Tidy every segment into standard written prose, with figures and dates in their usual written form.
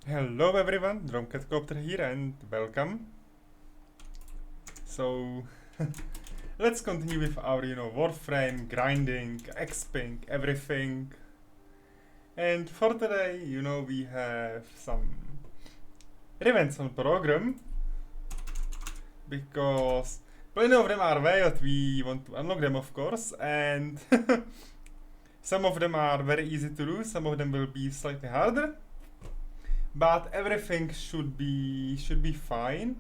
Hello everyone, Drumcatcopter here and welcome. So let's continue with our Warframe, grinding, exping, everything. And for today, we have some Rivens on program because plenty of them are wild, we want to unlock them of course, and some of them are very easy to do, some of them will be slightly harder. But everything should be fine.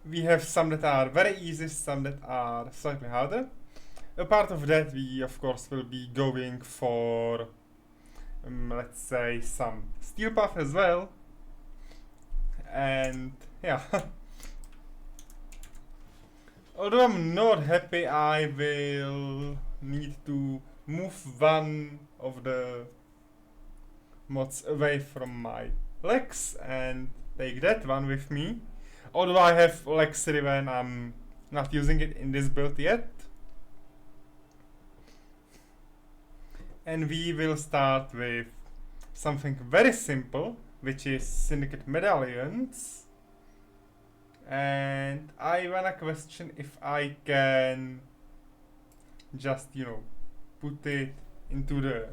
We have some that are very easy, some that are slightly harder. Apart of that, we of course will be going for let's say some steel path as well. And yeah. Although I'm not happy, I will need to move one of the mods away from my legs and take that one with me. Although I have legs Riven, I'm not using it in this build yet. And we will start with something very simple, which is Syndicate Medallions. And I wanna question if I can just, put it into the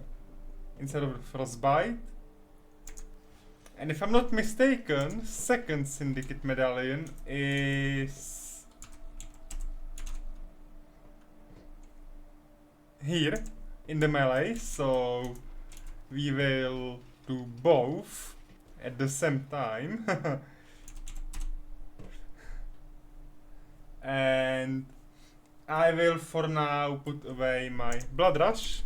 instead of the frostbite. And if I'm not mistaken, second Syndicate Medallion is here in the melee, so we will do both at the same time. And I will for now put away my Blood Rush.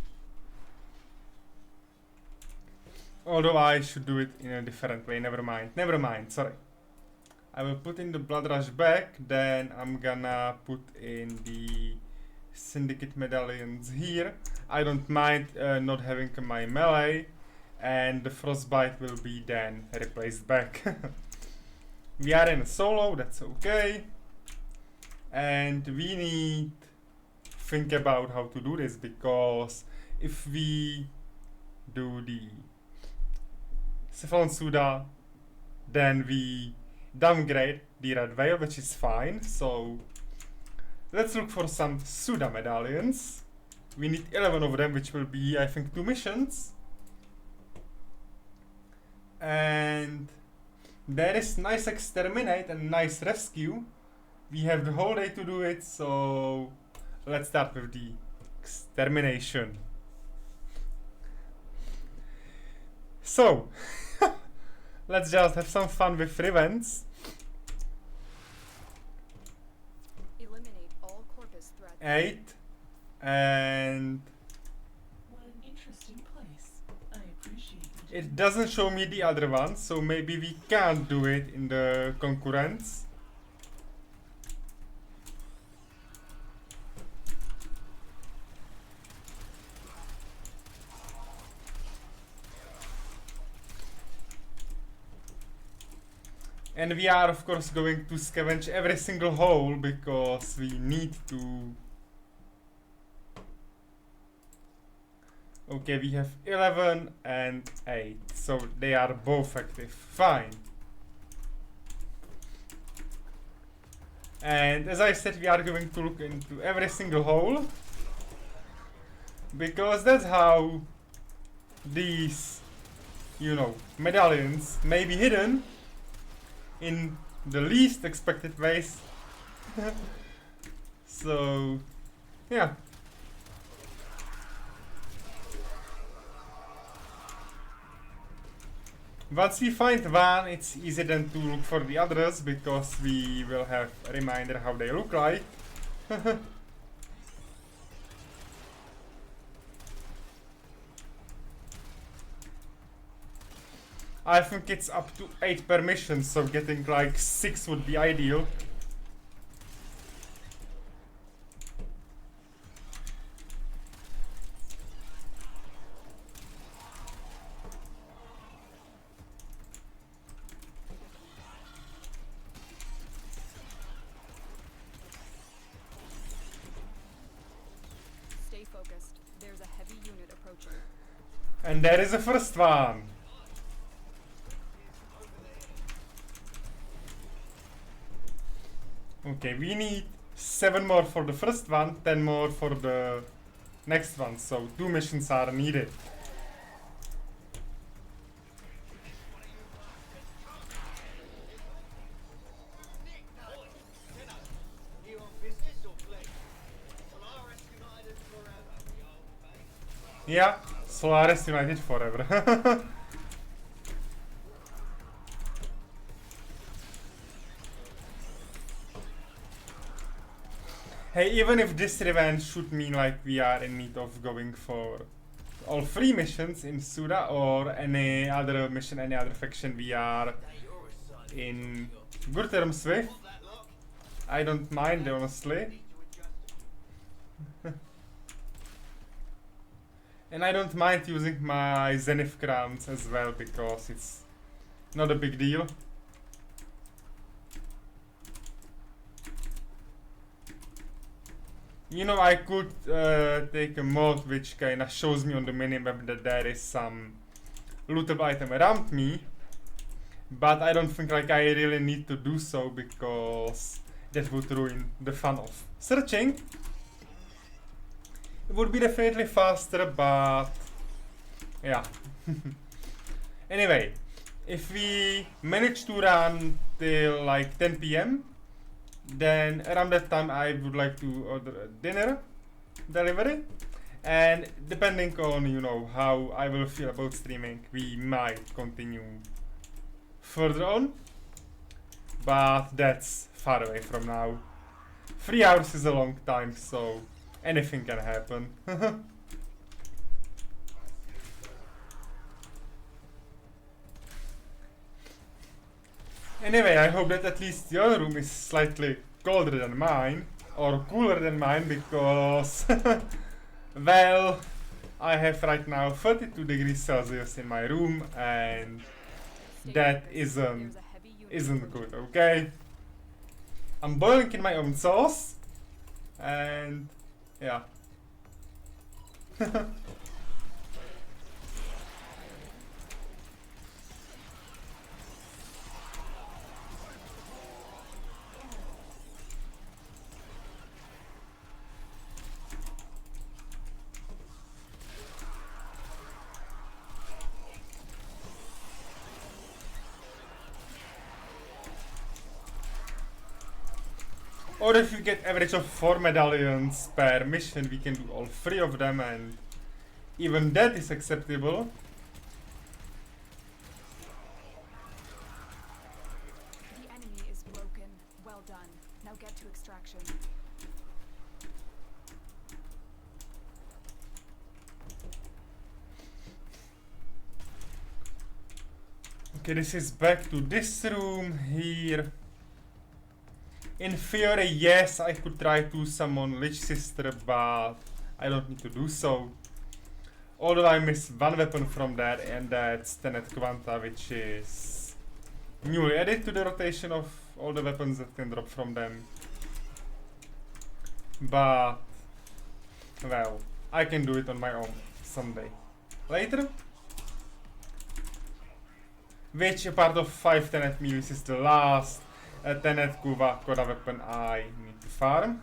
Although I should do it in a different way, never mind, sorry. I will put in the Blood Rush back, then I'm gonna put in the Syndicate Medallions here. I don't mind not having my melee, and the Frostbite will be then replaced back. We are in a solo, that's okay. And we need to think about how to do this, because if we do the Cephalon Suda, then we downgrade the Red Veil, which is fine. So let's look for some Suda medallions. We need 11 of them, which will be, I think, 2 missions. And there is nice Exterminate and nice Rescue. We have the whole day to do it, so let's start with the Extermination. So let's just have some fun with Rivens. Eliminate all corpus threats. 8 and What an interesting place. I appreciate it. it doesn't show me the other one, so maybe we can't do it in the concurrence. And we are of course going to scavenge every single hole because we need to. Okay, we have 11 and 8, so they are both active. Fine. And as I said, we are going to look into every single hole, because that's how these, medallions may be hidden in the least expected ways. So, yeah. Once we find one, it's easy then to look for the others, because we will have a reminder how they look like. I think it's up to 8 per mission, so getting like 6 would be ideal. Stay focused. There's a heavy unit approaching. And there is the first one. Okay, we need 7 more for the first one, 10 more for the next one, so 2 missions are needed. Yeah, Solaris United forever. Hey, even if this revenge should mean like we are in need of going for all 3 missions in Suda or any other mission, any other faction we are in good terms with, I don't mind honestly. And I don't mind using my Zenith crowns as well because it's not a big deal. You know, I could take a mod which kinda shows me on the minimap that there is some lootable item around me, but I don't think like I really need to do so because that would ruin the fun of searching. It would be definitely faster, but yeah. Anyway, if we manage to run till like 10 p.m, then around that time I would like to order a dinner delivery, and depending on, you know, how I will feel about streaming, we might continue further on, but that's far away from now. 3 hours is a long time, so anything can happen. Anyway, I hope that at least your room is slightly colder than mine, or cooler than mine, because well, I have right now 32 degrees Celsius in my room, and that isn't good, okay? I'm boiling in my own sauce, and yeah. Or if you get average of 4 medallions per mission, we can do all 3 of them, and even that is acceptable. The enemy is broken. Well done. Now get to extraction. Okay, this is back to this room here. In theory, yes, I could try to summon Lich Sister, but I don't need to do so. Although I miss one weapon from there, and that's Tenet Quanta, which is newly added to the rotation of all the weapons that can drop from them. But, well, I can do it on my own someday. Later. Which, apart of 5 Tenet meals, is the last Tenet Koda weapon I need to farm.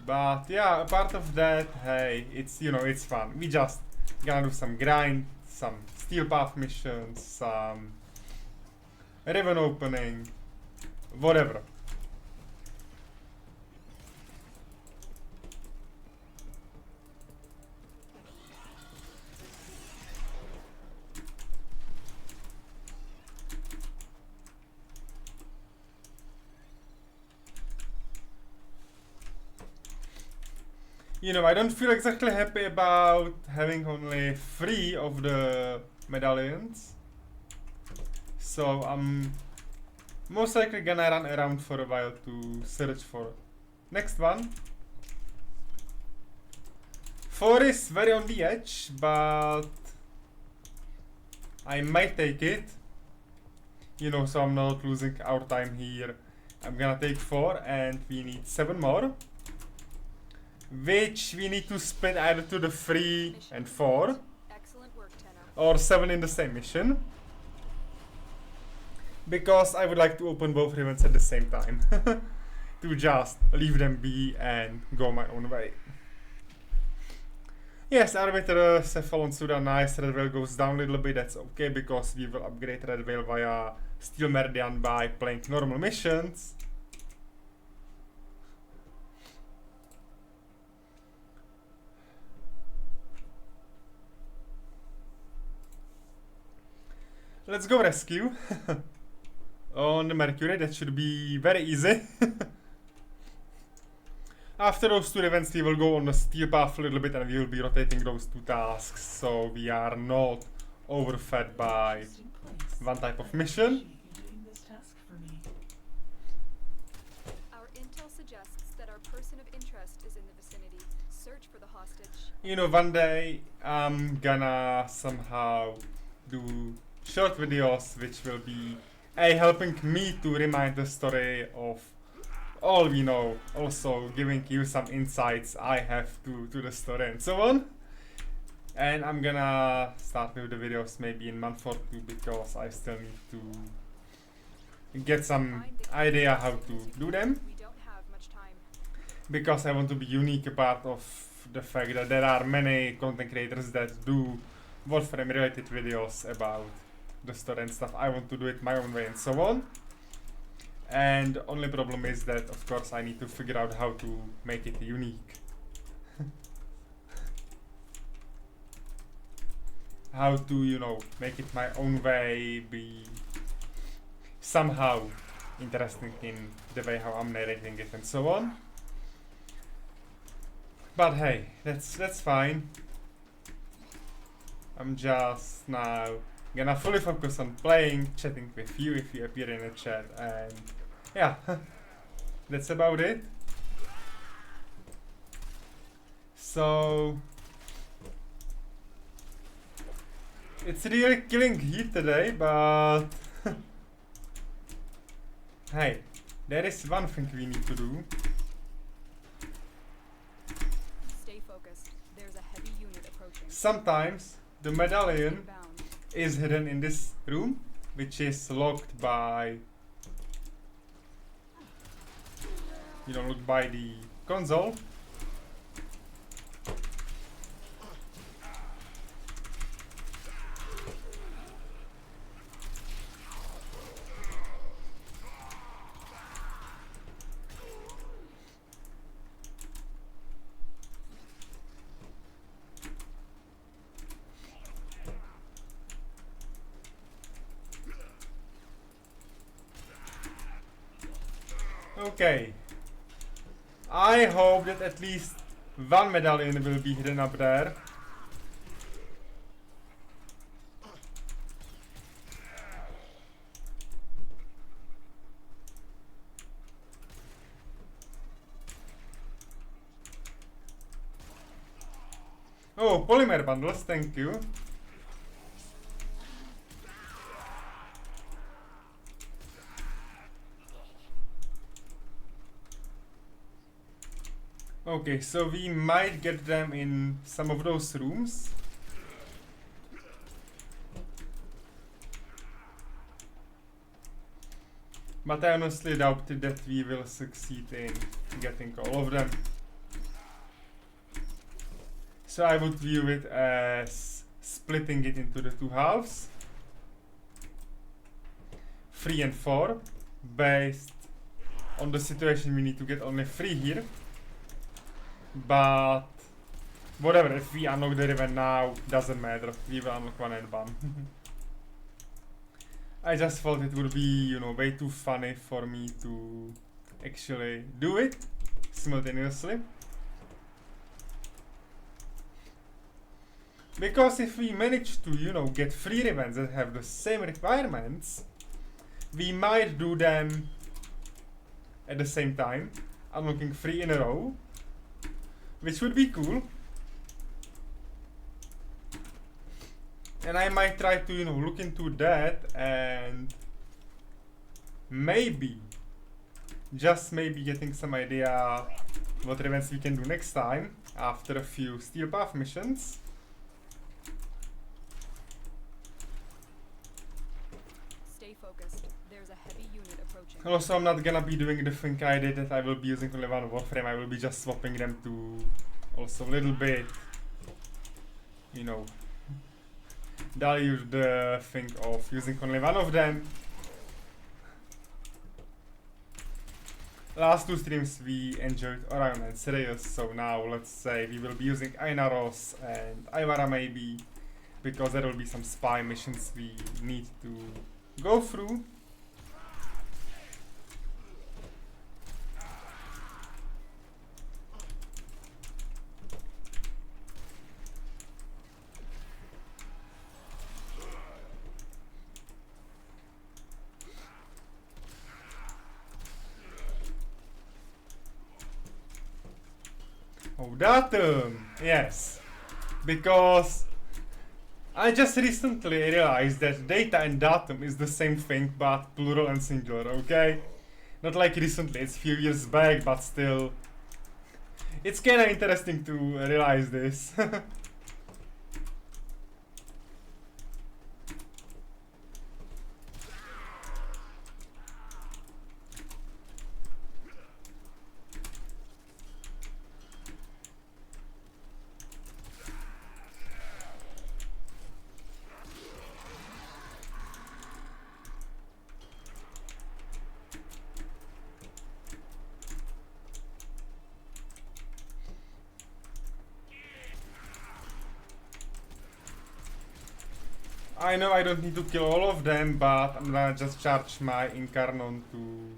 But yeah, apart of that, hey, it's, you know, it's fun. We just gonna do some grind, some steel path missions, some riven opening, whatever. You know, I don't feel exactly happy about having only 3 of the medallions. So I'm most likely gonna run around for a while to search for next one. 4 is very on the edge, but I might take it. You know, so I'm not losing our time here. I'm gonna take 4, and we need 7 more. which we need to split either to the 3 and 4 Excellent work, Tenno. or 7 in the same mission. Because I would like to open both Rivens at the same time. To just leave them be and go my own way. Yes, Arbiter, Cephalon, Suda, nice. Red Whale goes down a little bit, that's okay because we will upgrade Red Whale via Steel Meridian by playing normal missions. Let's go rescue. On the Mercury, that should be very easy. After those 2 events, we will go on the steel path a little bit and we will be rotating those 2 tasks so we are not overfed by Interesting place. one type of I mission. appreciate you doing this task for me. Our intel suggests that our person of interest is in the vicinity. Search for the hostage. You know, one day I'm gonna somehow do short videos which will be helping me to remind the story of all we know, also giving you some insights I have to the story and so on. And I'm gonna start with the videos maybe in month or 2 because I still need to get some idea how to do them. We don't have much time. Because I want to be unique apart of the fact that there are many content creators that do Warframe related videos about the story and stuff. I want to do it my own way and so on. And the only problem is that of course I need to figure out how to make it unique. How to, you know, make it my own way, be somehow interesting in the way how I'm narrating it and so on. But hey, that's fine. I'm just now gonna fully focus on playing, chatting with you if you appear in the chat, and yeah, that's about it. So it's really killing heat today, but hey, there is one thing we need to do. Stay focused. There's a heavy unit approaching. Sometimes the medallion Inbound. is hidden in this room, which is locked by, you know, looked by the console. Okay. I hope that at least one medallion will be hidden up there. Oh, polymer bundles, thank you. Okay, so we might get them in some of those rooms. But I honestly doubt that we will succeed in getting all of them. So I would view it as splitting it into the 2 halves. 3 and 4. Based on the situation we need to get only 3 here. But whatever, if we unlock the river now, doesn't matter. We will unlock 1 and 1. I just thought it would be, you know, way too funny for me to actually do it simultaneously. Because if we manage to, you know, get 3 events that have the same requirements, we might do them at the same time, unlocking 3 in a row. Which would be cool. And I might try to, you know, look into that and maybe, just maybe getting some idea what Rivens we can do next time after a few Steel Path missions. Stay focused. There's a heavy unit approaching. Also, I'm not gonna be doing the thing I did that I will be using only one Warframe. I will be just swapping them to also a little bit, you know, dilute the thing of using only one of them. Last two streams we enjoyed Orion and Sirius, so now let's say we will be using Ainaros and Ivara maybe, because there will be some spy missions we need to go through. Oh, datum! Yes. Because I just recently realized that data and datum is the same thing, but plural and singular, okay? Not like recently, it's few years back, but still. It's kinda interesting to realize this. I know I don't need to kill all of them, but I'm gonna just charge my Incarnon to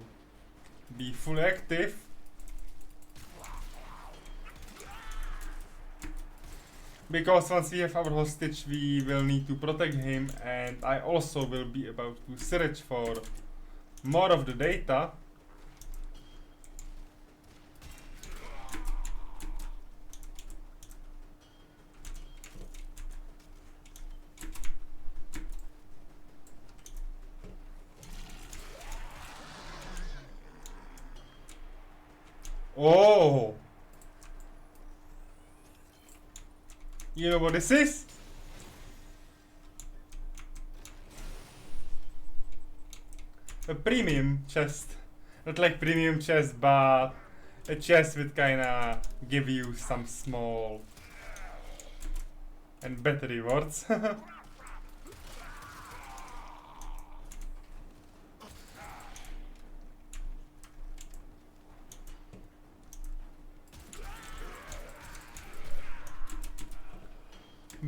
be fully active. Because once we have our hostage, we will need to protect him, and I also will be about to search for more of the data. Oh! You know what this is? A premium chest. Not like premium chest, but a chest with kinda give you some small and better rewards.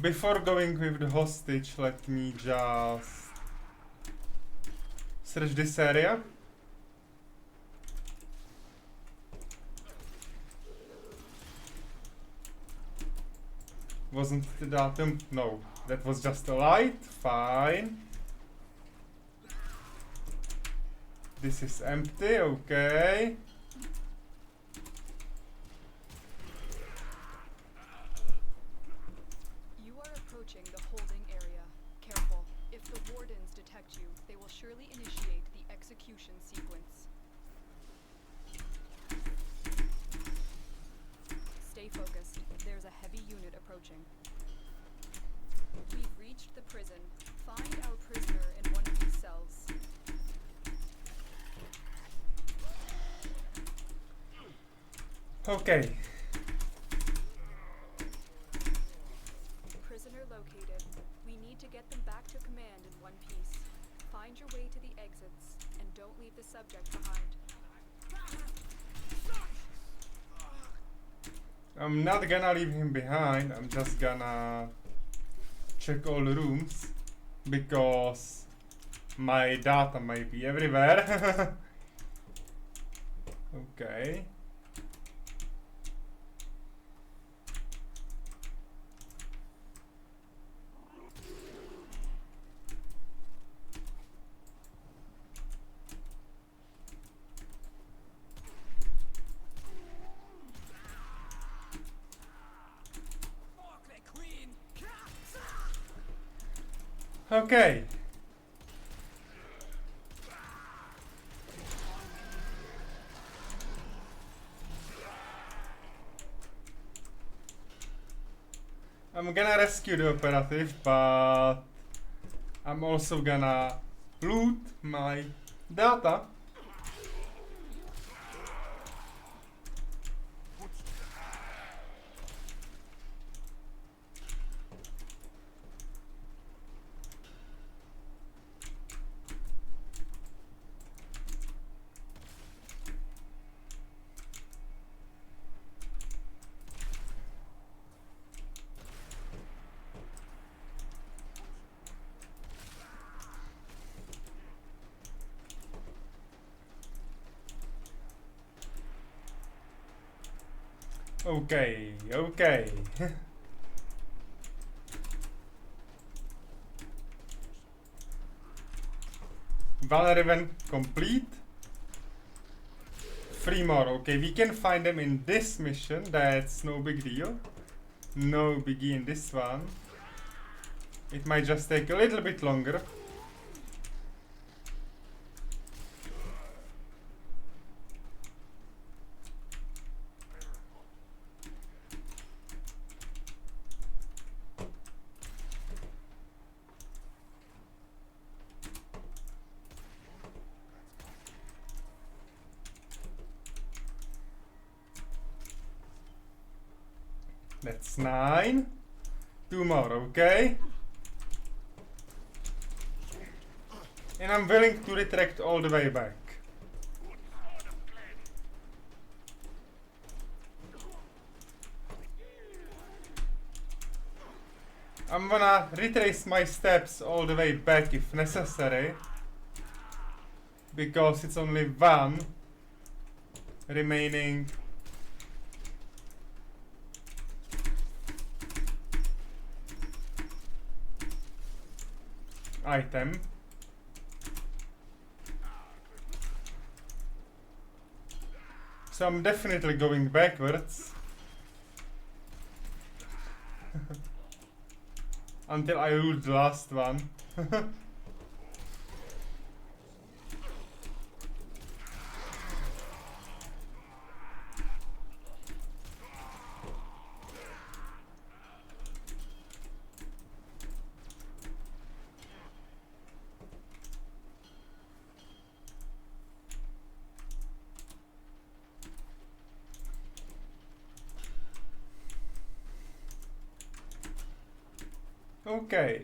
Before going with the hostage, let me just search this area. Wasn't the datum? No, that was just a light. Fine. This is empty, okay. The holding area. Careful. If the wardens detect you, they will surely initiate the execution sequence. Stay focused. There's a heavy unit approaching. We've reached the prison. Find our prisoner in one of these cells. Okay. Located. We need to get them back to command in one piece. Find your way to the exits and don't leave the subject behind. I'm not gonna leave him behind. I'm just gonna check all the rooms because my data might be everywhere. Okay. Okay. I'm gonna rescue the operative, but I'm also gonna loot my data. Okay, okay. One Riven complete. 3 more. Okay, we can find them in this mission. That's no big deal. No biggie in this one. It might just take a little bit longer. That's 9. 2 more, okay? And I'm willing to retract all the way back. I'm gonna retrace my steps all the way back if necessary. Because it's only one remaining item. So I'm definitely going backwards. Until I loot the last one. Okay.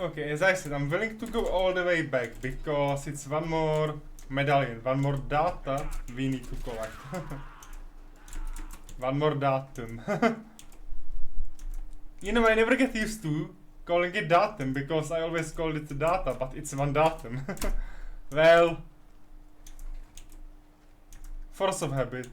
Okay, as I said, I'm willing to go all the way back because it's one more medallion, one more data we need to collect. One more datum. You know, I never get used to calling it datum because I always call it data, but it's one datum. Well, force of habit.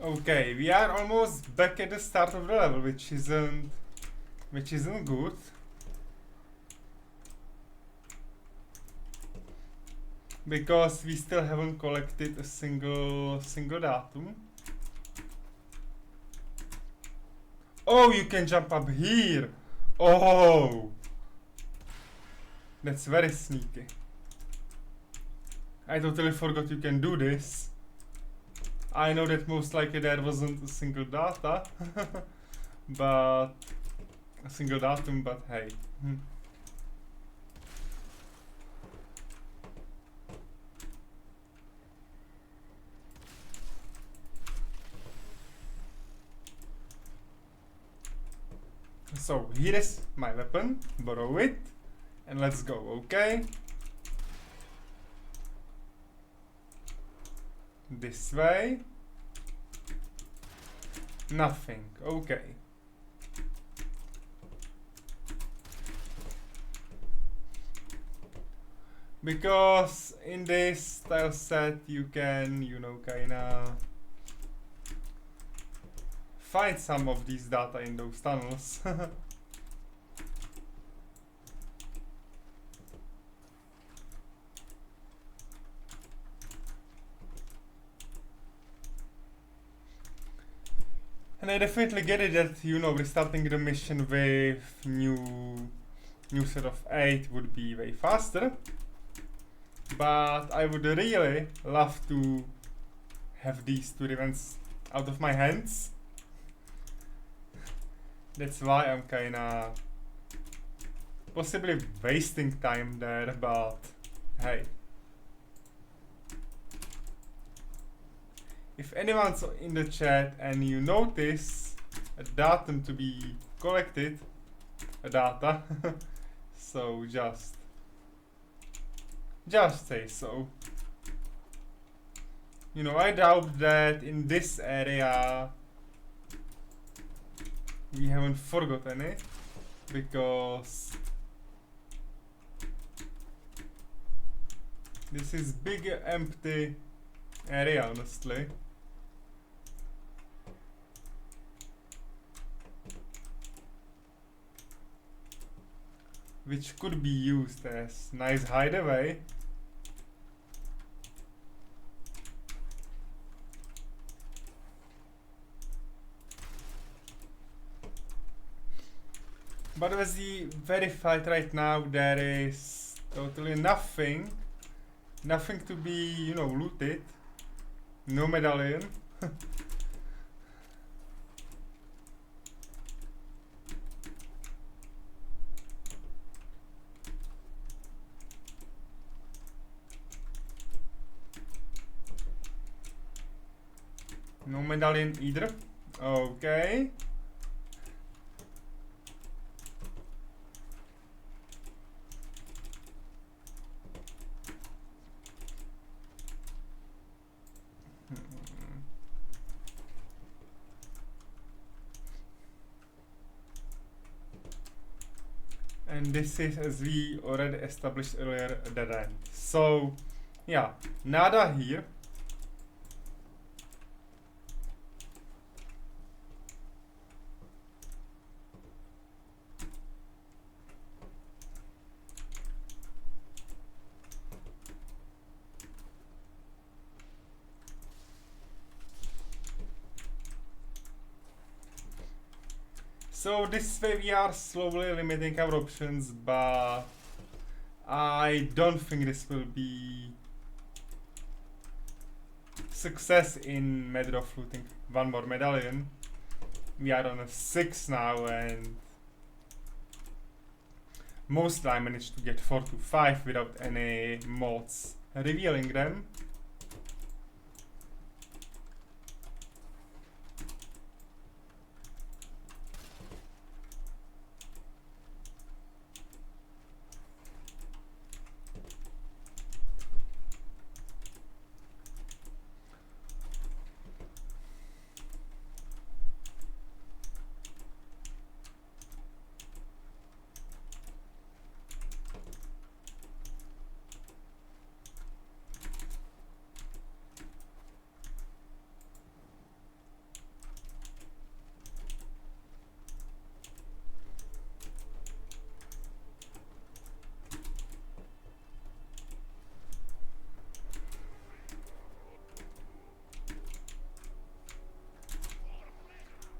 Okay, we are almost back at the start of the level, which isn't good. Because we still haven't collected a single datum. Oh, you can jump up here. Oh, that's very sneaky. I totally forgot you can do this. I know that most likely there wasn't a single data, but a single datum, but hey. So here is my weapon, borrow it, and let's go, okay? This way. Nothing, okay. Because in this tile set you can, you know, kinda find some of these data in those tunnels. And I definitely get it that, you know, restarting the mission with new set of 8 would be way faster. But I would really love to have these 2 Rivens out of my hands. That's why I'm kinda possibly wasting time there, but hey. If anyone's in the chat and you notice a datum to be collected, a data, so just say so. You know, I doubt that in this area we haven't forgotten it, because this is big empty area, honestly. Which could be used as nice hideaway. But as we verified right now, there is totally nothing to be, you know, looted. No medallion. No medallion either. Okay. And this is, as we already established earlier, a dead end. So, yeah, nada here. So this way we are slowly limiting our options, but I don't think this will be success in matter of looting one more medallion. We are on a 6 now, and mostly I managed to get 4 to 5 without any mods revealing them.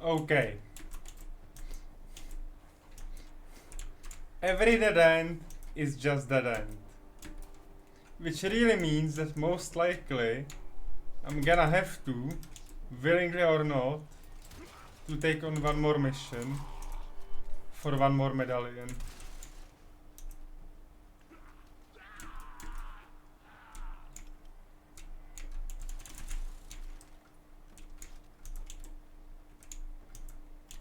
Okay. every dead end is just dead end. Which really means that most likely I'm gonna have to, willingly or not, to take on one more mission for one more medallion.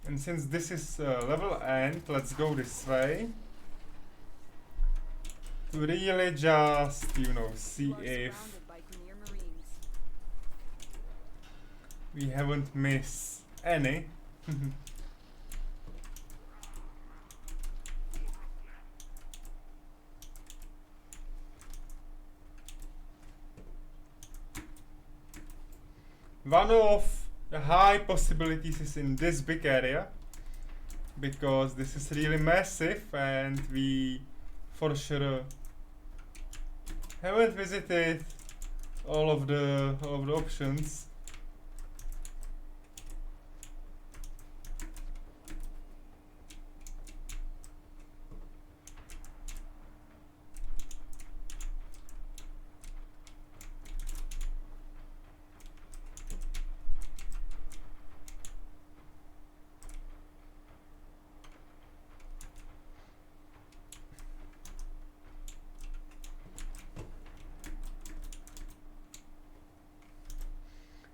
And since this is level end, let's go this way. To really just, you know, see You are if surrounded by Grineer Marines. we haven't missed any. One of the high possibilities is in this big area, because this is really massive and we for sure haven't visited all of the options.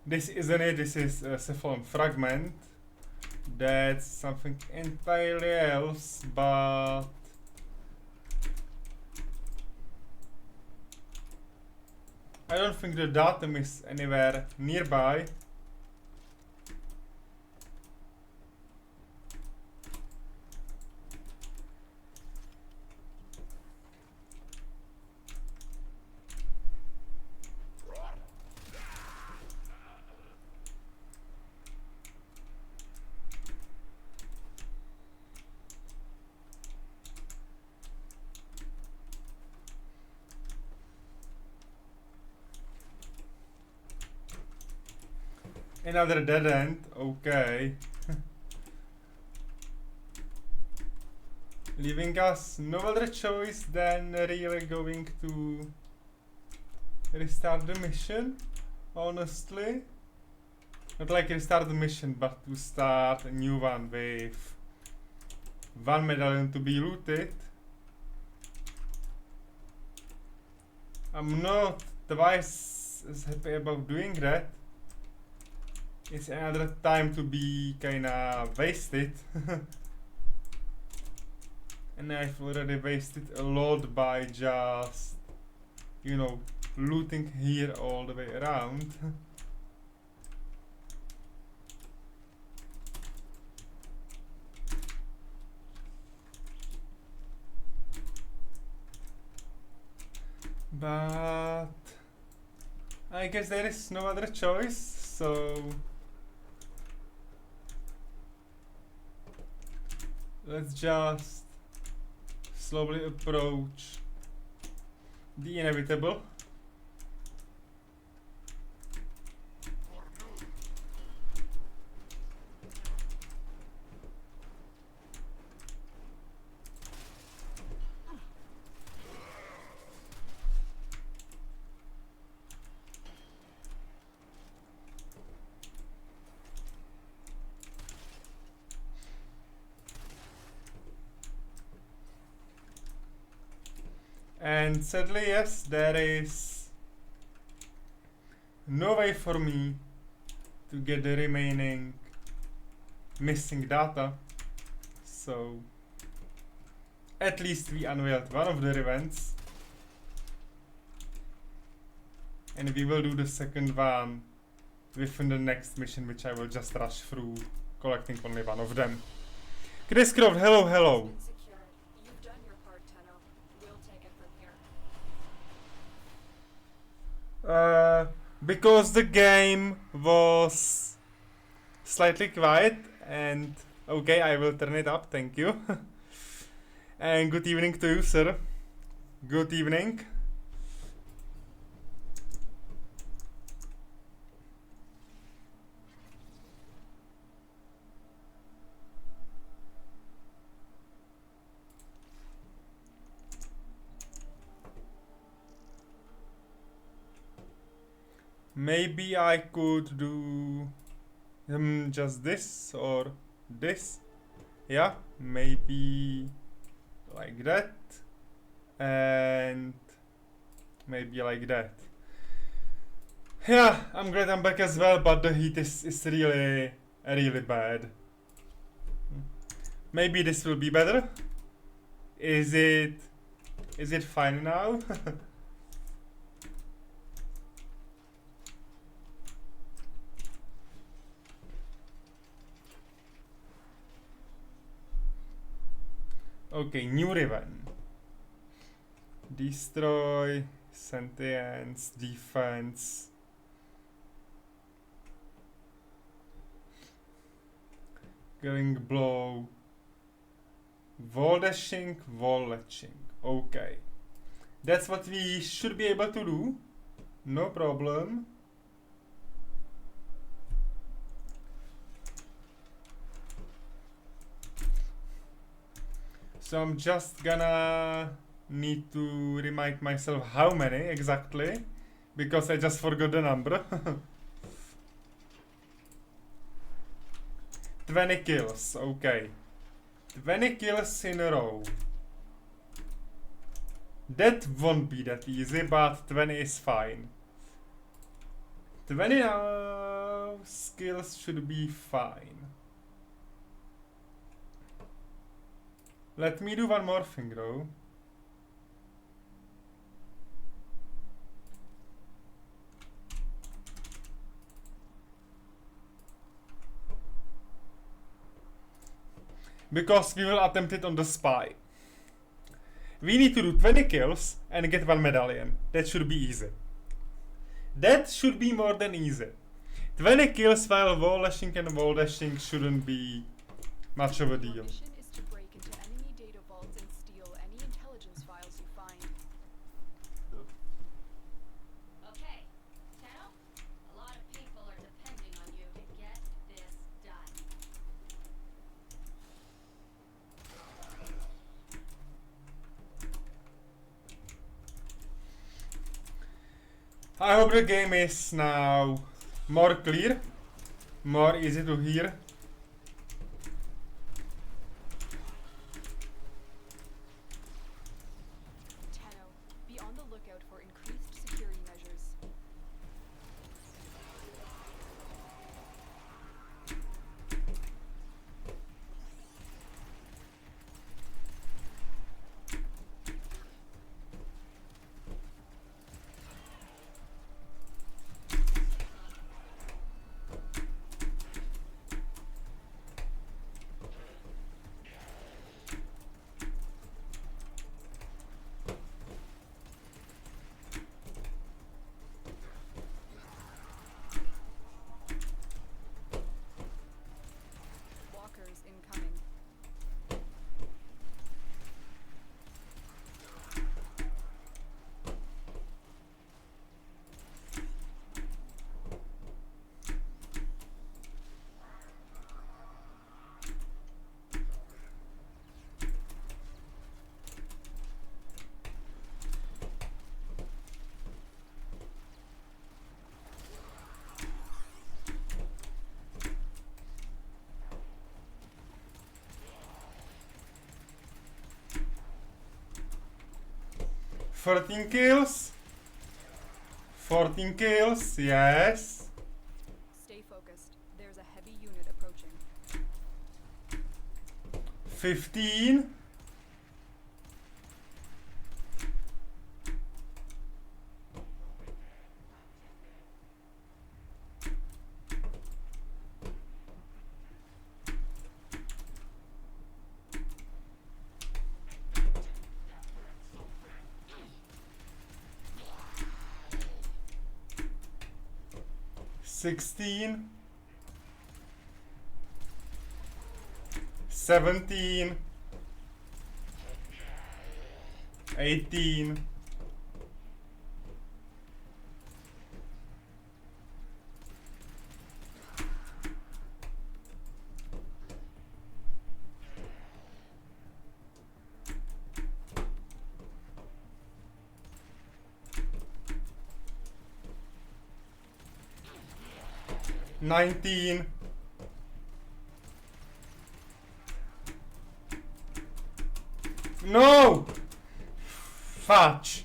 This isn't it, this is a Cephalon fragment. That's something entirely else, but I don't think the datum is anywhere nearby. Another dead end, okay. Leaving us no other choice than really going to restart the mission, honestly. Not like restart the mission, but to start a new one with one medallion to be looted. I'm not twice as happy about doing that. It's another time to be kinda wasted. And I've already wasted a lot by just, you know, looting here all the way around. But I guess there is no other choice, so let's just slowly approach the inevitable. And sadly, yes, there is no way for me to get the remaining missing data. So at least we unveiled one of the Rivens. And we will do the second one within the next mission, which I will just rush through, collecting only one of them. Chris Croft, hello, hello. You've done your part, Tenno. We'll take it from here. Because the game was slightly quiet, and okay, I will turn it up, thank you. And good evening to you, sir. Good evening. Maybe I could do just this or this. Yeah, maybe like that. And maybe like that. Yeah, I'm glad I'm back as well, but the heat is really, really bad. Maybe this will be better. Is it fine now? Okay, new Riven. Destroy, sentience, defense. Killing blow. Wall dashing, wall latching. Okay. That's what we should be able to do. No problem. So I'm just gonna need to remind myself how many exactly, because I just forgot the number. 20 kills, okay. 20 kills in a row. That won't be that easy, but 20 is fine. 20 skills should be fine. Let me do one more thing though. Because we will attempt it on the spy. We need to do 20 kills and get one medallion. That should be easy. That should be more than easy. 20 kills while wall dashing and wall dashing shouldn't be much of a deal. Your mission is to break into enemy data vaults and steal any intelligence files you find. Okay, Tenno, a lot of people are depending on you to get this done. I hope the game is now more clear, more easy to hear. Tenno, be on the lookout for increased security measures. Walkers incoming. Fourteen kills. 14 kills, yes. Stay focused. There's a heavy unit approaching. 15. Sixteen, 17, 18, 19, 19. No! Fudge.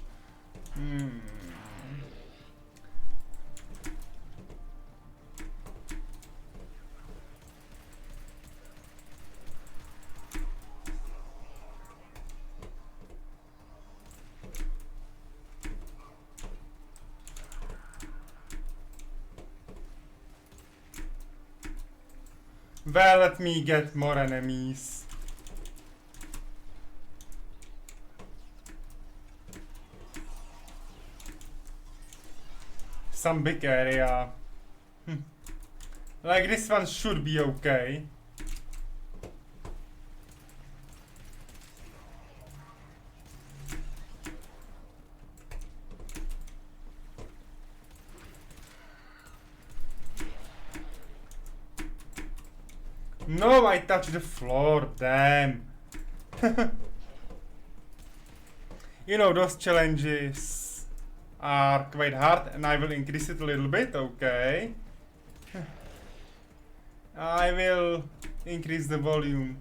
Well, let me get more enemies. Some big area. Like this one should be okay. No, I touched the floor, damn. You know, those challenges are quite hard, and I will increase it a little bit, okay. I will increase the volume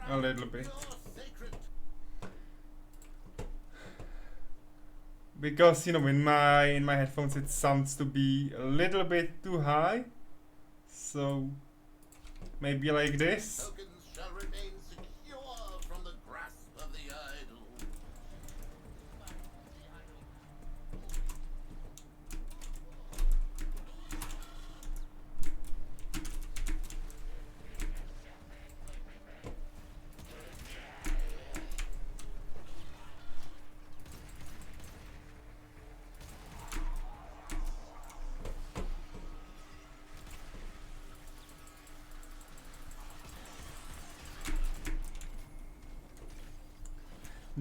a little bit. Because, you know, in my headphones it sounds to be a little bit too high. So maybe like this. Tokens shall remain secure from the grasp of the idol.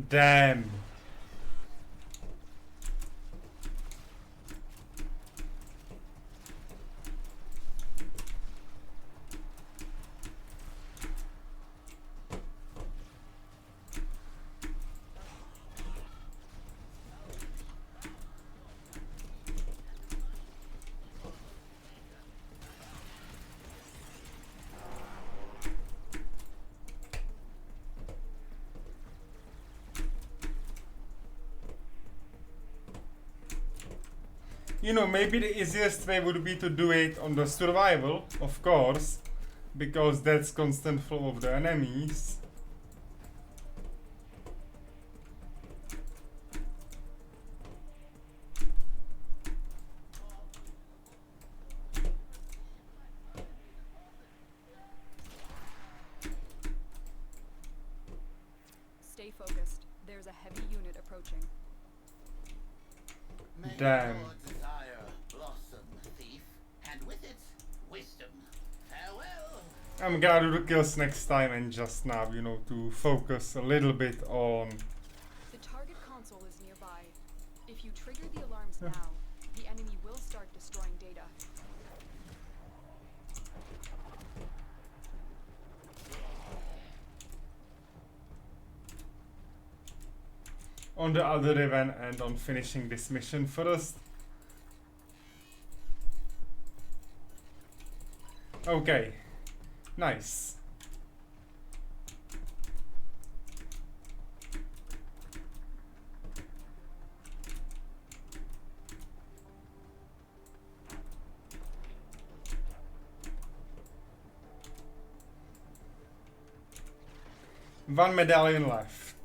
Damn. You know, maybe the easiest way would be to do it on the survival, of course, because that's constant flow of the enemies. Stay focused. There's a heavy unit approaching. Damn. Your desire blossom, thief, and with it, wisdom. Farewell. I'm gonna do the kills next time and just now, you know, to focus a little bit on... The target console is nearby. If you trigger the alarms now, the enemy will start destroying data. on the other event and on finishing this mission first. Okay, nice. One medallion left.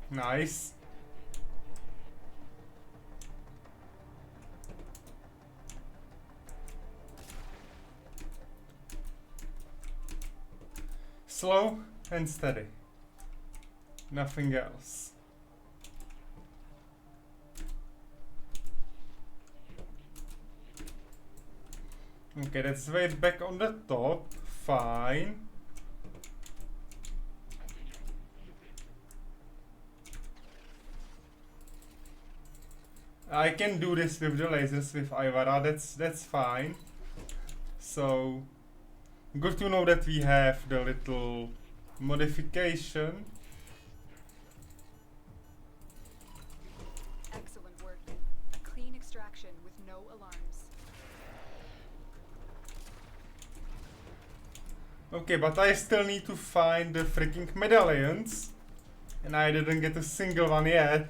Nice. Slow and steady. Nothing else. Okay, let's wait back on the top. Fine. I can do this with the lasers with Ivara, that's fine. So good to know that we have the little modification. Okay, but I still need to find the freaking medallions. And I didn't get a single one yet.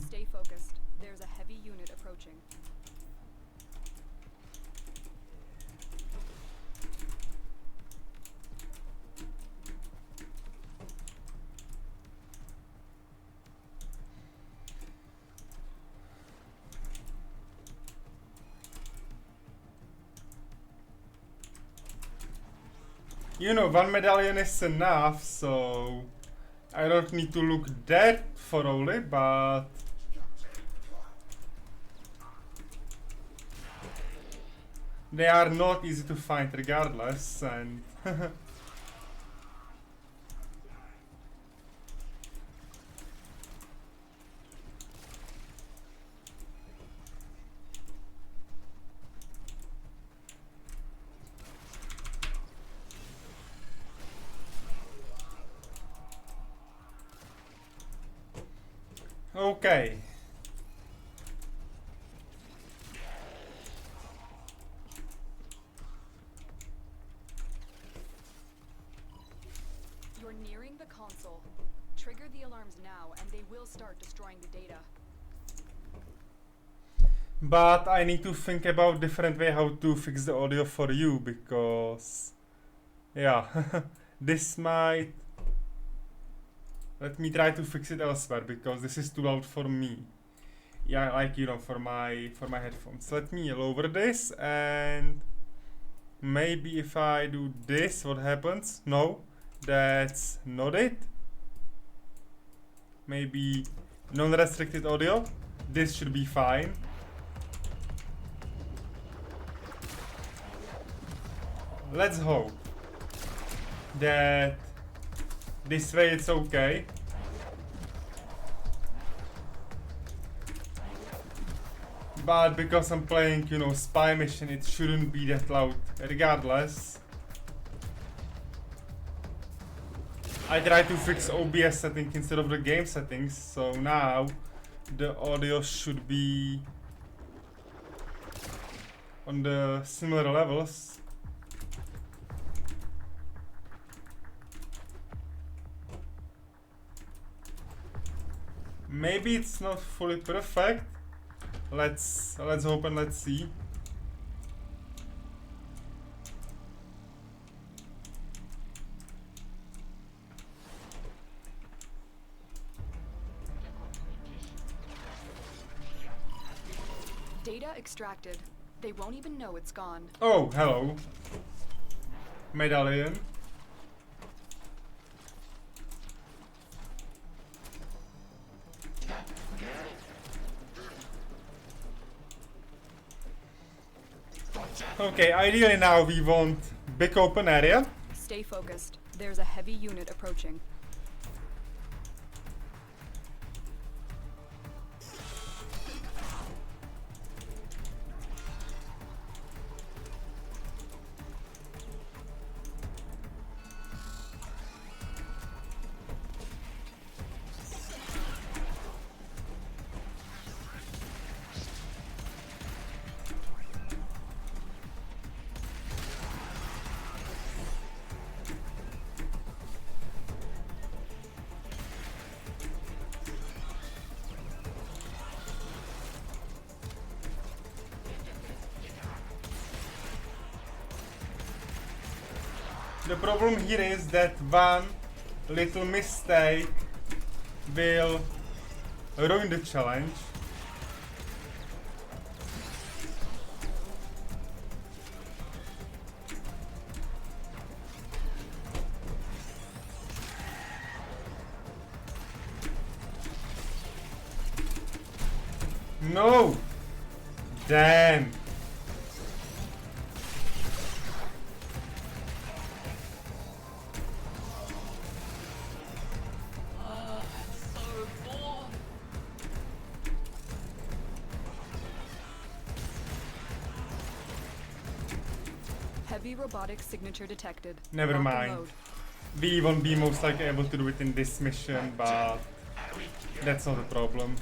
Stay focused. There's a heavy unit approaching. You know, one medallion is enough, so I don't need to look that thoroughly, but they are not easy to find regardless, and okay. You're nearing the console. Trigger the alarms now, and they will start destroying the data. But I need to think about different way how to fix the audio for you, because yeah, this might. Let me try to fix it elsewhere, because this is too loud for me. Yeah, like, you know, for my headphones. Let me lower this, and maybe if I do this, what happens? No, that's not it. Maybe non-restricted audio. This should be fine. Let's hope that this way it's okay. But because I'm playing, you know, spy mission, it shouldn't be that loud regardless. I tried to fix OBS settings instead of the game settings, so now the audio should be on the similar levels. Maybe it's not fully perfect. Let's hope and let's see. Data extracted. They won't even know it's gone. Oh, hello. Medallion. Okay, ideally now we want big open area. Stay focused. There's a heavy unit approaching. The problem here is that one little mistake will ruin the challenge. No! Damn! Heavy robotic signature detected. Never Lock and mind. load. We won't be most likely able to do it in this mission, but that's not a problem.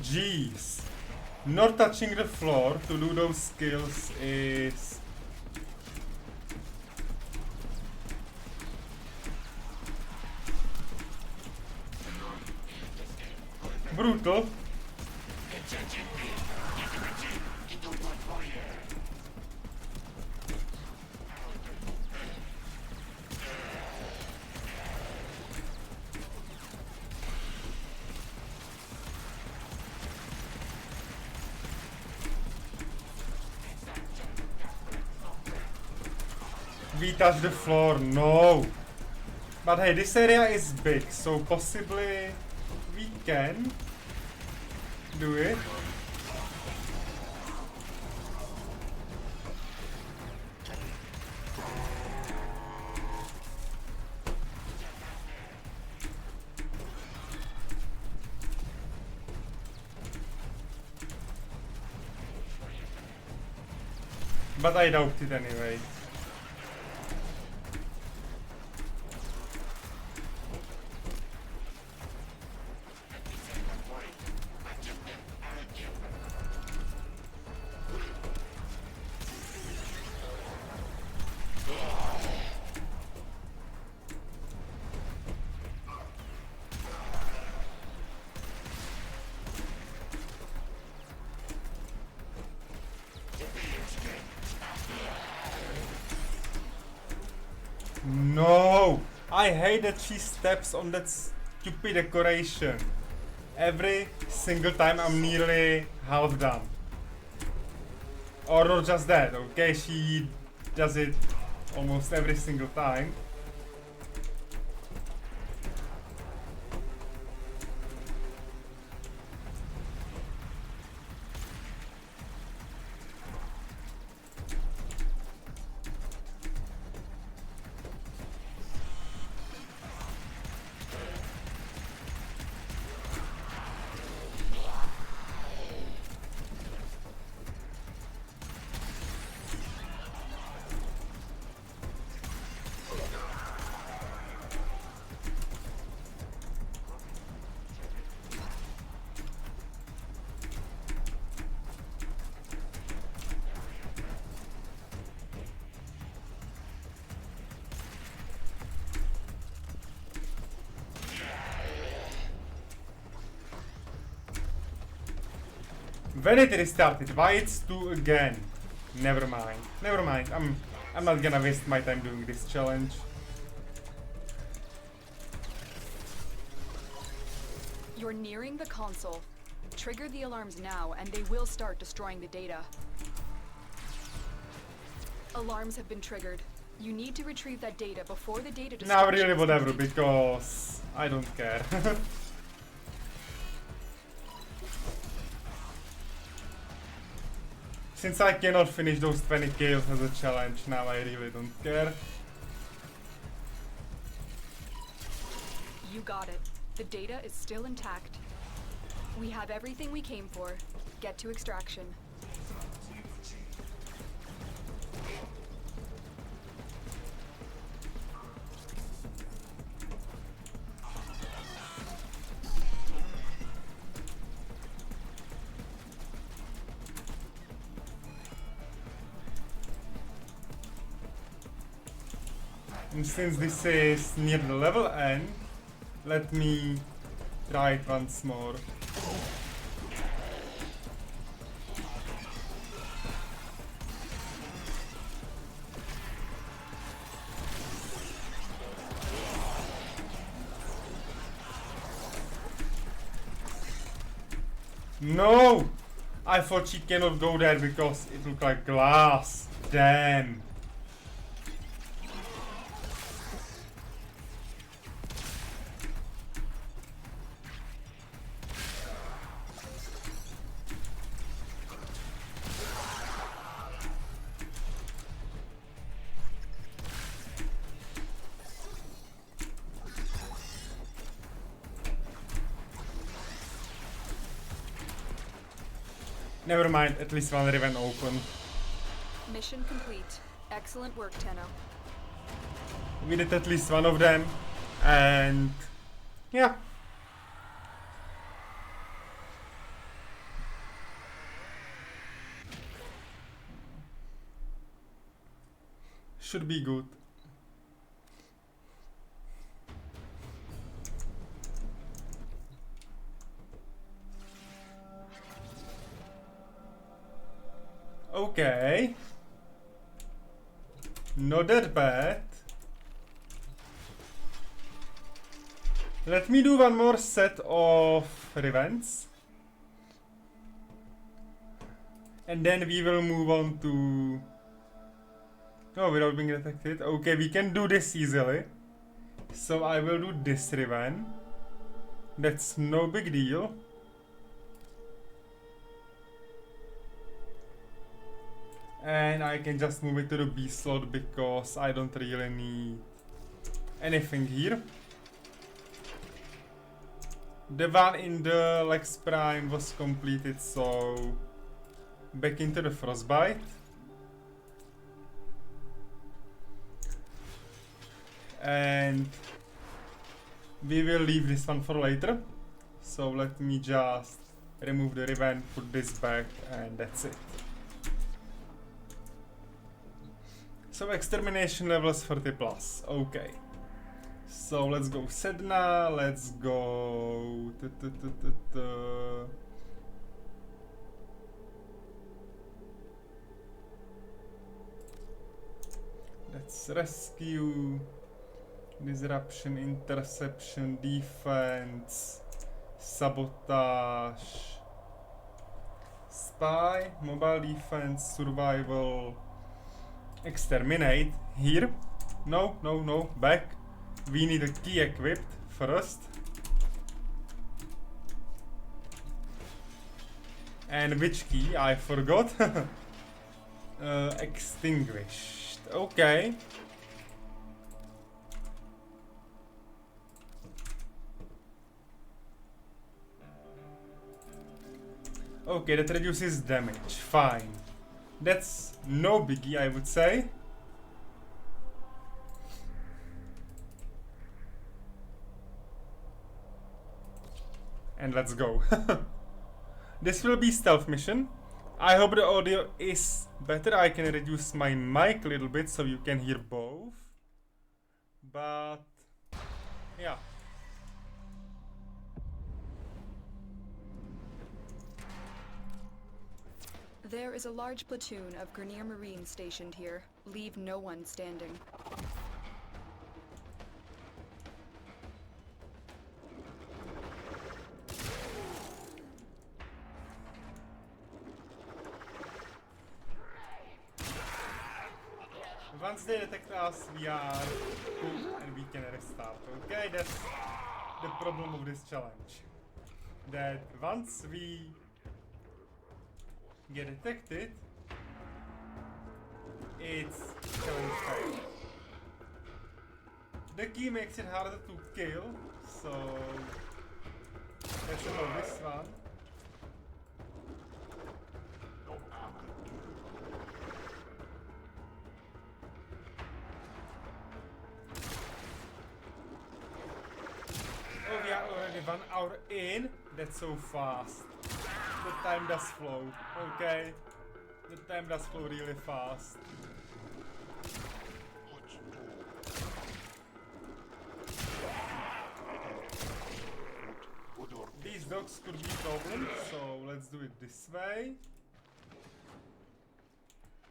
Jeez. Not touching the floor to do those skills is brutal. We touch the floor, no. But hey, this area is big, so possibly we can do it. But I doubt it anyway. No! I hate that she steps on that stupid decoration. Every single time I'm nearly half done. Or not just that, okay? She does it almost every single time. When it restarted, why it's 2 again? Never mind. Never mind. I'm not gonna waste my time doing this challenge. You're nearing the console. Trigger the alarms now, and they will start destroying the data. Alarms have been triggered. You need to retrieve that data before the data Now destruction really is whatever, complete. because I don't care. Since I cannot finish those 20 kills as a challenge, now I really don't care. You got it. The data is still intact. We have everything we came for. Get to extraction. And since this is near the level end, let me try it once more. No! I thought she cannot go there because it looked like glass. Damn. Never mind, at least one Riven open. Mission complete. Excellent work, Tenno. We did at least one of them, and yeah. should be good. Okay. Not that bad. Let me do one more set of Rivens. And then we will move on to... Oh, without being detected. Okay, we can do this easily. So I will do this Riven. That's no big deal. And I can just move it to the B slot because I don't really need anything here. The one in the Lex Prime was completed, so back into the Frostbite. And we will leave this one for later. So let me just remove the ribbon, put this back, and that's it. So extermination levels 30 plus. Okay. So let's go Sedna, let's go... Let's rescue, disruption, interception, defense, sabotage, spy, mobile defense, survival, exterminate. Here. No, no, no, back. We need a key equipped first. And which key? I forgot. Extinguished. Okay. Okay, that reduces damage. Fine. That's no biggie, I would say. And let's go. This will be stealth mission. I hope the audio is better. I can reduce my mic a little bit so you can hear both. But yeah. There is a large platoon of Grenier Marines stationed here. Leave no one standing. Once they detect us, we are cool and we can restart. Okay, that's the problem of this challenge. That once we get detected, it's challenge failed. The key makes it harder to kill, so let's know this one. Oh, we are already 1 hour in. That's so fast. The time does flow. Okay. The time does flow really fast. These dogs could be problems, so let's do it this way.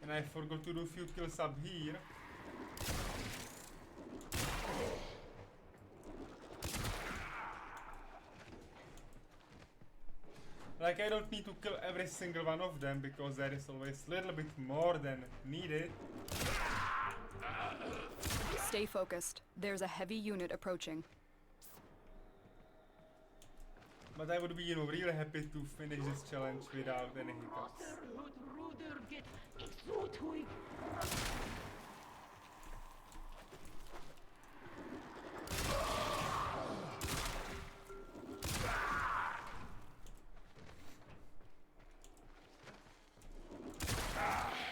And I forgot to do a few kills up here. Like, I don't need to kill every single one of them because there is always a little bit more than needed. Stay focused. There's a heavy unit approaching. But I would be, you know, really happy to finish this challenge without any hiccups.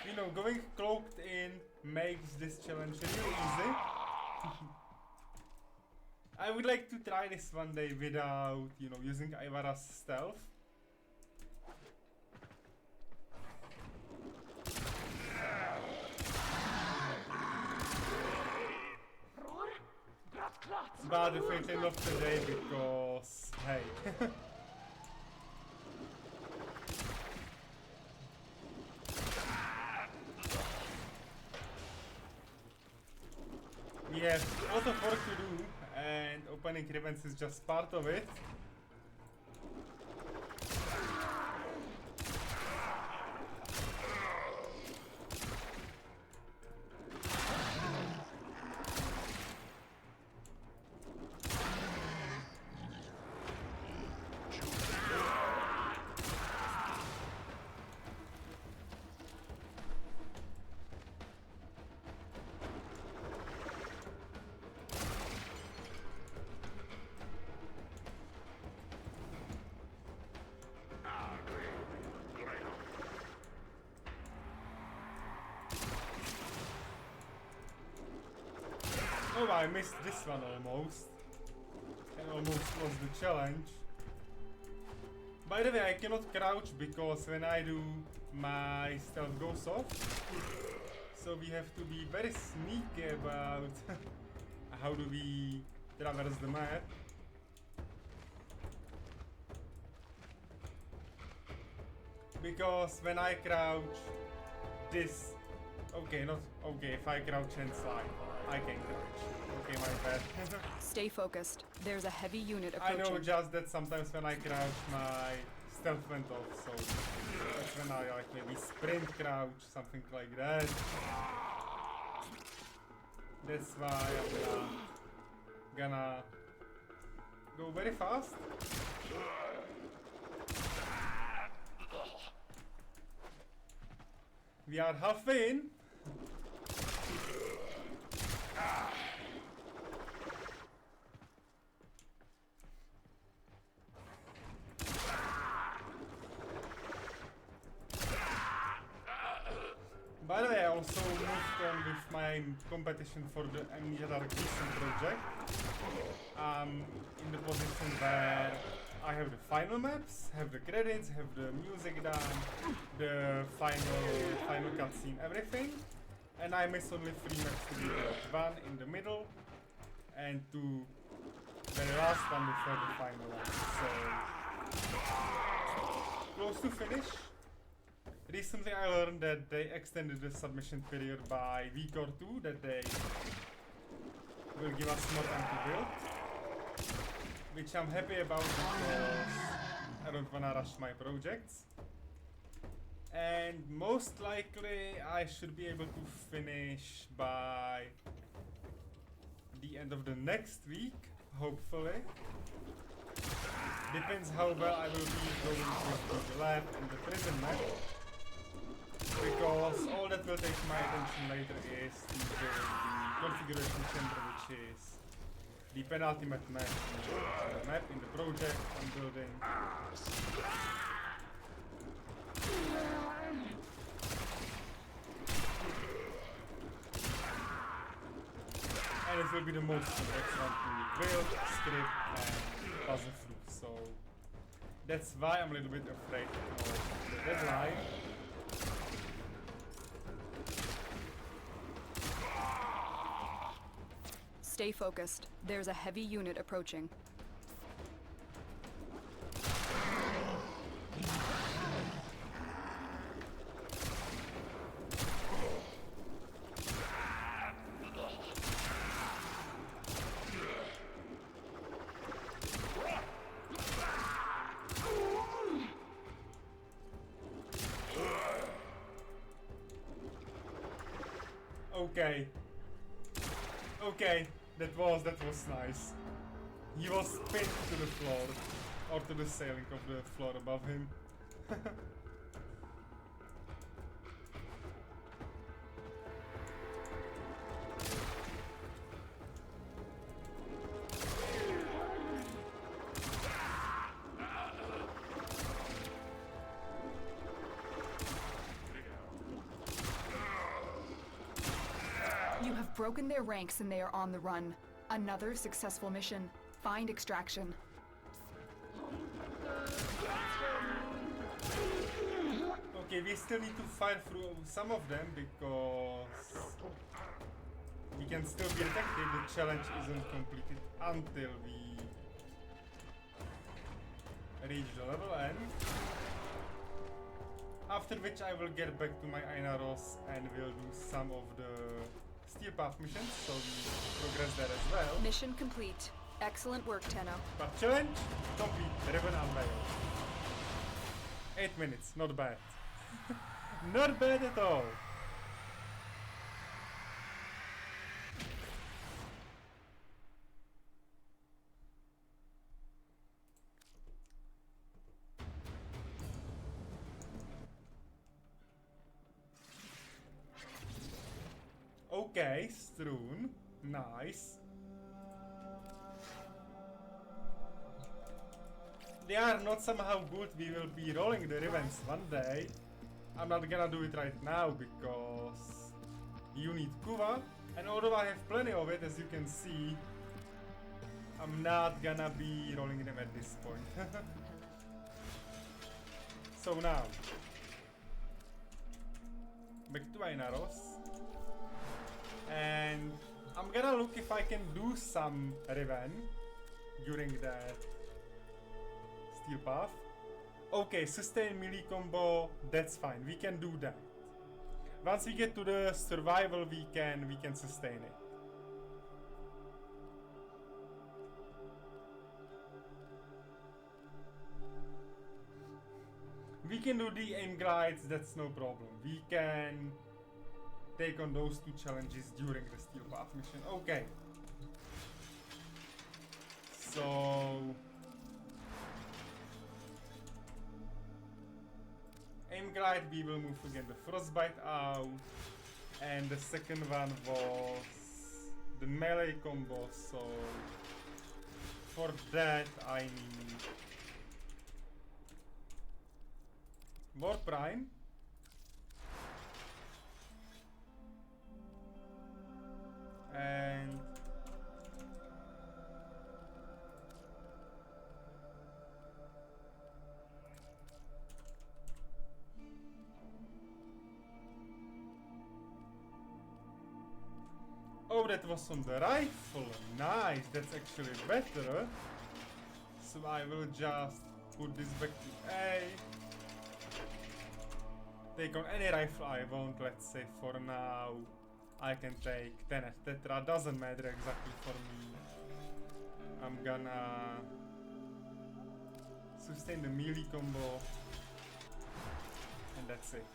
You know, going cloaked in makes this challenge really easy. I would like to try this one day without, you know, using Ivara's stealth. But definitely not today because, hey. We have a lot of work to do, and opening Rivens is just part of it. Oh, I missed this one almost. And almost lost the challenge. By the way, I cannot crouch because when I do, my stealth goes off. So we have to be very sneaky about how do we traverse the map. Because when I crouch, this... Okay, not... Okay, if I crouch and slide, I can crouch. Okay, my bad. Stay focused. There's a heavy unit I approaching. know just that sometimes when I crouch, my stealth went off, so that's when I like maybe sprint crouch, something like that. That's why I'm gonna go very fast. We are halfway in. By the way, I also moved on with my competition for the Amnesia Dark Vision project. In the position where I have the final maps, have the credits, have the music done, the final cutscene, everything. And I miss only 3 maps to be built. One in the middle, and 2 very last one before the final one. So close to finish. Recently I learned that they extended the submission period by a week or 2, that they will give us more time to build. Which I'm happy about because I don't wanna rush my projects. And most likely I should be able to finish by the end of the next week, hopefully. Depends how well I will be going with the lab and the prison map. Because all that will take my attention later is the configuration chamber, which is the penultimate map in the project I'm building. And it will be the most complex one to build, script, and puzzle through. So that's why I'm a little bit afraid of the deadline. Stay focused. There's a heavy unit approaching. Okay. Okay, that was nice. He was pinned to the floor, or to the ceiling of the floor above him. You have broken their ranks and they are on the run. Another successful mission. Find extraction. Okay, we still need to fight through some of them because we can still be detected. The challenge isn't completed until we reach the level end. After which I will get back to my Ainaros and will do some of the Steel Path missions, so we progress there as well. Mission complete. Excellent work, Tenno. But challenge complete. Riven unveiled. 8 minutes, not bad. Not bad at all. Okay, strewn. Nice. They are not somehow good. We will be rolling the Rivens one day. I'm not gonna do it right now because you need Kuva. And although I have plenty of it, as you can see, I'm not gonna be rolling them at this point. So now, back to Ainaros. And I'm gonna look if I can do some Riven during that Steel Path. Okay, sustain melee combo, that's fine, we can do that. Once we get to the survival, we can sustain it. We can do the aim glides, that's no problem. We can take on those two challenges during the Steel Path mission. Okay. So aim glide, we will move again the frostbite out, and the second one was the melee combo, so for that I need Warframe. And oh, that was on the rifle. Nice, that's actually better. So I will just put this back to A. Take on any rifle I want, let's say for now. I can take 10 at Tetra, doesn't matter exactly for me. I'm gonna sustain the melee combo, and that's it.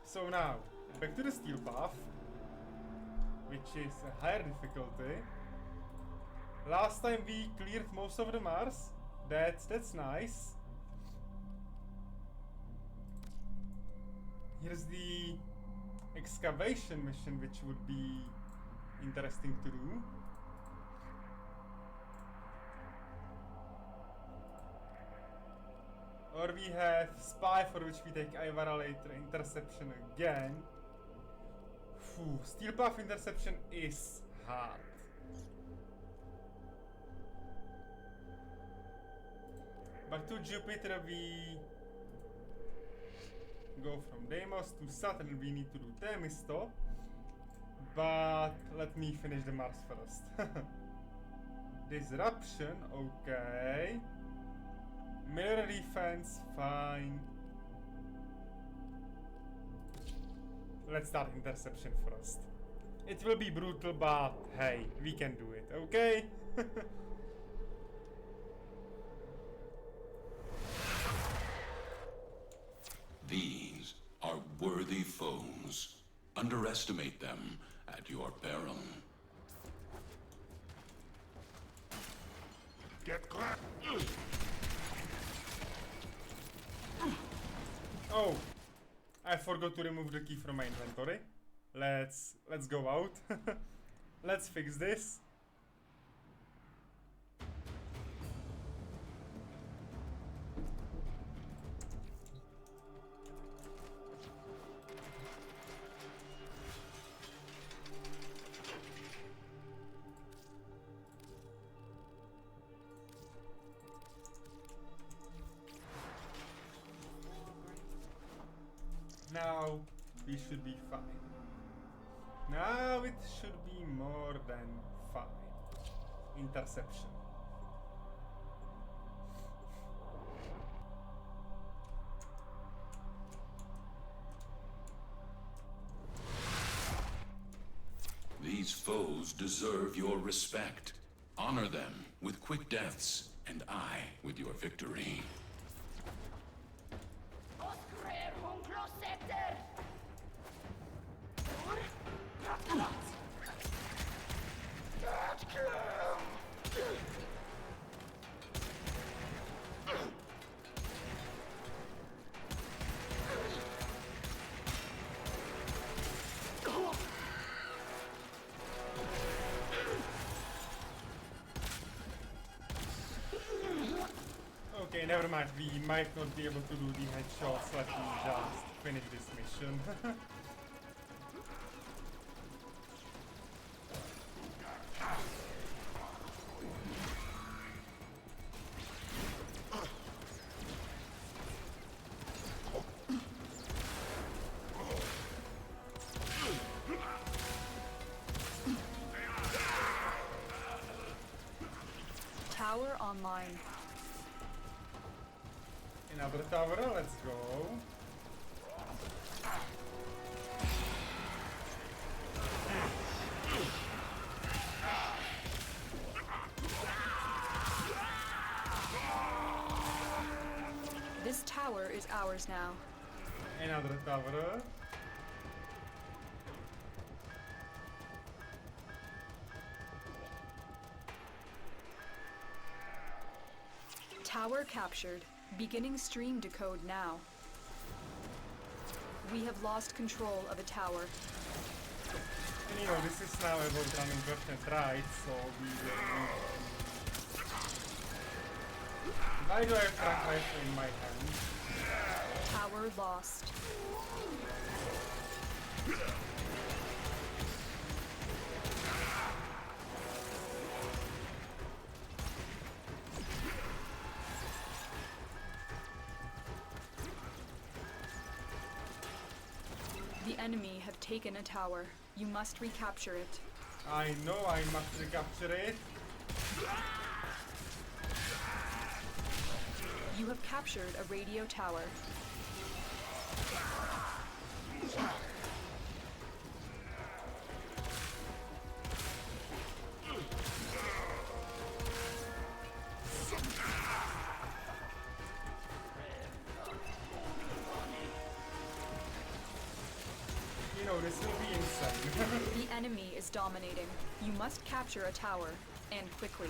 So now, back to the Steel Path, which is a higher difficulty. Last time we cleared most of the Mars, that's nice. Here's the excavation mission, which would be interesting to do. Or we have Spy, for which we take Ivara later, Interception again. Phew, Steel Path Interception is hard. Back to Jupiter, we go from Deimos to Saturn. We need to do Themisto, but let me finish the Mars first. Disruption, okay. Mirror defense, fine. Let's start Interception first. It will be brutal, but hey, we can do it, okay? These are worthy foes. Underestimate them at your peril. Get clapped! Oh, I forgot to remove the key from my inventory. Let's go out. Let's fix this. Now we should be fine. Now it should be more than fine. Interception. These foes deserve your respect. Honor them with quick deaths, and I with your victory. Okay, never mind. We might not be able to do the headshots. Let me just finish this mission. Tower online. Another tower, let's go. This tower is ours now. Another tower. Tower captured. Beginning stream decode now. We have lost control of a tower. And you know, this is now about running left and right, so we will... Why do I have front rifle in my hand? Tower lost. The enemy have taken a tower. You must recapture it. I know I must recapture it. You have captured a radio tower. You know, this will be insane. The enemy is dominating. You must capture a tower, and quickly.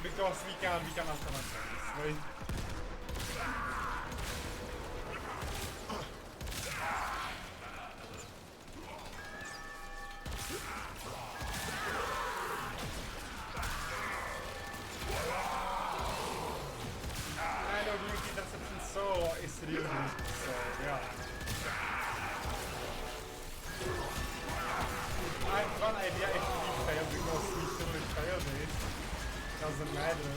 Because we can after ourselves, right? I know doing interception solo is really good, so yeah. I have one idea if we fail because we surely failed it. Doesn't matter.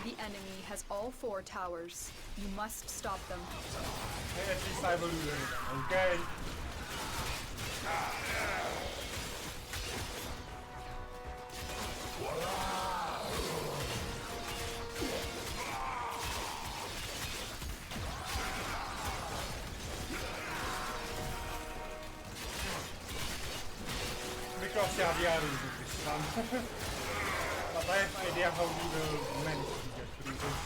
The enemy has all 4 towers. You must stop them. Hey, at least I will do it, okay? Because yeah, we are losing this one. But I have no idea how we will manage to get through this.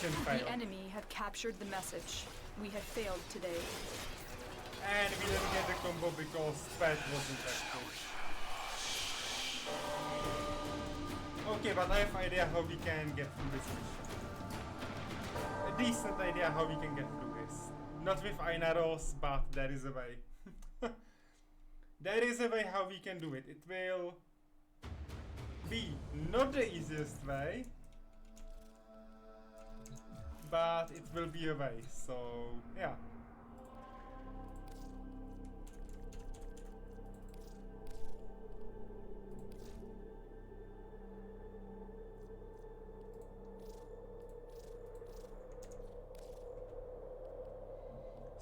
mission The failed. enemy have captured the message. We have failed today. And we didn't get the combo because Pet wasn't active. Okay, but I have idea how we can get through this mission. A decent idea how we can get through this. Not with Einaros, but there is a way. There is a way how we can do it. It will be not the easiest way, but it will be a way, so yeah.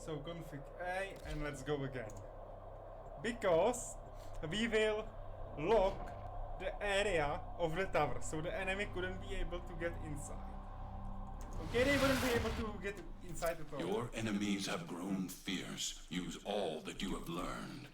So config A and let's go again. Because we will lock the area of the tower, so the enemy couldn't be able to get inside. Okay, they wouldn't be able to get inside the tower. Your enemies have grown fierce. Use all that you have learned.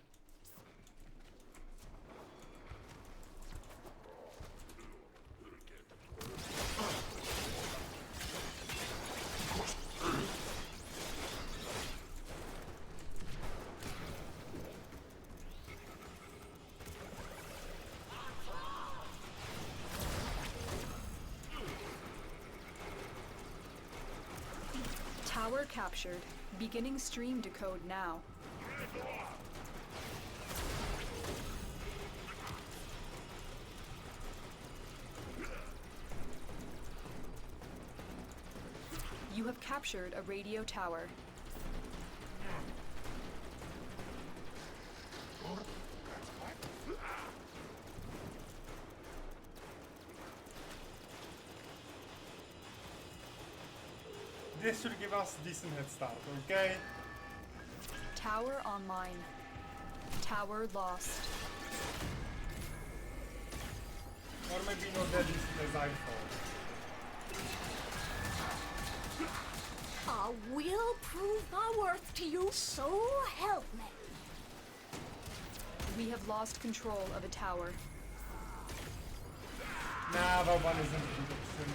Tower captured. Beginning stream decode now. You have captured a radio tower. This should give us decent head start, okay? Tower online. Tower lost. Or maybe not that decent as I thought. I will prove my worth to you, so help me. We have lost control of a tower. Nah, that one isn't a good option.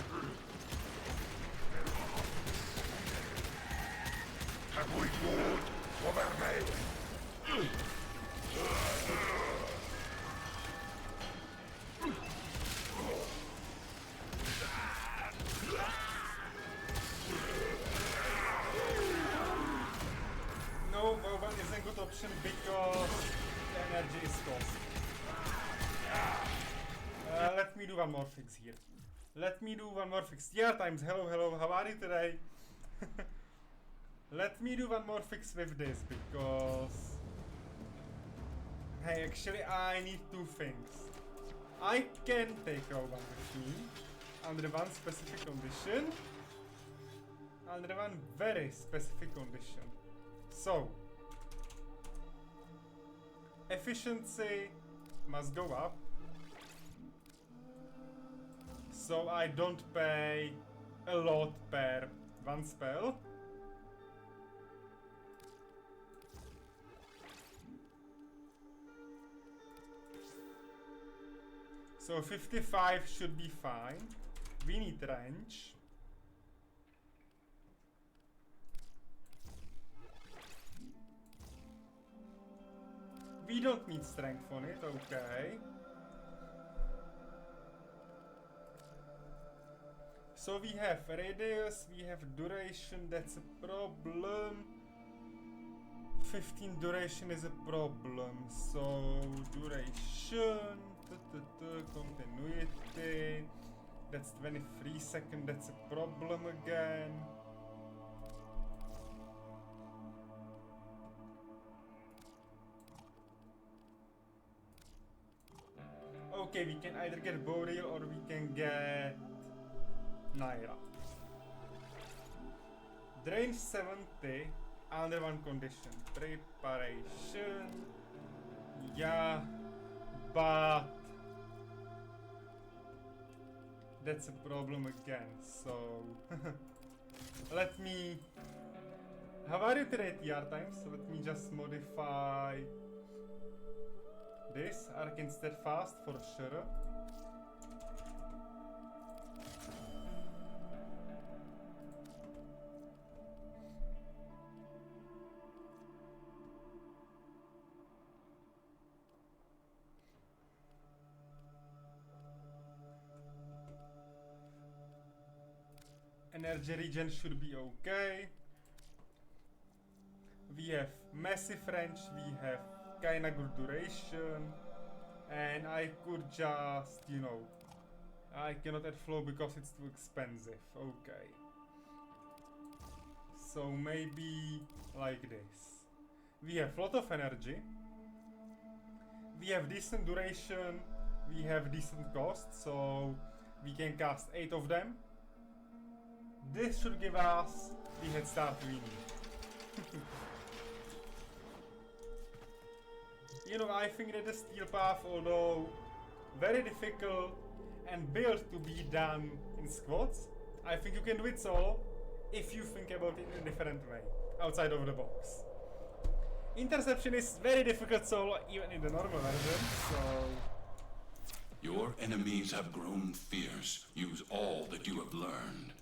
No, Boban isn't a good option because the energy is cost. Let me do one more fix here. Let me do one more fix. Yeah, times. Hello, hello. How are you today? Let me do one more fix with this because... Hey, actually I need two things. I can take over one machine under one specific condition. Under one very specific condition. So, efficiency must go up. So I don't pay a lot per one spell. So 55 should be fine. We need range. We don't need strength on it, okay. So we have radius, we have duration, that's a problem. 15 duration is a problem, so duration, continuity, that's 23 seconds, that's a problem again. Okay, we can either get Boreal or we can get Naira. Drain 70 under one condition. Preparation. Yeah, but that's a problem again, so let me... How are you today, TR times? So let me just modify this. Arcane Steadfast for sure. Energy regen should be okay. We have massive range, we have kinda good duration, and I could just, you know, I cannot add flow because it's too expensive. Okay. So maybe like this. We have lot of energy. We have decent duration. We have decent cost, so we can cast 8 of them. This should give us the head start we need. You know, I think that the steel path, although very difficult and built to be done in squads, I think you can do it solo if you think about it in a different way, outside of the box. Interception is very difficult solo even in the normal version, so... Your enemies have grown fierce. Use all that you have learned.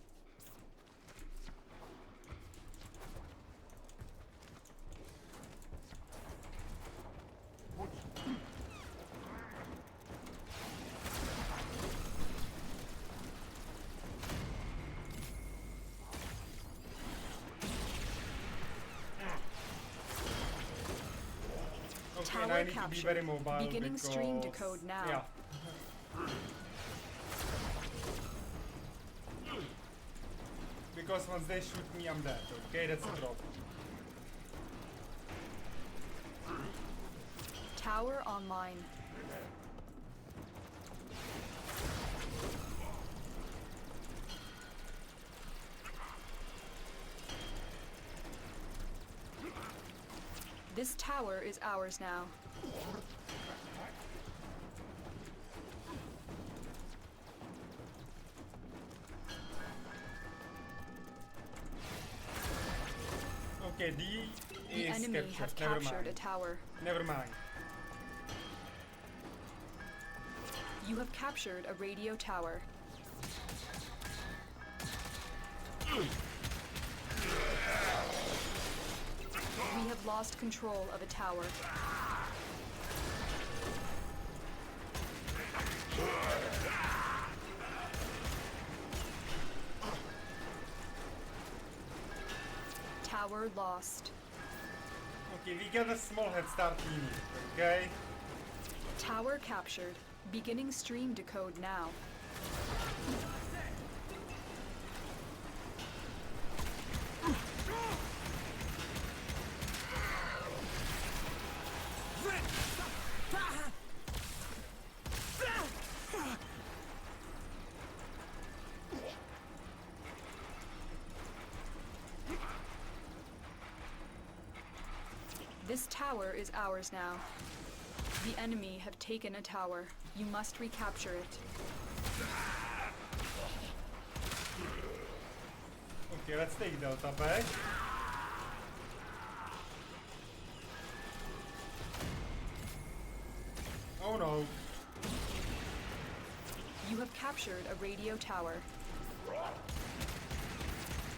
Okay, and I need to be very mobile Beginning because... stream decode now. Yeah. Because once they shoot me, I'm dead. Okay, that's the problem. Tower online. This tower is ours now. Okay, D The is enemy have captured. Never captured a mind. tower. Never mind. You have captured a radio tower. We have lost control of a tower. Tower lost. Okay, we get a small head start we need, okay? Tower captured. Beginning stream decode now. This tower is ours now. The enemy have taken a tower. You must recapture it. Okay, let's take Delta back. Oh no. You have captured a radio tower.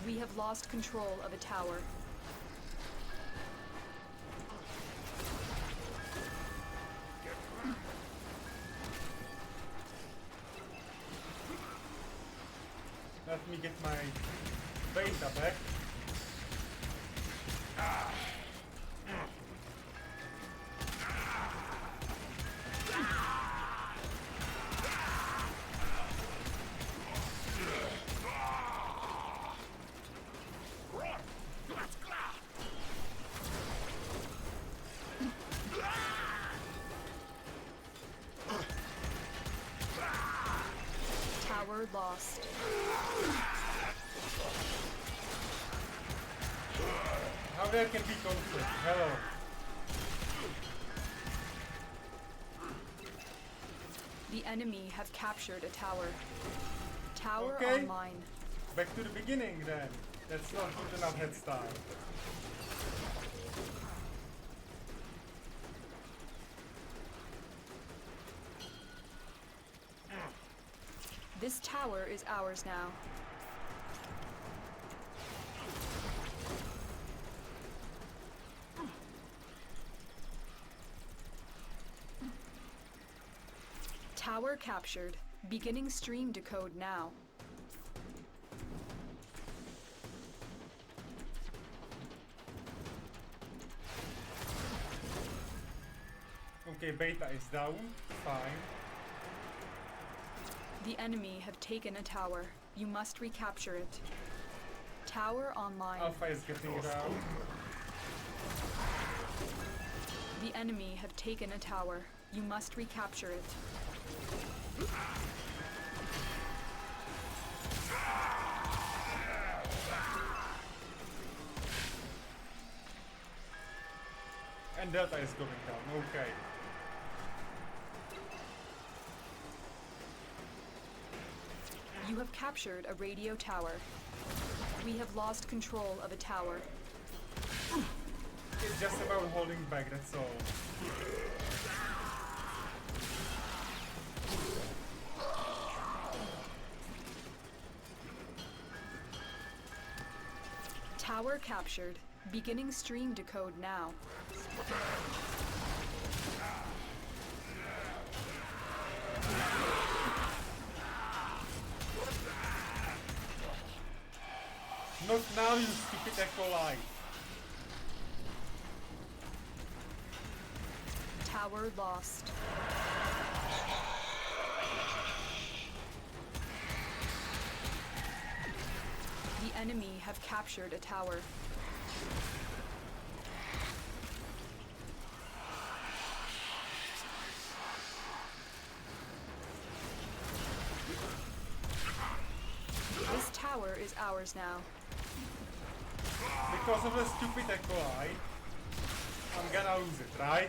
We have lost control of a tower. Let me get my beta back. Tower lost. How there can be conflict? Hello. The enemy have captured a tower. Tower Okay. online. Back to the beginning then. That's not good enough head start. This tower is ours now. Tower captured. Beginning stream decode now. Okay, beta is down. Fine. The enemy have taken a tower. You must recapture it. Tower online. Alpha is getting down. The enemy have taken a tower. You must recapture it. And Delta is going down. Okay. You have captured a radio tower. We have lost control of a tower. It's just about holding back, that's all. Tower captured. Beginning stream decode now. Not now, you stupid Echo. Tower lost. The enemy have captured a tower. This tower is ours now. Because of the stupid Echo, I'm gonna lose it, right?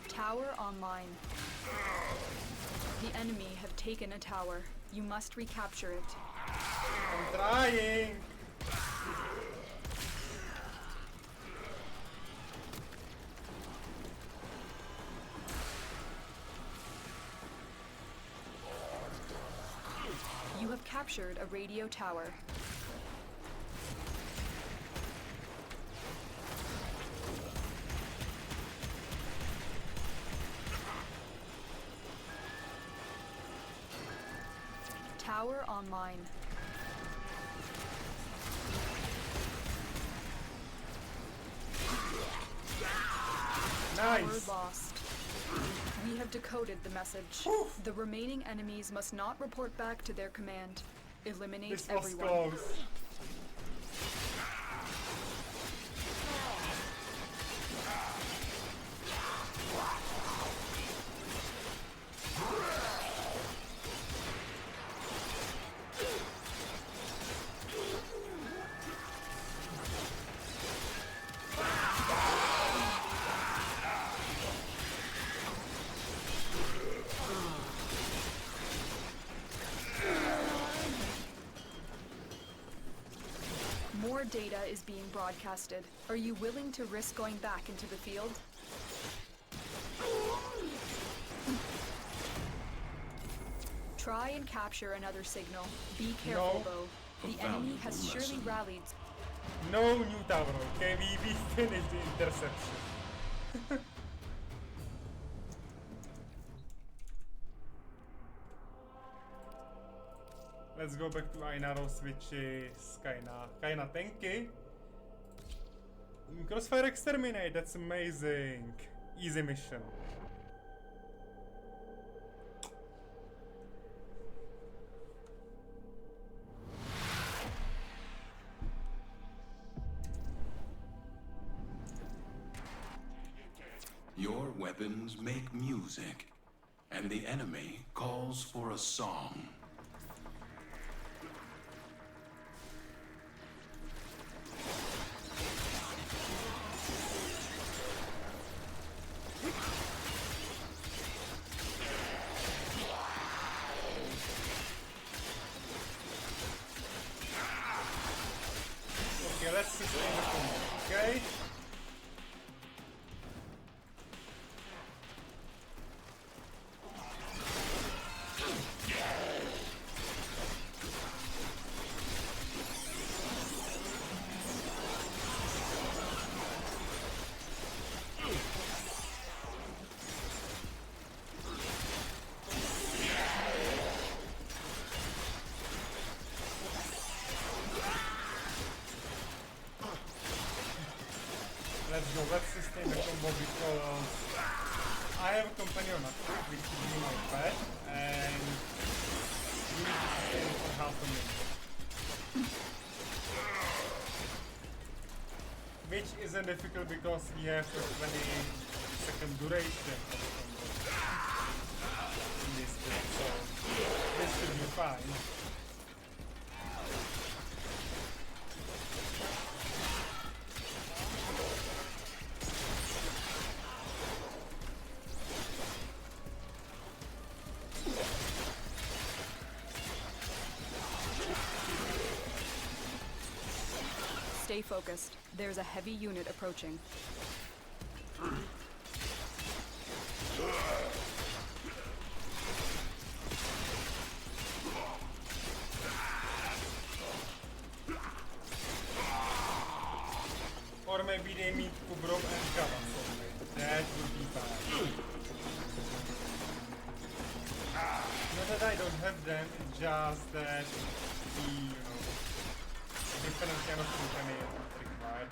Tower online. The enemy have taken a tower. You must recapture it. I'm trying! You have captured a radio tower. Tower online. Nice! Tower lost. We have decoded the message. Oof. The remaining enemies must not report back to their command. Eliminate This was everyone. close. More data is being broadcasted. Are you willing to risk going back into the field? Try and capture another signal. Be careful No. though. The A enemy valuable has surely lesson. rallied. No new tower, okay? We finished the interception. Let's go back to Ainaros, which is kinda tanky. Crossfire exterminate, that's amazing. Easy mission. Your weapons make music, and the enemy calls for a song. Okay, let's sustain the combo, okay? Let's go, let's sustain the combo because I have a companion upgrade which is me my pet and we need to sustain it for half a minute. Which isn't difficult because we have a 20-second duration of the combo in this build, so this should be fine. Stay focused. There's a heavy unit approaching. Or maybe they meet Ubrov and Kavan somewhere. That would be bad. Not that I don't have them, it's just that the, different kind of companion is required.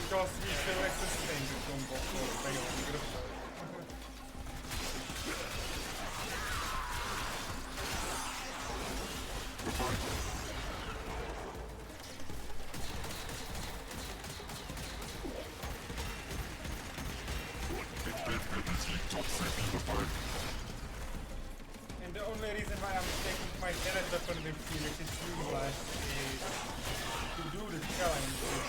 Because we still sustain the combo for Bayon Gripper. And the only reason why I'm taking my Tenet weapon with me, which is useless, is to do the challenge with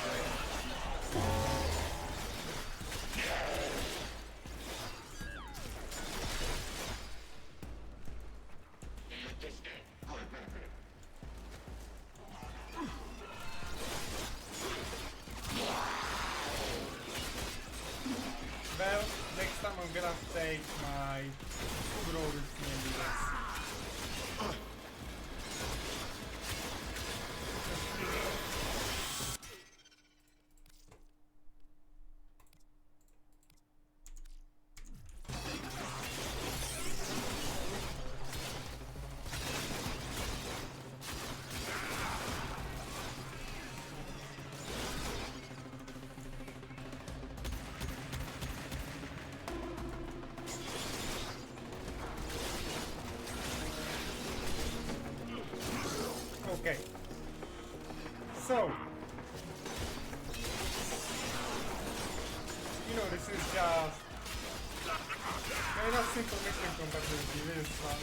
Well, next time I'm gonna take my Kugro with me and do that. Okay. So, this is just kind of simple mission compatibility with this one.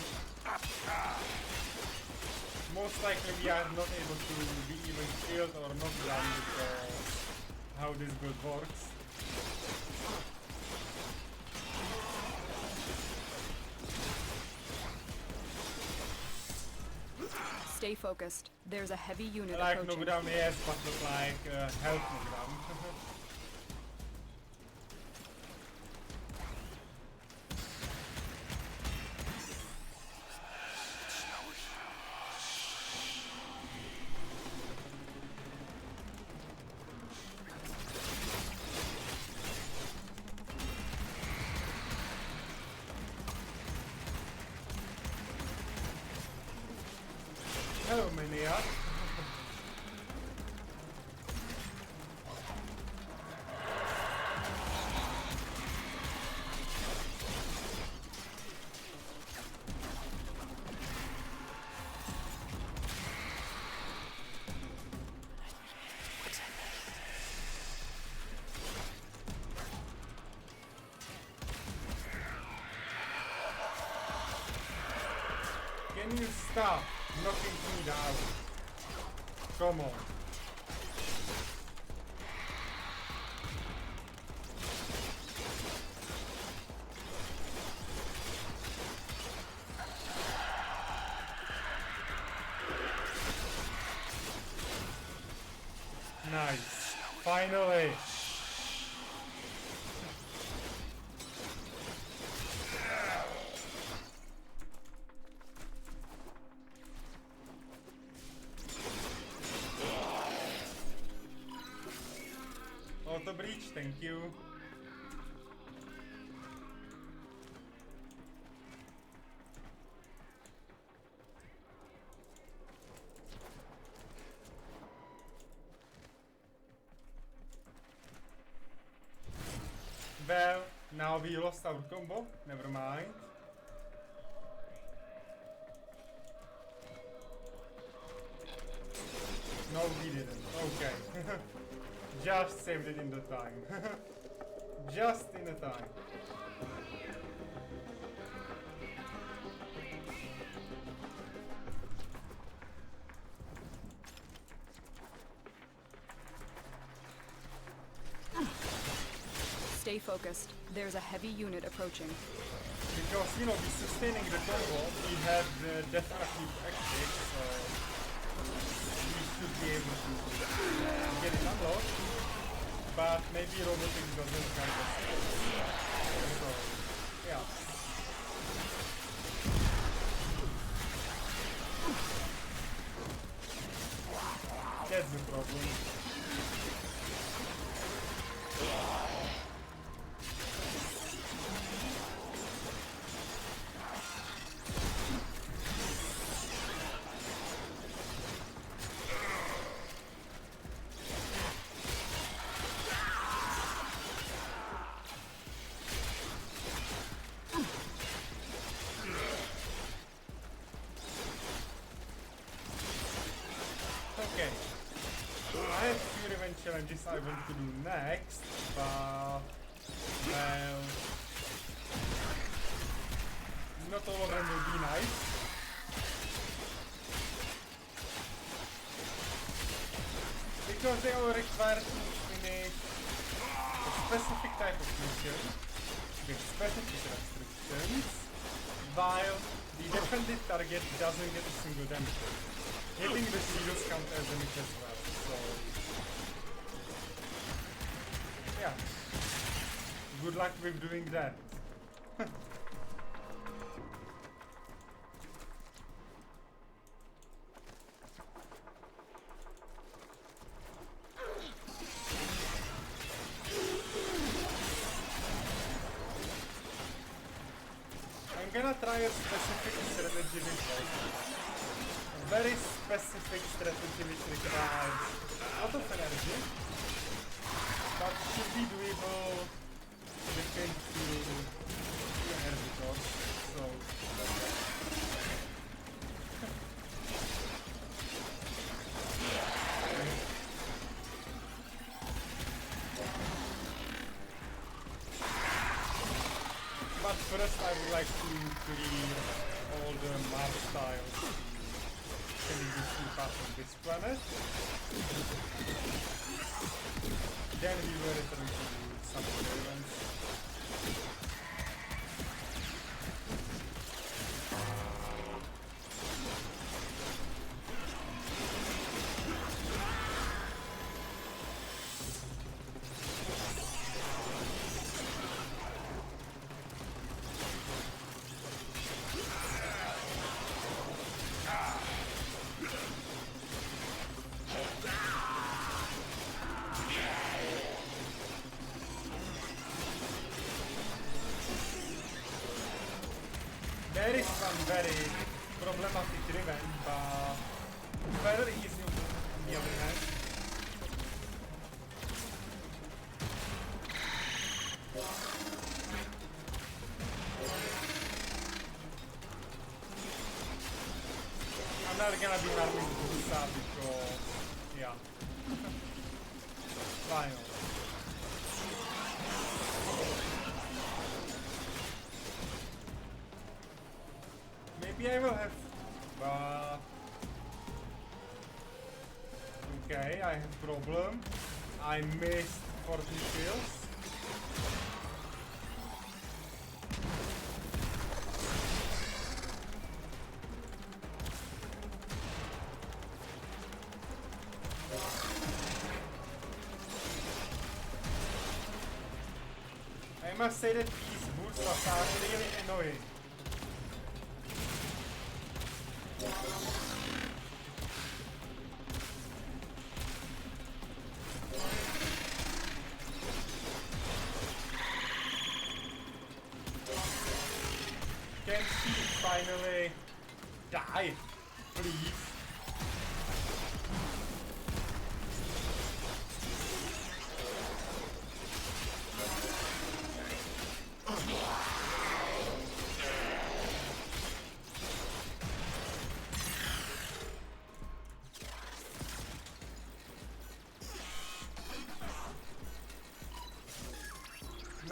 Most likely we are not able to be even killed or knocked down because how this build works. Stay focused. There's a heavy unit Like approaching. knockdown, yes, but not like health knockdown. Hello, Maniac. Can you stop knocking me down? Come on. Nice. Finally. Auto breach, thank you. we lost our combo. Never mind. No, we didn't. Okay. Just saved it in the time. Just in the time. Stay focused. There's a heavy unit approaching. Because, you know, we're sustaining the combo, we have definitely exit, so we should be able to get it unlocked. But maybe robotics doesn't kind of so, yeah. That's the problem. Okay. I have few revenge challenges I want to do next, but well, not all of them will be nice. Because they all require to finish a specific type of mission with specific restrictions, while the defended target doesn't get a single damage. Hitting the shields count as damage as well, so yeah. Good luck with doing that. I'm gonna try a specific strategy with this. Very specific strategy which requires a lot of energy, but should be doable within few energy costs, so but first I would like to clear all the map styles. Can we just keep up on this planet? Then we will return to some of the events. There is some very problematic Riven, but very easy on the other hand. I'm not gonna be harming Busa because, yeah. Final. Maybe I will have, okay, I have problem. I missed 14 kills. I must say that these boots are really annoying. Can she finally die, please?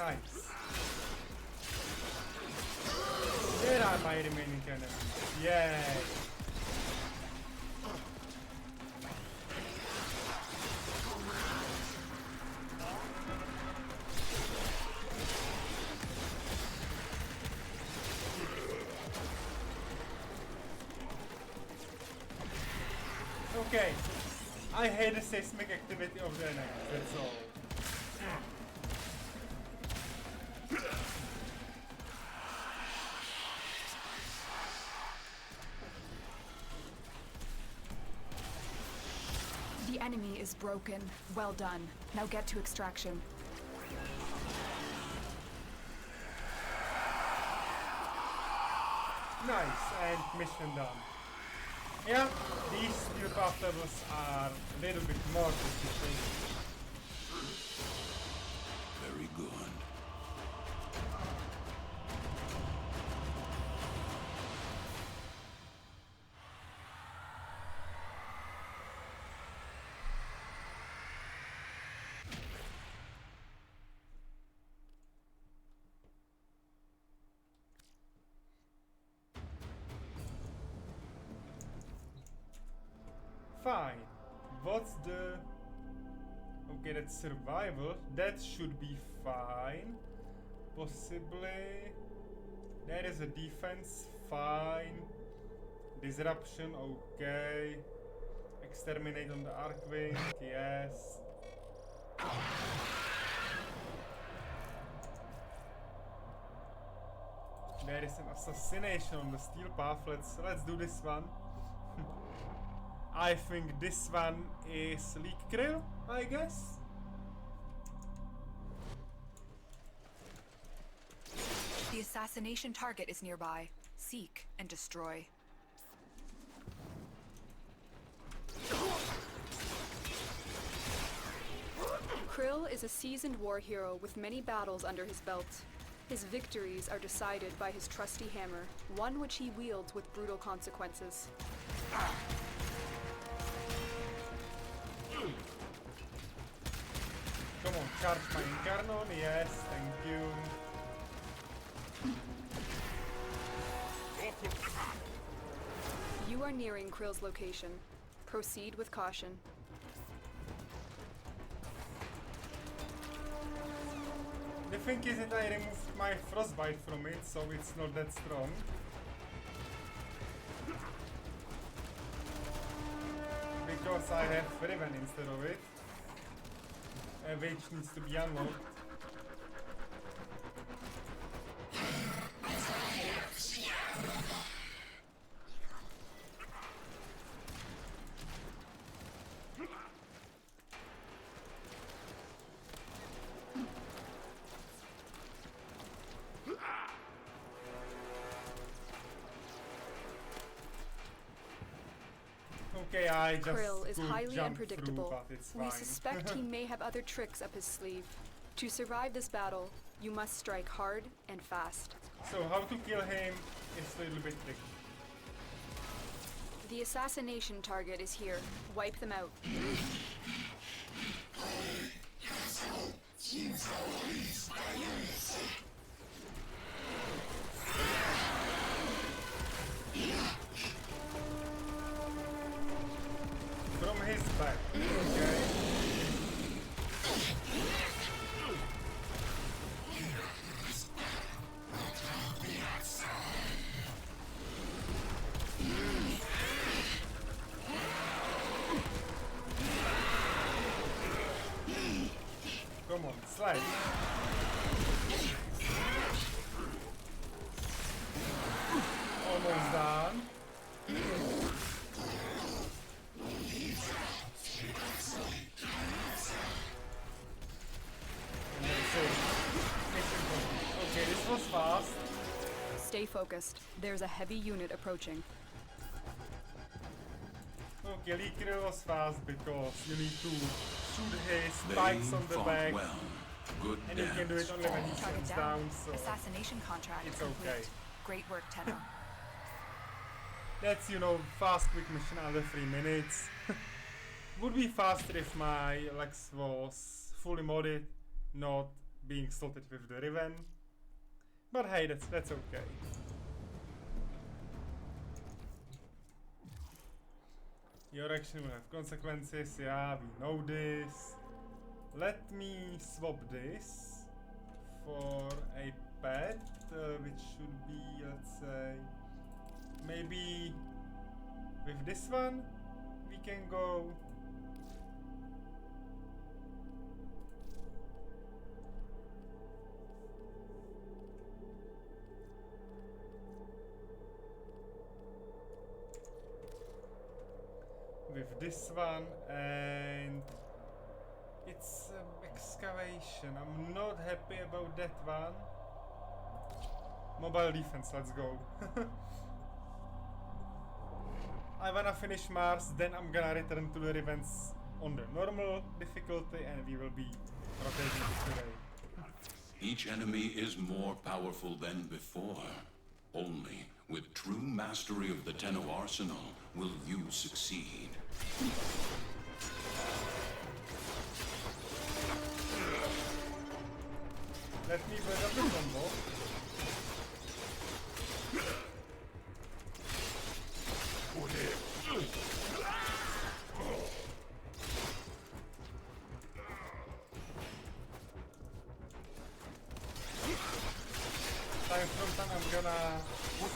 Nice. There are my remaining enemies. Yay! Okay, I hate the seismic activity of the enemies, that's all. The enemy is broken. Well done. Now get to extraction. Nice, and mission done. Yeah, these steel path levels are a little bit more difficult. Very good. Fine. What's the... Okay, that's survival. That should be fine. Possibly... There is a defense. Fine. Disruption. Okay. Exterminate on the Archwing. Yes. There is an assassination on the steel path. Let's do this one. I think this one is Leak Krill, I guess. The assassination target is nearby. Seek and destroy. Krill is a seasoned war hero with many battles under his belt. His victories are decided by his trusty hammer, one which he wields with brutal consequences. Come on, charge my Incarnon, yes, thank you. You are nearing Krill's location. Proceed with caution. The thing is that I removed my frostbite from it, so it's not that strong. Because I have Riven instead of it. Which needs to be unlocked. Okay, I just Krill is could highly jump unpredictable. through, but it's We fine. suspect he may have other tricks up his sleeve. To survive this battle, you must strike hard and fast. So how to kill him is a little bit tricky. The assassination target is here. Wipe them out. From his back, okay? Come on, slide. Almost done. And that's it. Mission complete. Okay, this was fast. Stay focused. There's a heavy unit approaching. Okay, Leak Krill was fast because you need to shoot his They spikes on the fought back. well. Good And you can do it only when he Target sits down. down, so Assassination contract it's complete. okay. Great work, Tenno. That's, you know, fast quick mission under 3 minutes. Would be faster if my Lex was fully modded, not being slotted with the Riven. But hey, that's okay. Your action will have consequences, yeah, we know this. Let me swap this for a pet, which should be, let's say, maybe with this one we can go. With this one, and it's excavation. I'm not happy about that one. Mobile defense, let's go. I wanna finish Mars, then I'm gonna return to the Rivens on the normal difficulty, and we will be rotating this way. Each enemy is more powerful than before. Only with true mastery of the Tenno arsenal will you succeed. Let me build up the combo. Time from time I'm gonna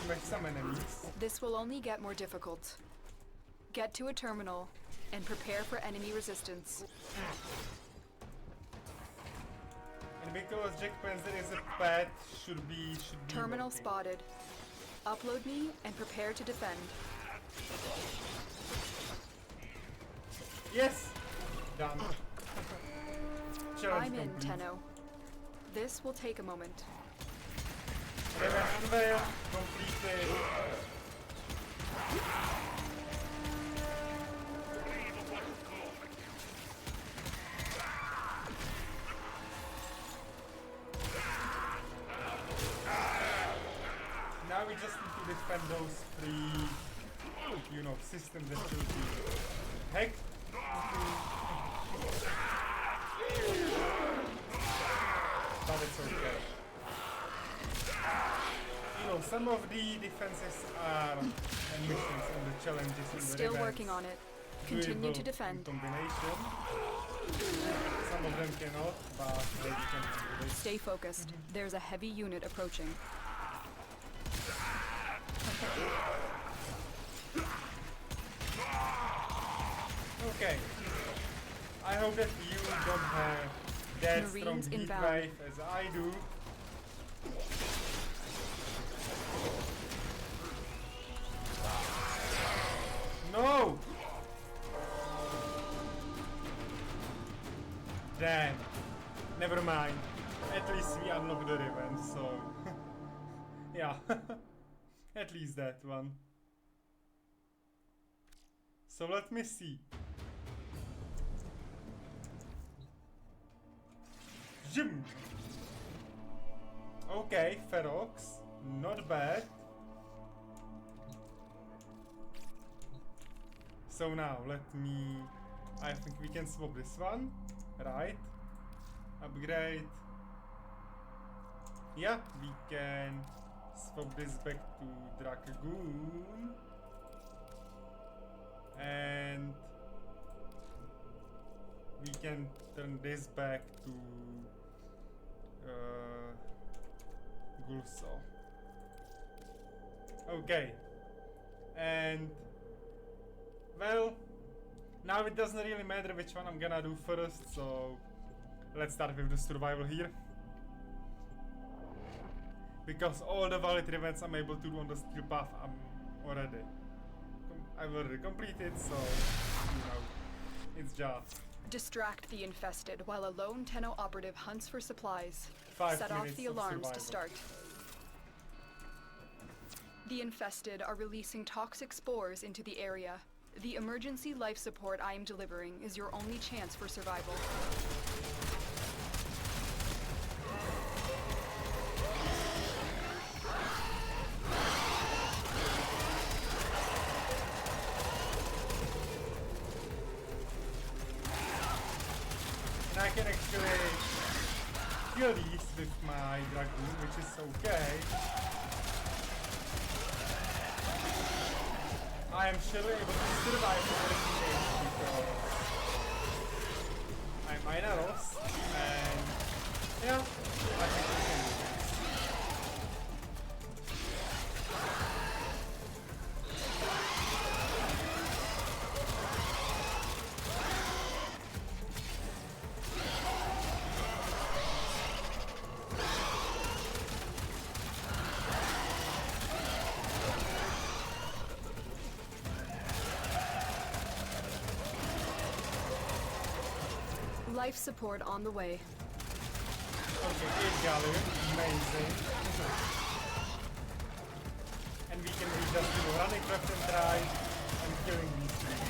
smash some enemies. This will only get more difficult. Get to a terminal and prepare for enemy resistance. And because Jack Panzer is a pet, should be Terminal working. spotted. Upload me and prepare to defend. Yes! Done. Challenge I'm in, complete. Tenno. This will take a moment. Riven unveil, completed. Now we just need to defend those three, systems that should be hacked. But it's okay. Some of the defenses are and missions and the challenges in the Still Rivens working on it. Continue doable to in defend. combination. Some of them cannot, but they can do it. Stay focused. There's a heavy unit approaching. Okay. I hope that you don't have that strong Marines heat inbound. wave as I do. No! Damn. Never mind. At least we unlocked the Riven, so... yeah. At least that one. So let me see. Jim! Okay, Ferox. Not bad. So now, I think we can swap this one, right? Upgrade. Yeah, we can swap this back to Dragoon. And we can turn this back to Gulso. Okay. And well, now it doesn't really matter which one I'm gonna do first, so let's start with the survival here. Because all the valid events I'm able to do on the skill path, I've already completed, so it's just Distract the infested while a lone Tenno operative hunts for supplies. 5 Set off minutes the of alarms to survival. start. The infested are releasing toxic spores into the area. The emergency life support I am delivering is your only chance for survival. And I can actually killies with my dragoon, which is okay. I am surely able to survive the first days because I'm minerals and yeah, I think we can do this. Life support on the way. Okay, 8 galleon, amazing. And we can be just running left and right and killing these things.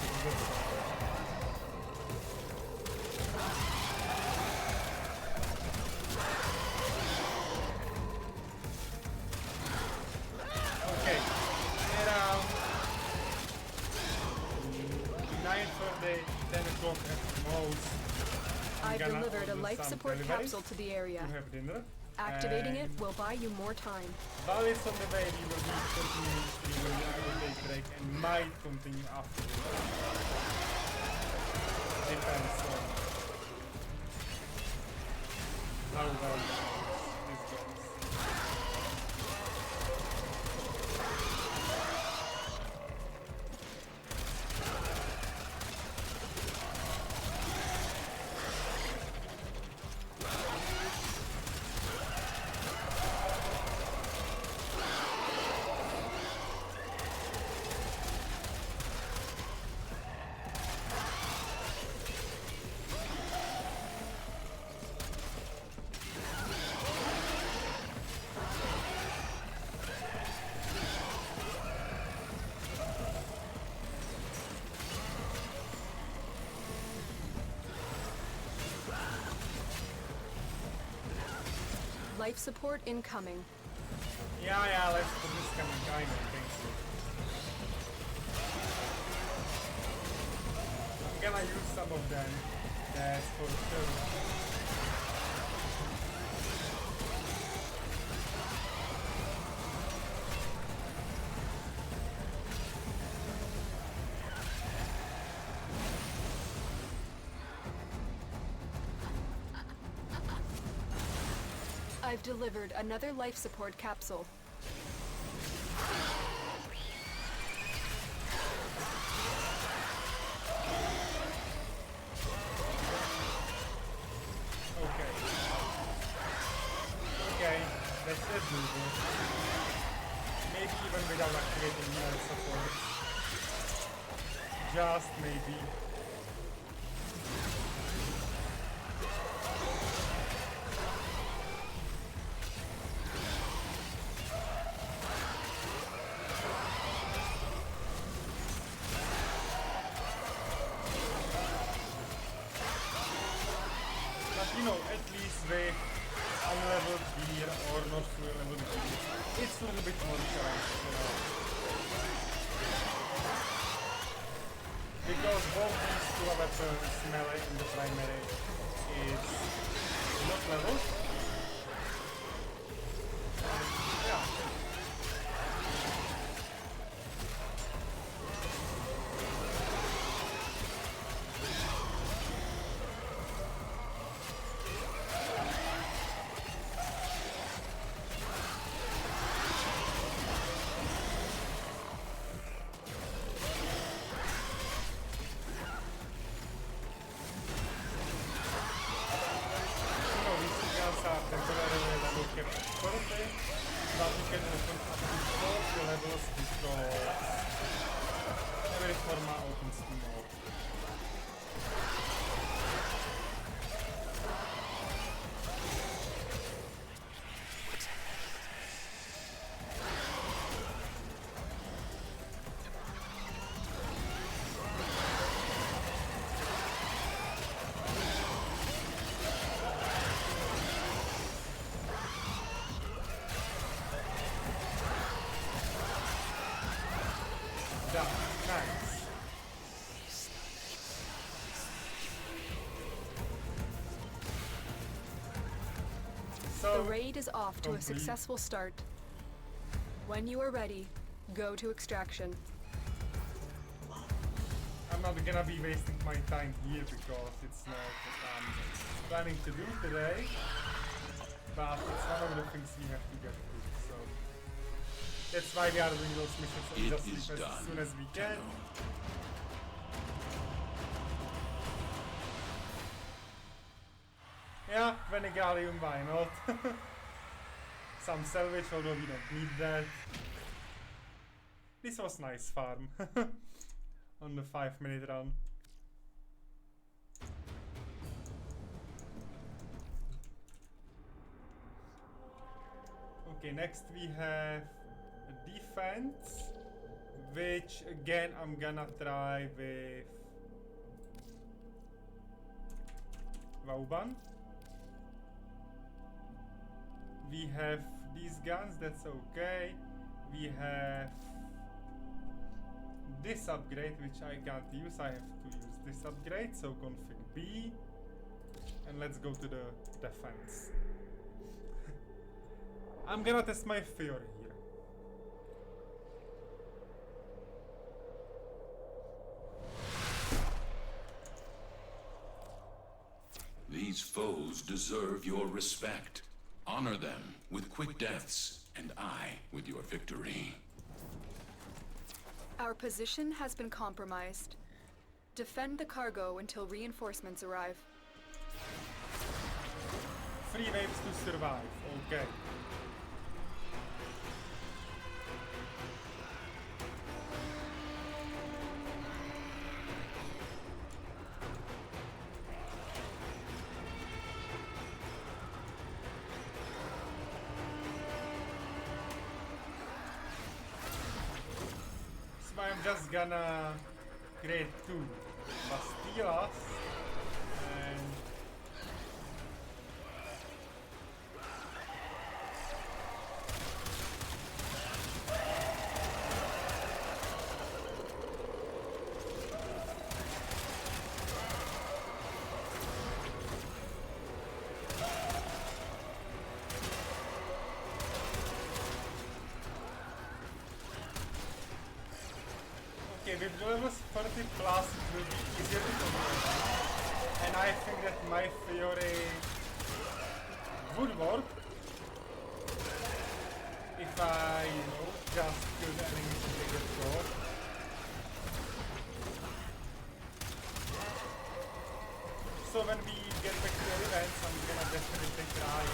Okay, around 9 for the 10 o'clock at most. I've gonna delivered a order life some support deliveries capsule to the area. to have dinner. Activating it And will buy you more time. while it's on the way, we will be continuing streaming. I will take a break and might continue after. Depends on how well this goes. Life support incoming. Yeah, let's put this coming kind of thing. I'm gonna use some of them. That's for sure. I've delivered another life support capsule. Okay, that's doable. Maybe even without activating support. Just maybe. But you know, at least with unleveled gear or not full leveled gear, it's a little bit more challenging, you know. Because both these two weapons, melee and the primary, is not leveled. Yeah. Are temporarily level kept currently, but you can open up to 4 levels because every forma opens to more. Nice. raid is off to a Complete. successful start. When you are ready, go to extraction. I'm not gonna be wasting my time here because it's not what I'm planning to do today. But it's one of the things we have to get to, so that's why we are doing those missions and It just is leave done, as soon as we can. Tenno. Yeah, Venegalium, why not? Some salvage, although we don't need that. This was nice farm on the 5-minute run. Okay, next we have a defense, which again I'm gonna try with Vauban. We have these guns, that's okay. We have this upgrade, which I can't use. I have to use this upgrade, so config B. And let's go to the defense. I'm gonna test my theory here. These foes deserve your respect. Honor them with quick deaths, and I with your victory. Our position has been compromised. Defend the cargo until reinforcements arrive. 3 waves to survive, okay. So I'm just gonna create 2 Bastillas and okay, with levels 30 plus it will be easier to control. And I think that my theory would work if I, you know, just kill the enemies and they get killed. So when we get back to the events, I'm gonna definitely try it.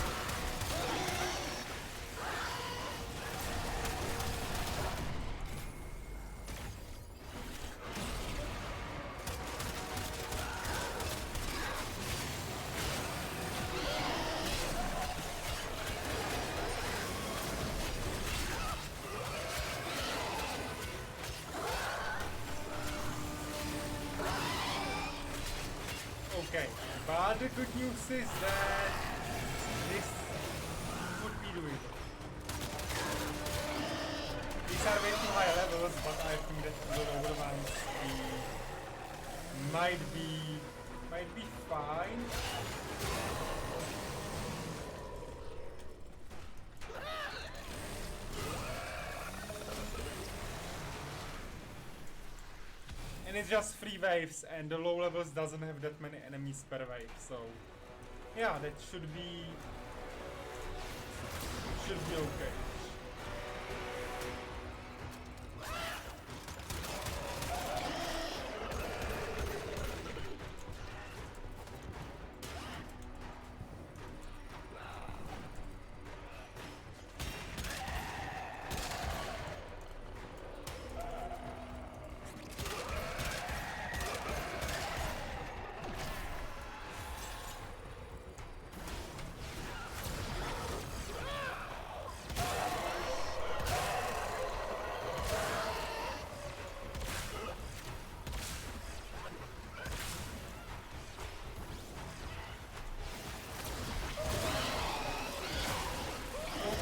Okay, but the good news is that this would be doable. These are way too high levels, but I think that the lower ones might be fine. And it's just 3 waves, and the low levels doesn't have that many enemies per wave, so yeah, that should be okay.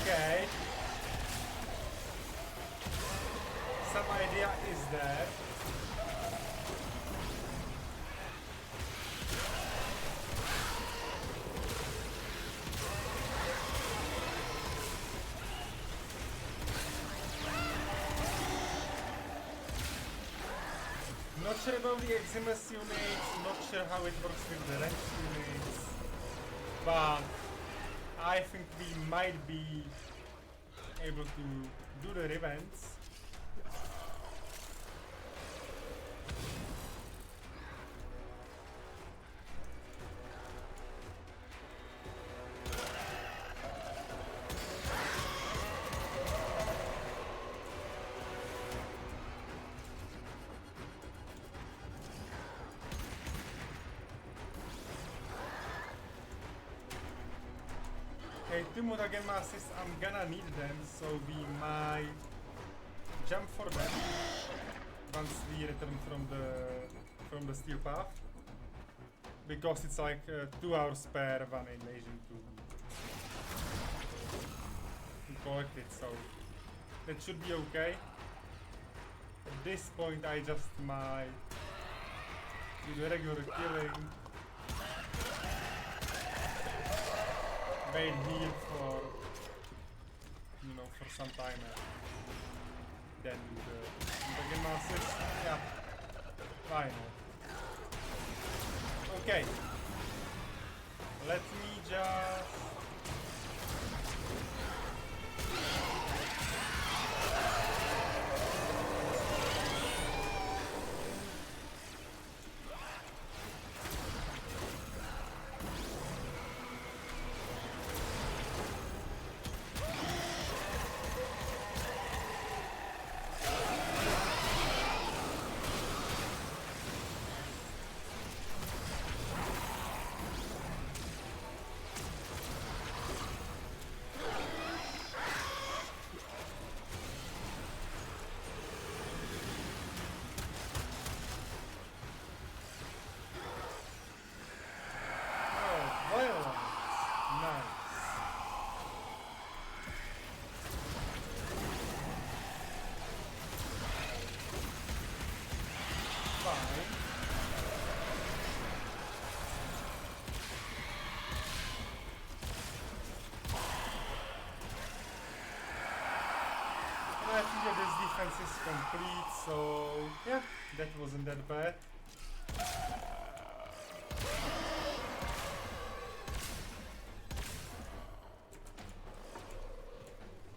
Okay. Some idea is there. Not sure about the Eximus units, not sure how it works with the rest units, but I think we might be able to do the Rivens. Okay, 2 mutagen masses, I'm gonna need them, so we might jump for them once we return from the steel path, because it's like 2 hours per one invasion to collect it, so that should be okay. At this point I just might do the regular killing. Wait here for, you know, for some time and then do the masses. Yeah, why not? Okay, let me just... I think that this defense is complete, so yeah, that wasn't that bad.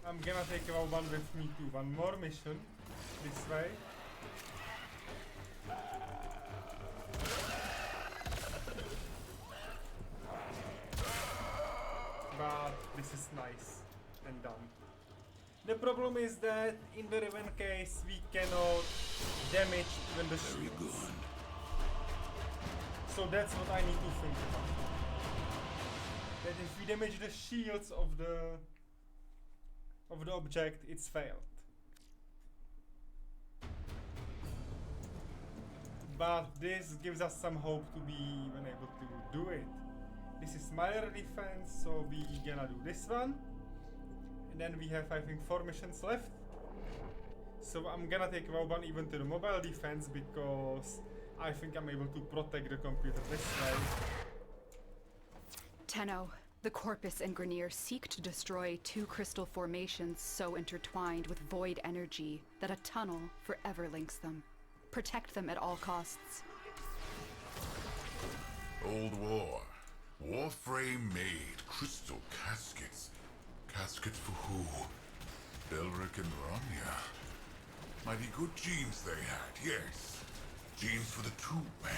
I'm gonna take one with me to one more mission this way. But this is nice and done. The problem is that in the Riven case we cannot damage even the Very shields. good. So that's what I need to think about. That if we damage the shields of the object, it's failed. But this gives us some hope to be even able to do it. This is minor defense, so we gonna do this one. And then we have, I think, 4 missions left. So I'm gonna take one even to the mobile defense, because I think I'm able to protect the computer this way. Tenno, the Corpus and Grenier seek to destroy 2 crystal formations so intertwined with void energy that a tunnel forever links them. Protect them at all costs. Old War. Warframe made crystal caskets. Caskets for who? Belric and Rania. Mighty good genes they had, yes. Genes for the 2 men.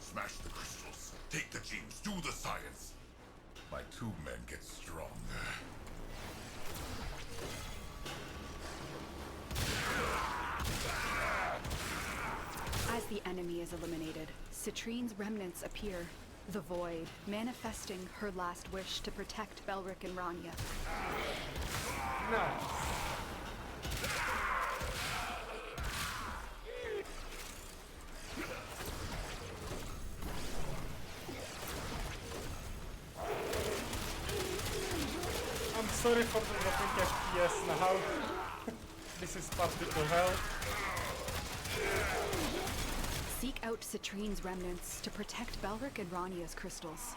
Smash the crystals. Take the genes. Do the science. My 2 men get stronger. As the enemy is eliminated, Citrine's remnants appear. The Void, manifesting her last wish to protect Belric and Rania. Nice. I'm sorry for the dropping FPS now. This is particle hell. Seek out Citrine's remnants to protect Belric and Rania's crystals.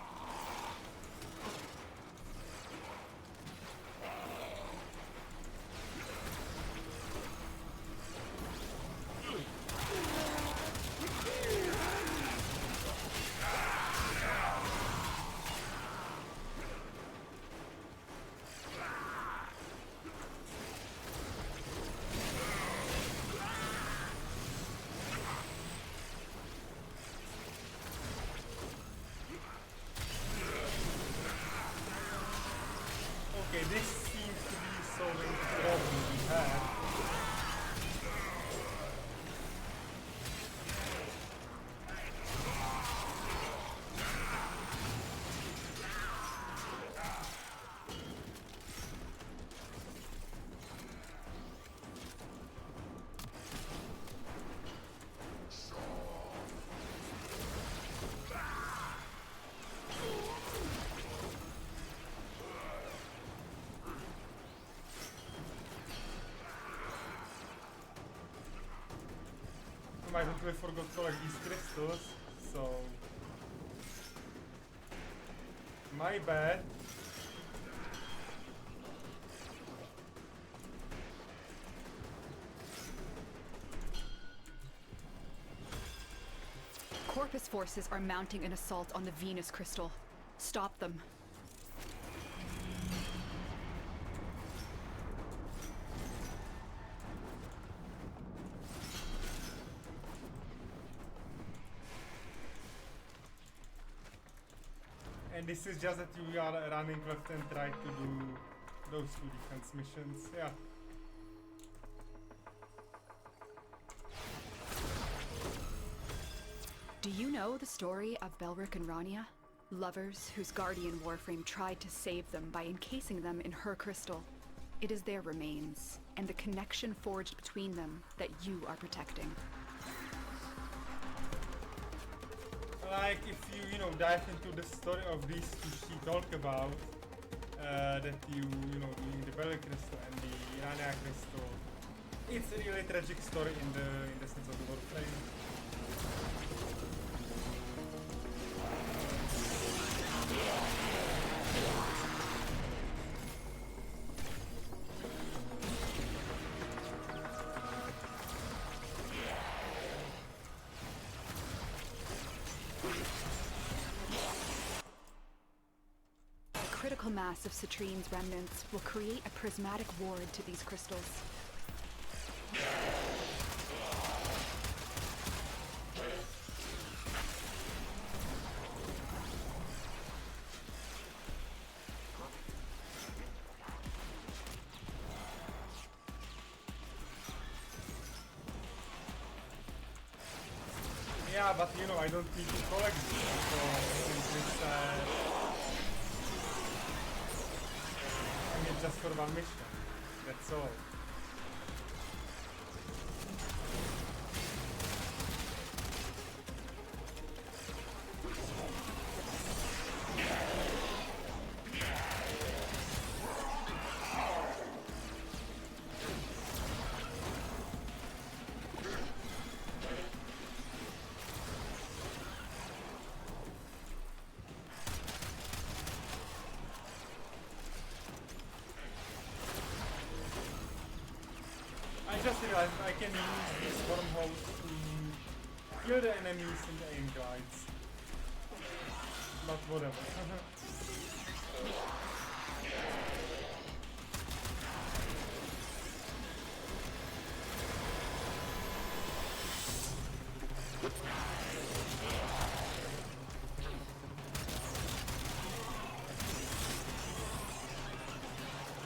I totally forgot to collect these crystals, so my bad. Corpus forces are mounting an assault on the Venus crystal. Stop them. And this is just that you are running left and right to do those 2 defense missions, yeah. Do you know the story of Belric and Rania? Lovers whose guardian Warframe tried to save them by encasing them in her crystal. It is their remains, and the connection forged between them that you are protecting. Like if you know, dive into the story of these 2 she talk about, that you know, doing the Bellic crystal and the Rania crystal, it's a really tragic story in the sense of the Warframe. The critical mass of Citrine's remnants will create a prismatic ward to these crystals. Yeah, but you know, I don't need to collect them, so it's I mean, just for 1 mission. That's all. I just realized I can use these wormholes to kill the enemies in the aim glides. But whatever.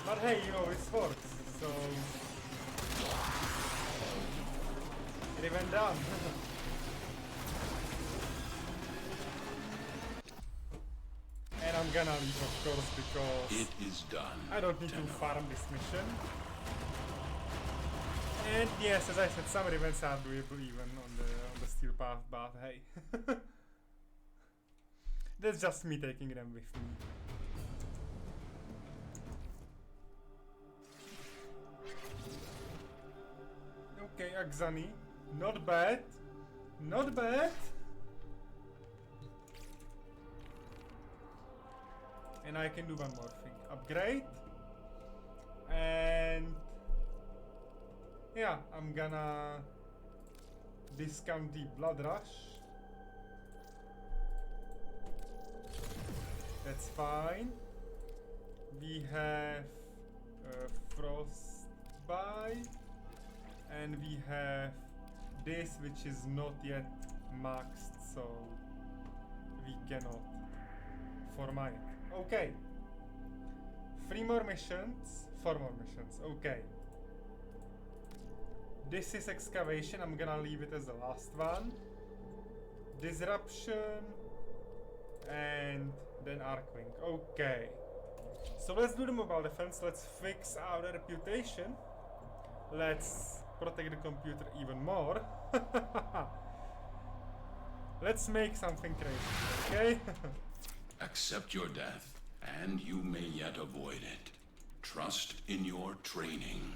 But hey, you know, it's works, so Riven down. And I'm gonna leave, of course, because It is done. I don't need to Tenno. farm this mission. And yes, as I said, some Rivens are doable even on the steel path, but hey. That's just me taking them with me. Okay, Axani. Not bad. Not bad. And I can do one more thing. Upgrade. And yeah, I'm gonna discount the Blood Rush. That's fine. We have Frostbite. And we have this, which is not yet maxed, so we cannot format it. Okay. 3 more missions, 4 more missions, okay. This is Excavation, I'm gonna leave it as the last one. Disruption, and then Arcwing, okay. So let's do the mobile defense, let's fix our reputation. Let's protect the computer even more. Let's make something crazy, okay? Accept your death, and you may yet avoid it. Trust in your training.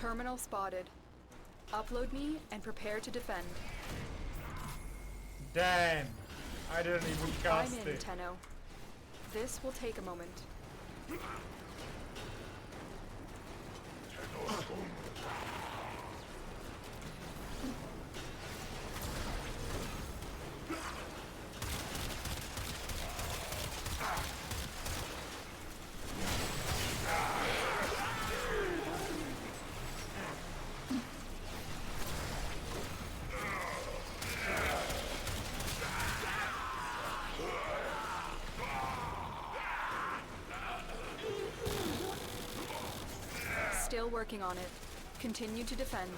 Terminal spotted. Upload me and prepare to defend. Damn! I didn't even I'm cast in, it. Tenno. This will take a moment. Still working on it. Continue to defend.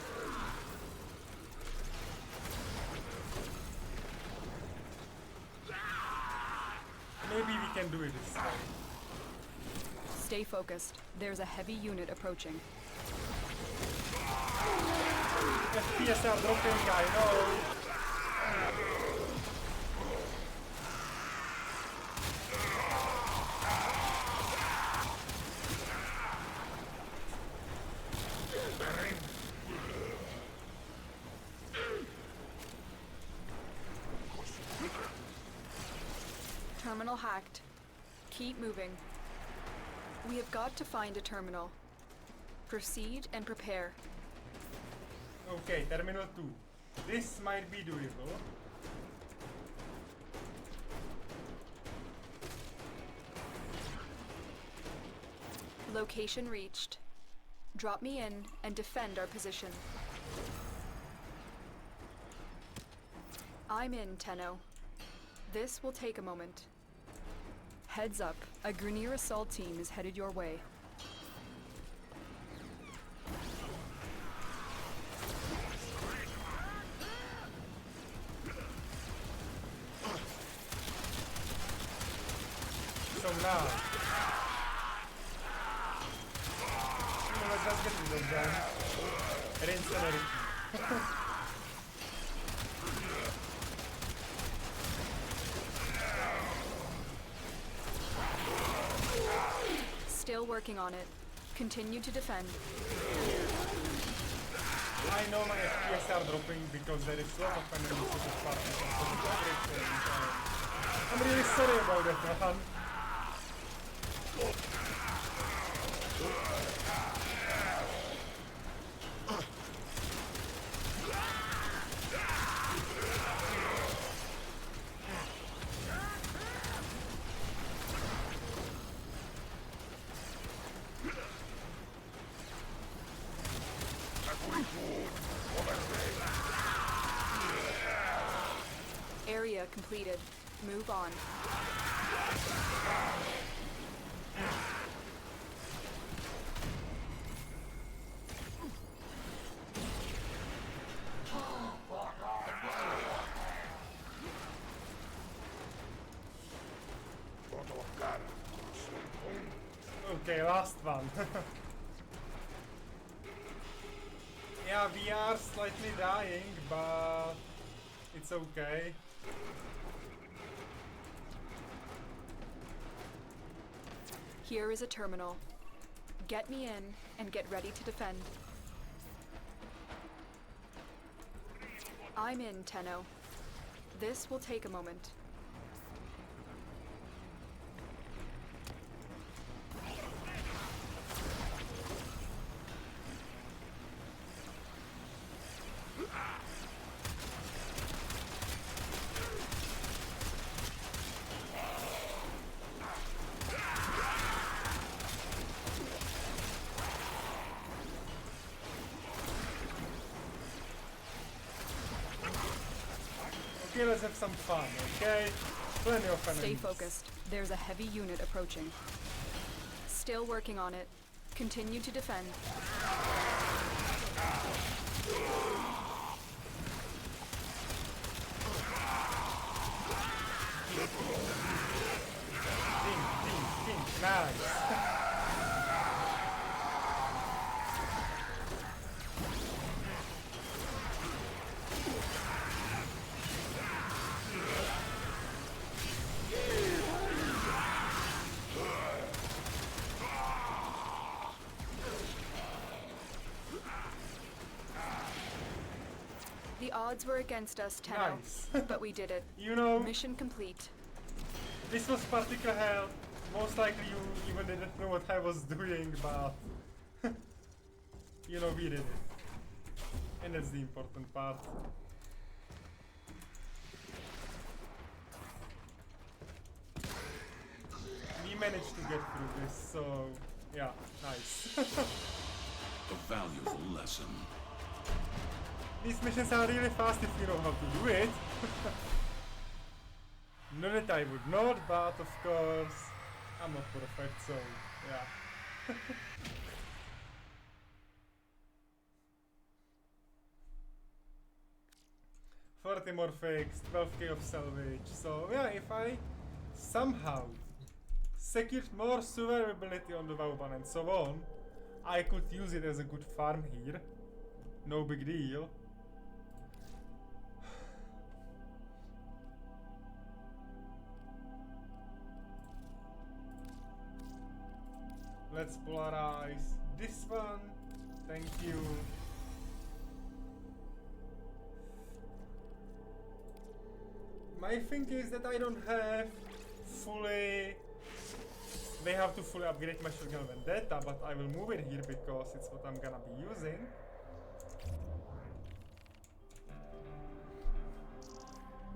Maybe we can do it this time. Stay focused. There's a heavy unit approaching. FPS are dropping, I know. Terminal hacked. Keep moving. We have got to find a terminal. Proceed and prepare. Okay, Terminal 2. This might be doable. Location reached. Drop me in and defend our position. I'm in, Tenno. This will take a moment. Heads up, a Grineer assault team is headed your way. So now. Let's just get rid of them. Reincennerate. Still working on it. Continue to defend. I know my FPS are dropping because there is a lot of enemies in this party. I'm really sorry about that, man. Area completed. Move on. Okay, last one. Yeah, we are slightly dying, but it's okay. Here is a terminal. Get me in and get ready to defend. I'm in, Tenno. This will take a moment. Okay, let's have some fun, okay? Plenty of enemies. Stay focused. There's a heavy unit approaching. Still working on it. Continue to defend. Ding, nice. odds were against us, Tenno. Nice. But we did it. You know, Mission complete. this was particular hell. Most likely you even didn't know what I was doing, but you know, we did it. And that's the important part. We managed to get through this, so yeah, nice. A valuable lesson. These missions are really fast if you know how to do it. Not that I would not, but of course, I'm not perfect, so yeah. 40 more fakes, 12k of salvage, so yeah, if I somehow secured more survivability on the Vauban and so on, I could use it as a good farm here. No big deal. Let's polarize this one. Thank you. My thing is that I don't have fully... They have to fully upgrade my shotgun vendetta, but I will move it here because it's what I'm gonna be using.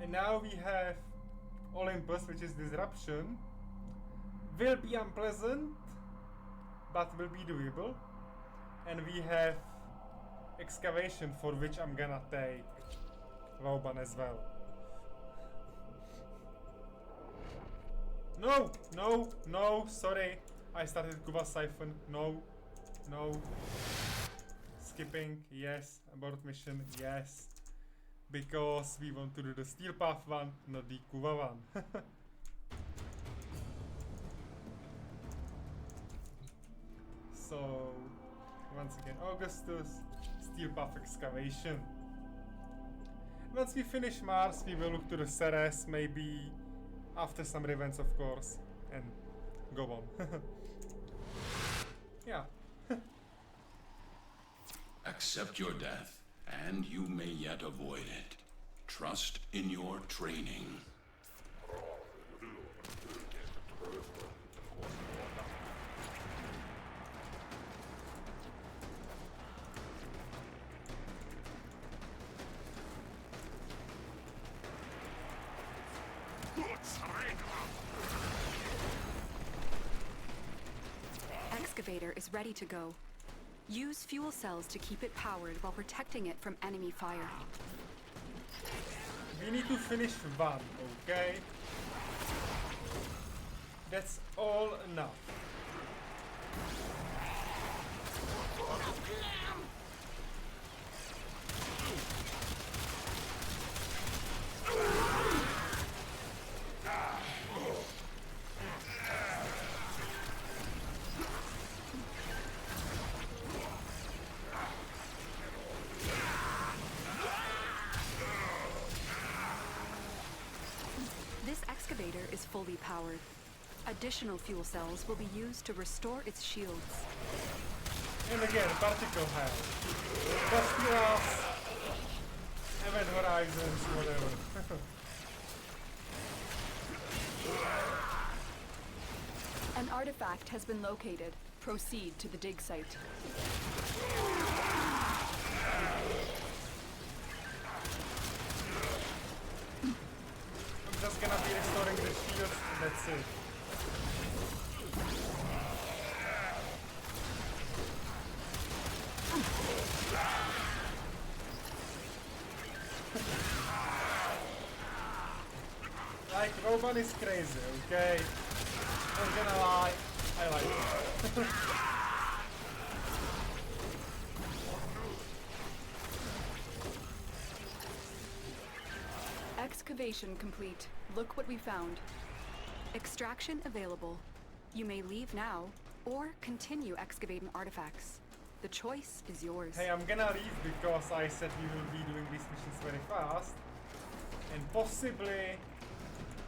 And now we have Olympus, which is disruption. Will be unpleasant, but will be doable. And we have excavation, for which I'm gonna take Vauban as well. No, no, no, sorry. I started Kuva Siphon. No, no. Skipping, yes. Abort mission, yes. Because we want to do the Steel Path one, not the Kuva one. So, once again, Augustus, Steel Path excavation. Once we finish Mars, we will look to the Ceres, maybe after some Rivens, of course, and go on. Yeah. Accept your death, and you may yet avoid it. Trust in your training. Excavator is ready to go. Use fuel cells to keep it powered while protecting it from enemy fire. We need to finish one, okay? That's all enough. This excavator is fully powered. Additional fuel cells will be used to restore its shields. And again, particle hell. Bastias, Event Horizons, whatever. An artifact has been located. Proceed to the dig site. I'm just gonna be restoring the shields, and that's it. Like, Roman is crazy, okay? Not gonna lie, I like it. Excavation complete. Look what we found. Extraction available. You may leave now, or continue excavating artifacts. The choice is yours. Hey, I'm gonna leave because I said we will be doing these missions very fast. And possibly,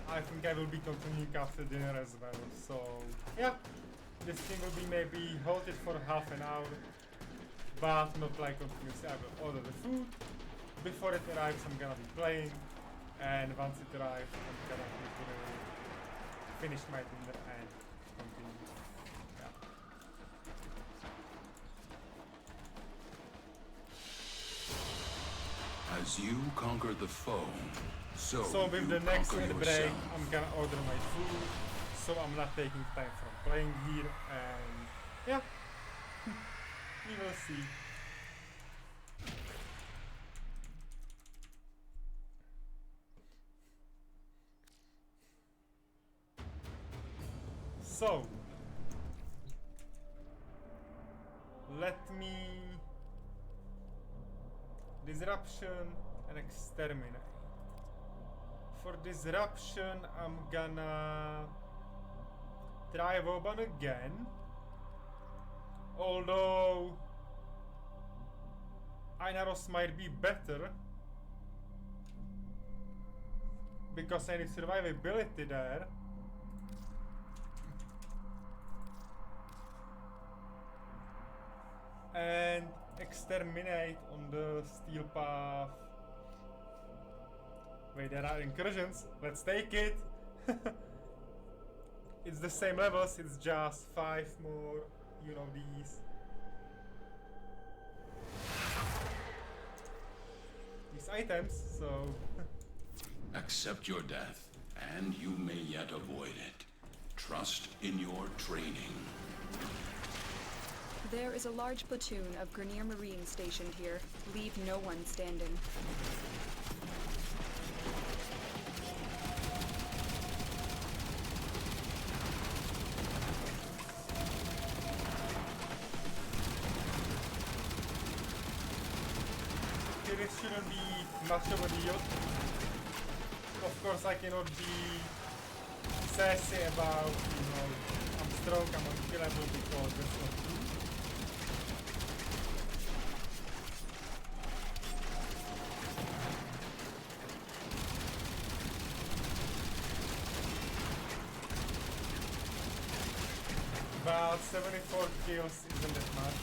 I think I will be continuing after dinner as well. So, yeah, this thing will be maybe halted for half an hour. But not like continuously. I will order the food, before it arrives, I'm gonna be playing, and once it arrives, I'm gonna finish my dinner and continue. Yeah. As you conquer the foe, so with you the next conquer break, yourself. I'm gonna order my food, so I'm not taking time from playing here, and yeah, we will see. So, let me disruption and exterminate. For disruption, I'm gonna try Vauban again. Although Ainaros might be better because I need survivability there. And exterminate on the steel path. Wait, there are incursions. Let's take it. It's the same levels, it's just 5 more, you know, these items, so Accept your death, and you may yet avoid it. Trust in your training. There is a large platoon of Grenier Marines stationed here. Leave no one standing. it shouldn't be much of a deal. Of course, I cannot be sassy about, you know, I'm strong, I'm unkillable, because that's not true. But 74 kills isn't that much.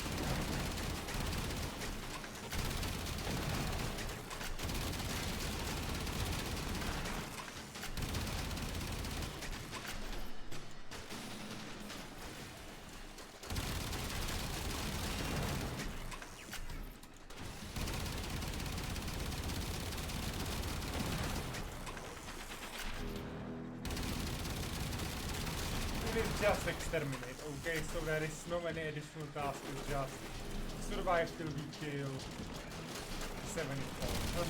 Just exterminate, okay? So there is no any additional task, it's just survive till we kill 74.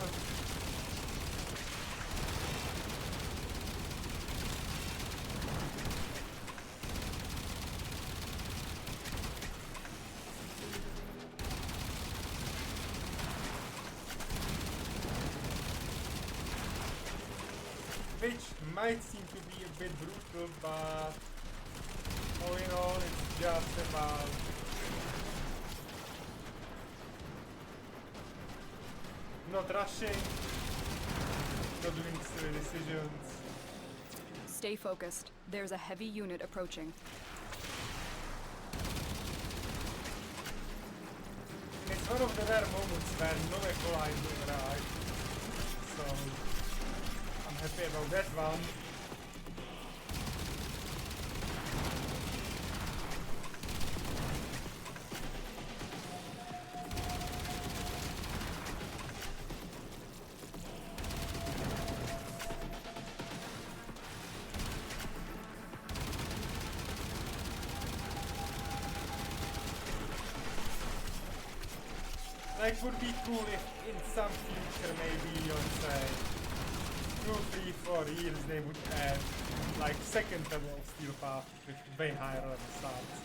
Which might seem to be a bit brutal, but all in all, it's just about not rushing, not doing silly decisions. Stay focused. There's a heavy unit approaching. And it's one of the rare moments where no echolines will arrive, so I'm happy about that one. Like, would be cool if in some future, maybe on say 2, 3, 4 years, they would add like second level of steel path with way higher level starts.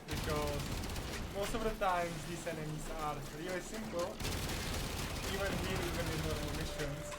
Because most of the times these enemies are really simple, even here, even in normal missions.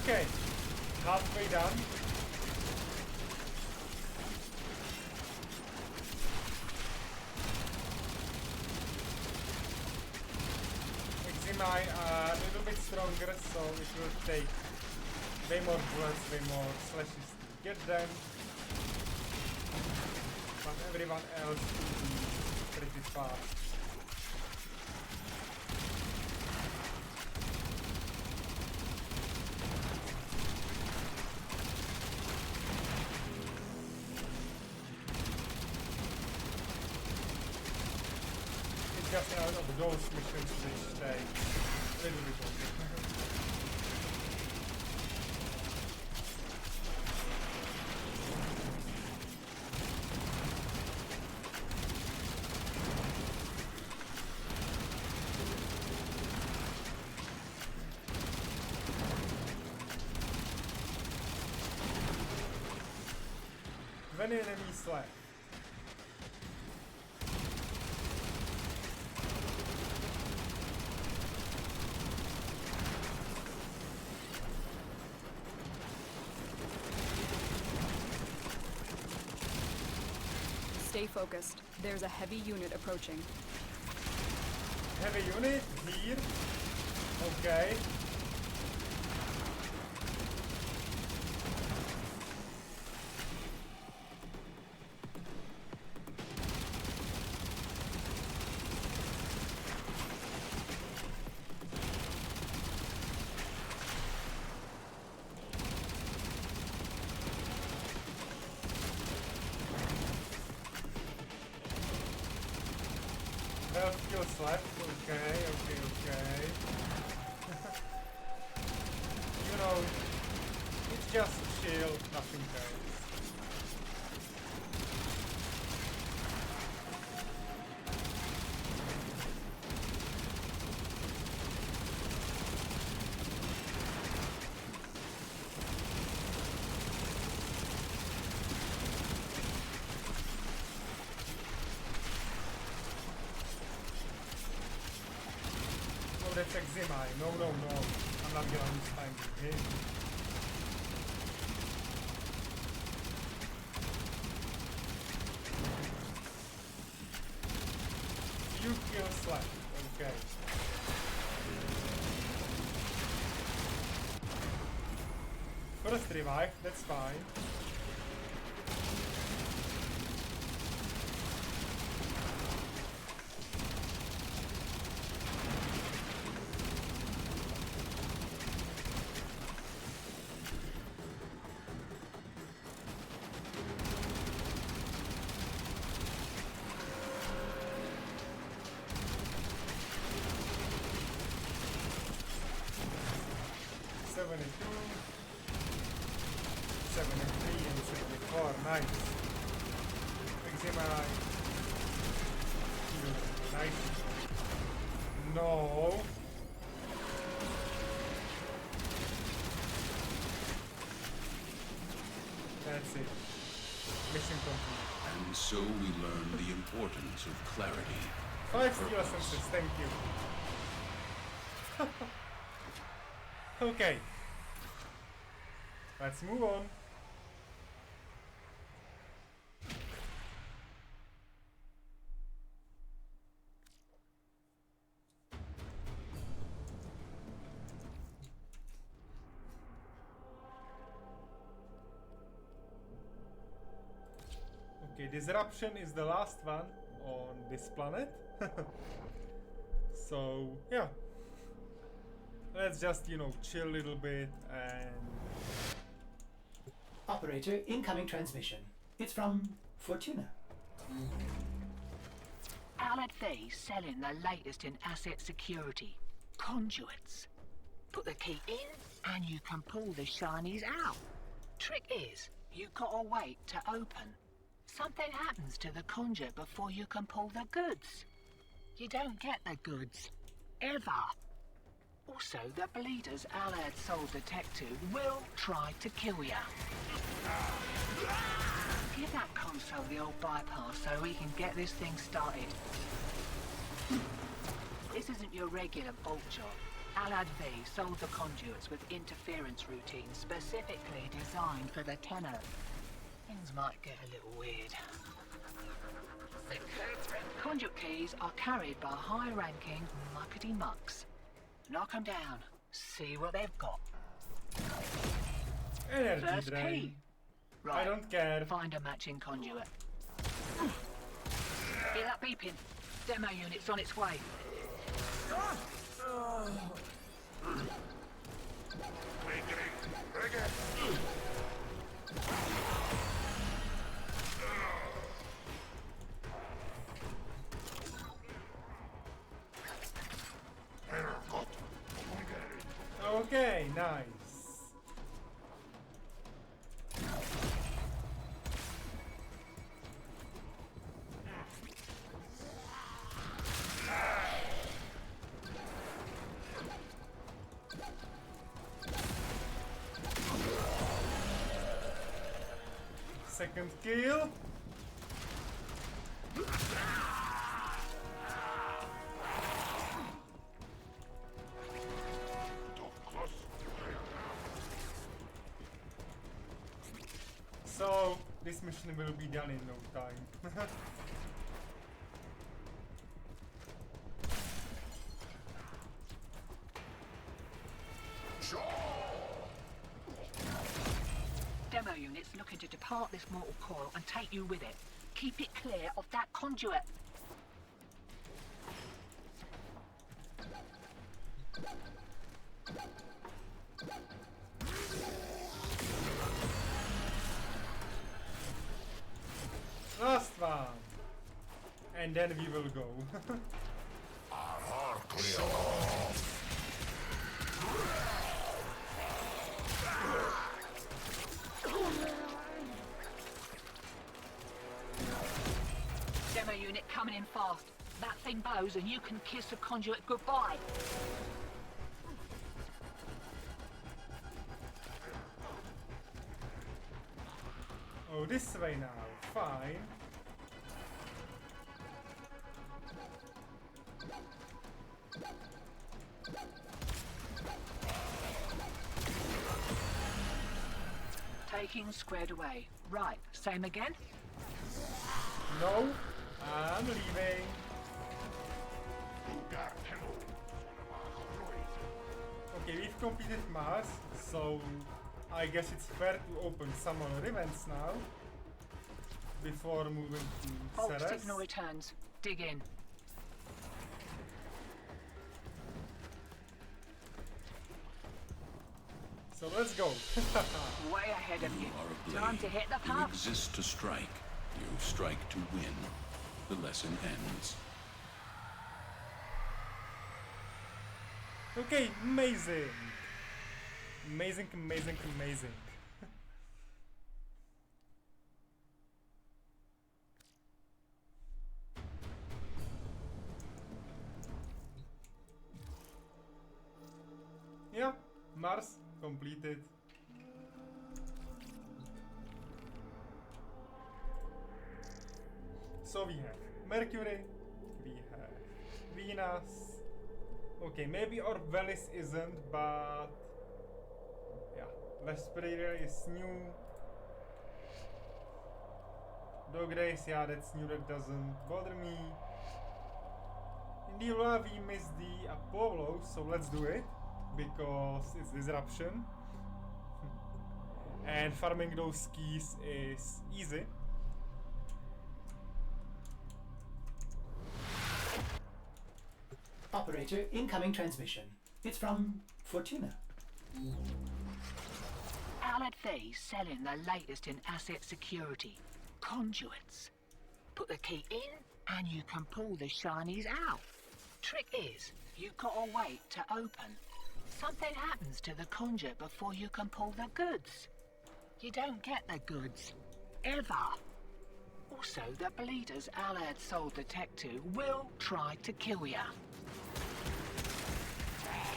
Okay, halfway done. Exima are a little bit stronger, so it will take way more bullets, way more slashes to get them. But everyone else will be pretty fast. It's just out of those missions which take a little bit longer. Many enemies left. Stay focused. There's a heavy unit approaching. Heavy unit here. Okay. Kills left. Okay. You know, it's just chill, nothing else. Oh, that's Exima. No. I'm not gonna lose time with him. Few kills left. Okay. First revive, that's fine. Nice. Exima. Nice. No. That's it. Mission complete. And so we learn the importance of clarity. 5 steel essences, thank you. Okay. Let's move on. Okay, disruption is the last one on this planet. So, yeah. Let's just, you know, chill a little bit and... Operator, incoming transmission. It's from Fortuna. Alad V's selling the latest in asset security. Conduits. Put the key in and you can pull the shinies out. Trick is, you gotta wait to open. Something happens to the conduit before you can pull the goods. You don't get the goods. Ever. Also, the bleeders Alad sold the tech to will try to kill ya. Give that console the old bypass so we can get this thing started. This isn't your regular bolt job. Alad V sold the conduits with interference routines specifically designed for the Tenno. Things might get a little weird. Conduit keys are carried by high-ranking muckety-mucks. Knock 'em down. See what they've got. Energy First drain. key. Right. I don't care. Find a matching conduit. Hear that beeping? Demo unit's on its way. Okay, nice. Second kill. So this mission will be done in no time. Demo unit's looking to depart this mortal coil and take you with it. Keep it clear of that conduit. Last one. And then we will go. Demo unit coming in fast. That thing bows and you can kiss the conduit goodbye. Oh, this way now. Fine. Taking squared away. Right, same again? No, I'm leaving. Okay, we've completed Mars, so I guess it's fair to open some more Rivens now before moving to Fault Ceres. signal returns. Dig in. So let's go. Way ahead of you. You are a blade. Time to hit the You pump. exist to strike. You strike to win. The lesson ends. Okay, amazing. Amazing, amazing, amazing. Yeah, Mars completed. So we have Mercury, we have Venus. Okay, maybe Orbelis isn't, but yeah, Vesperia is new. Dog Race, yeah, that's new, that doesn't bother me. In the Lua we missed the Apollo, so let's do it, because it's disruption. And farming those keys is easy. Operator, incoming transmission. It's from Fortuna. Allied Faye selling the latest in asset security. Conduits. Put the key in and you can pull the shinies out. Trick is, you gotta wait to open. Something happens to the conduit before you can pull the goods. You don't get the goods. Ever. Also, the bleeders Allied sold the tech to will try to kill ya.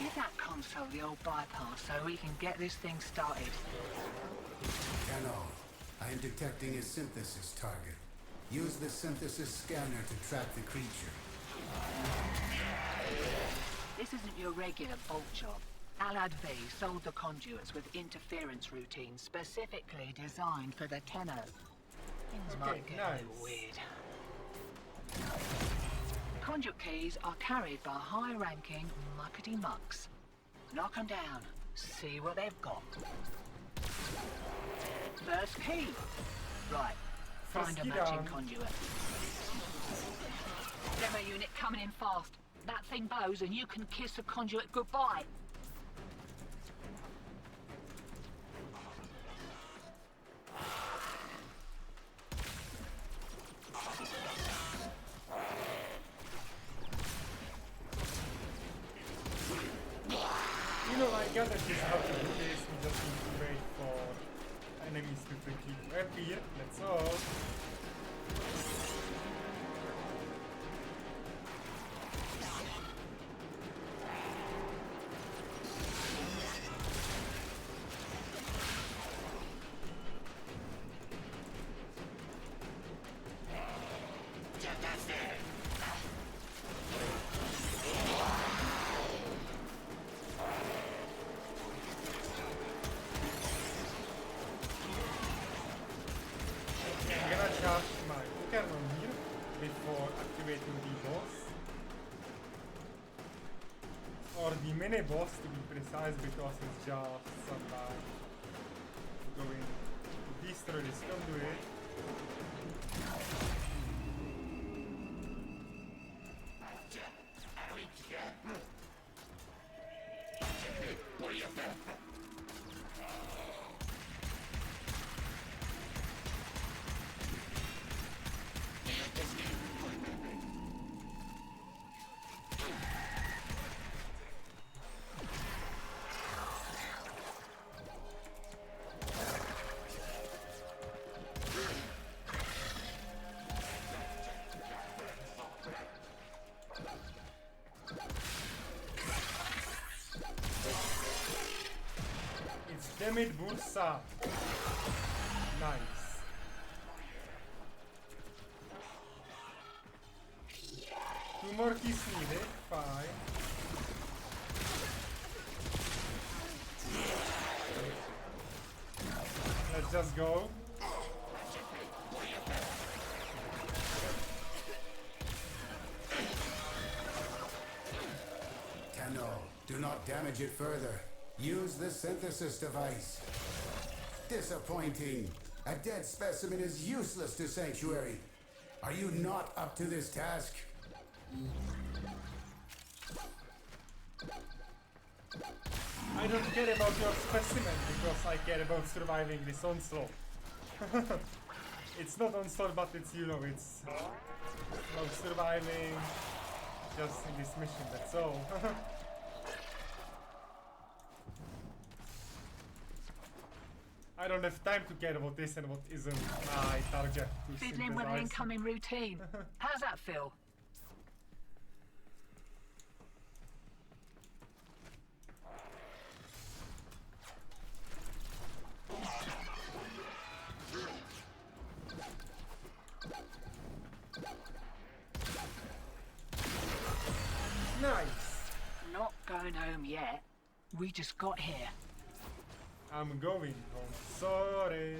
Give that console the old bypass so we can get this thing started. Hello. I am detecting a synthesis target. Use the synthesis scanner to track the creature. This isn't your regular bolt job. Alad V sold the conduits with interference routines specifically designed for the Tenno. Things Okay, might get a little nice. weird. Conduit keys are carried by high-ranking muckety mucks. Knock 'em down. See what they've got. First key. Right. Find a key matching down. conduit. Demo unit coming in fast. That thing blows and you can kiss the conduit goodbye. You know, I gather this how to do this. We just need to wait for enemies to quickly appear. That's all. I'm gonna charge my cannon here before activating the boss. Or the mini boss to be precise, because it's just somebody going to destroy this conduit. It's Demid Bursa. Nice. Two more keys needed. Fine. Let's just go. Tenno, do not damage it further. Use the synthesis device. Disappointing. A dead specimen is useless to Sanctuary. Are you not up to this task? I don't care about your specimen because I care about surviving this onslaught. It's not onslaught, but it's, you know, it's about surviving just in this mission, that's all. I don't have time to care about this and what isn't my target to Fiddling with an synthesize. incoming routine. How's that feel? Nice! Not going home yet. We just got here. I'm going home. Sorry.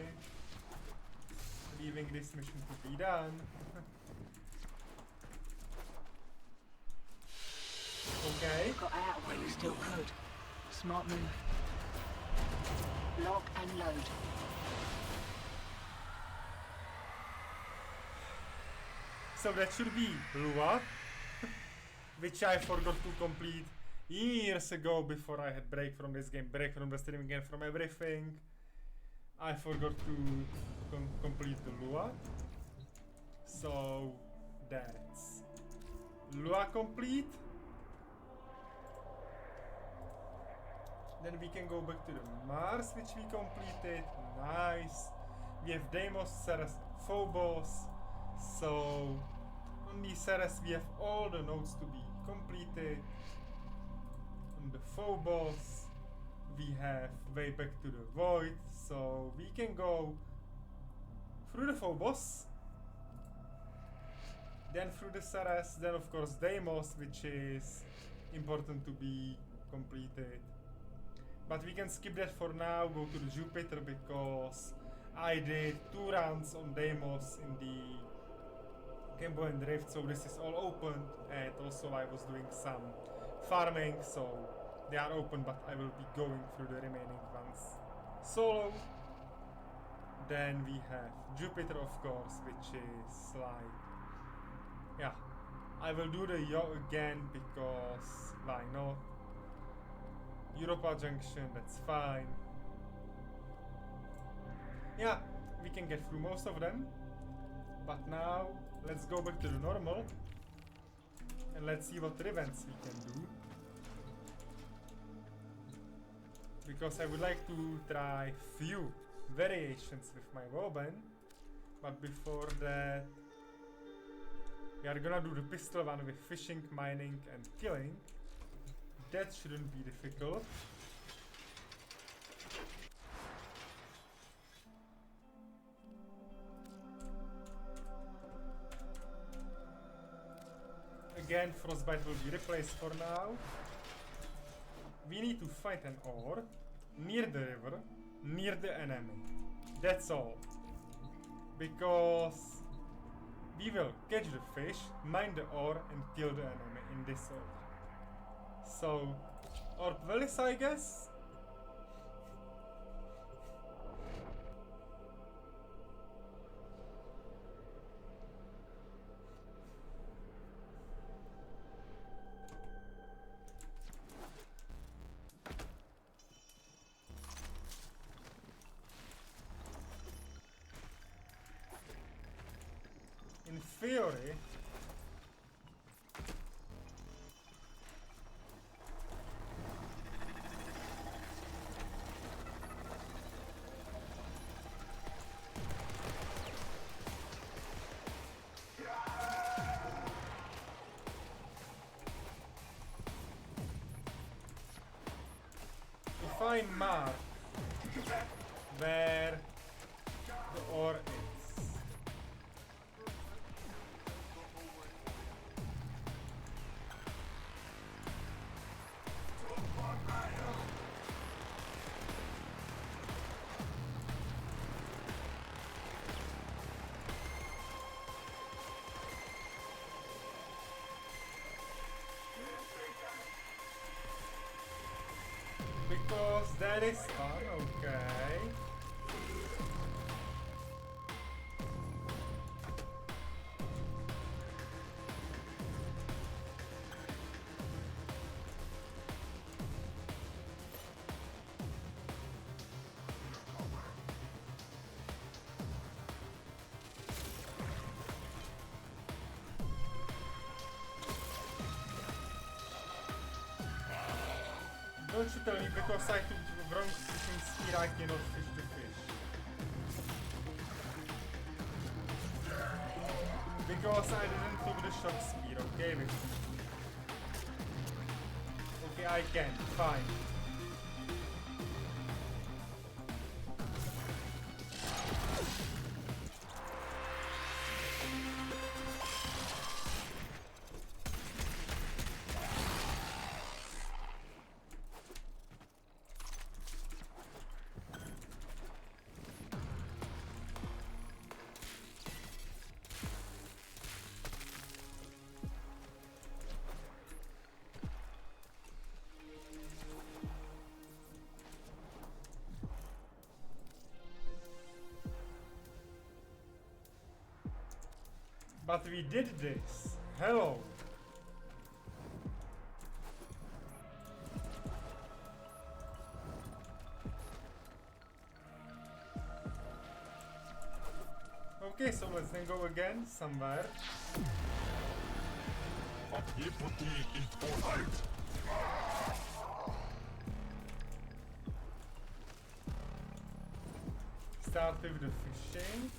Leaving this mission to be done. Okay. Got out while you still could. Smart move. Lock and load. So that should be Lua, which I forgot to complete years ago before I had break from this game, break from the streaming and from everything. I forgot to complete the Lua. So that's Lua complete. Then we can go back to the Mars, which we completed. Nice. We have Deimos, Ceres, Phobos. So on the Ceres we have all the nodes to be completed. On the Phobos we have way back to the Void. So we can go through the Phobos, then through the Ceres, then of course Deimos, which is important to be completed. But we can skip that for now, go to the Jupiter, because I did 2 rounds on Deimos in the Cambo and Rift, so this is all open, and also I was doing some farming, so they are open, but I will be going through the remaining ones solo. Then we have Jupiter, of course, which is like, yeah, I will do the yacht again because why not? Europa Junction, that's fine. Yeah, we can get through most of them. But now, let's go back to the normal. And let's see what Rivens we can do. Because I would like to try few variations with my Woban. But before that, we are gonna do the pistol one with fishing, mining and killing. That shouldn't be difficult. Again, Frostbite will be replaced for now. We need to find an ore near the river, near the enemy. That's all. Because we will catch the fish, mine the ore and kill the enemy in this order. So, Orb Willis, I guess? In theory, if I mark where the ore is, because that is fun, okay. Don't you tell me because I took the wrong fishing spear I cannot fish the fish. Because I didn't took the shock spear, okay with me. Okay, I can, fine. But we did this. Hello. Okay, so let's then go again somewhere. Start with the fishing.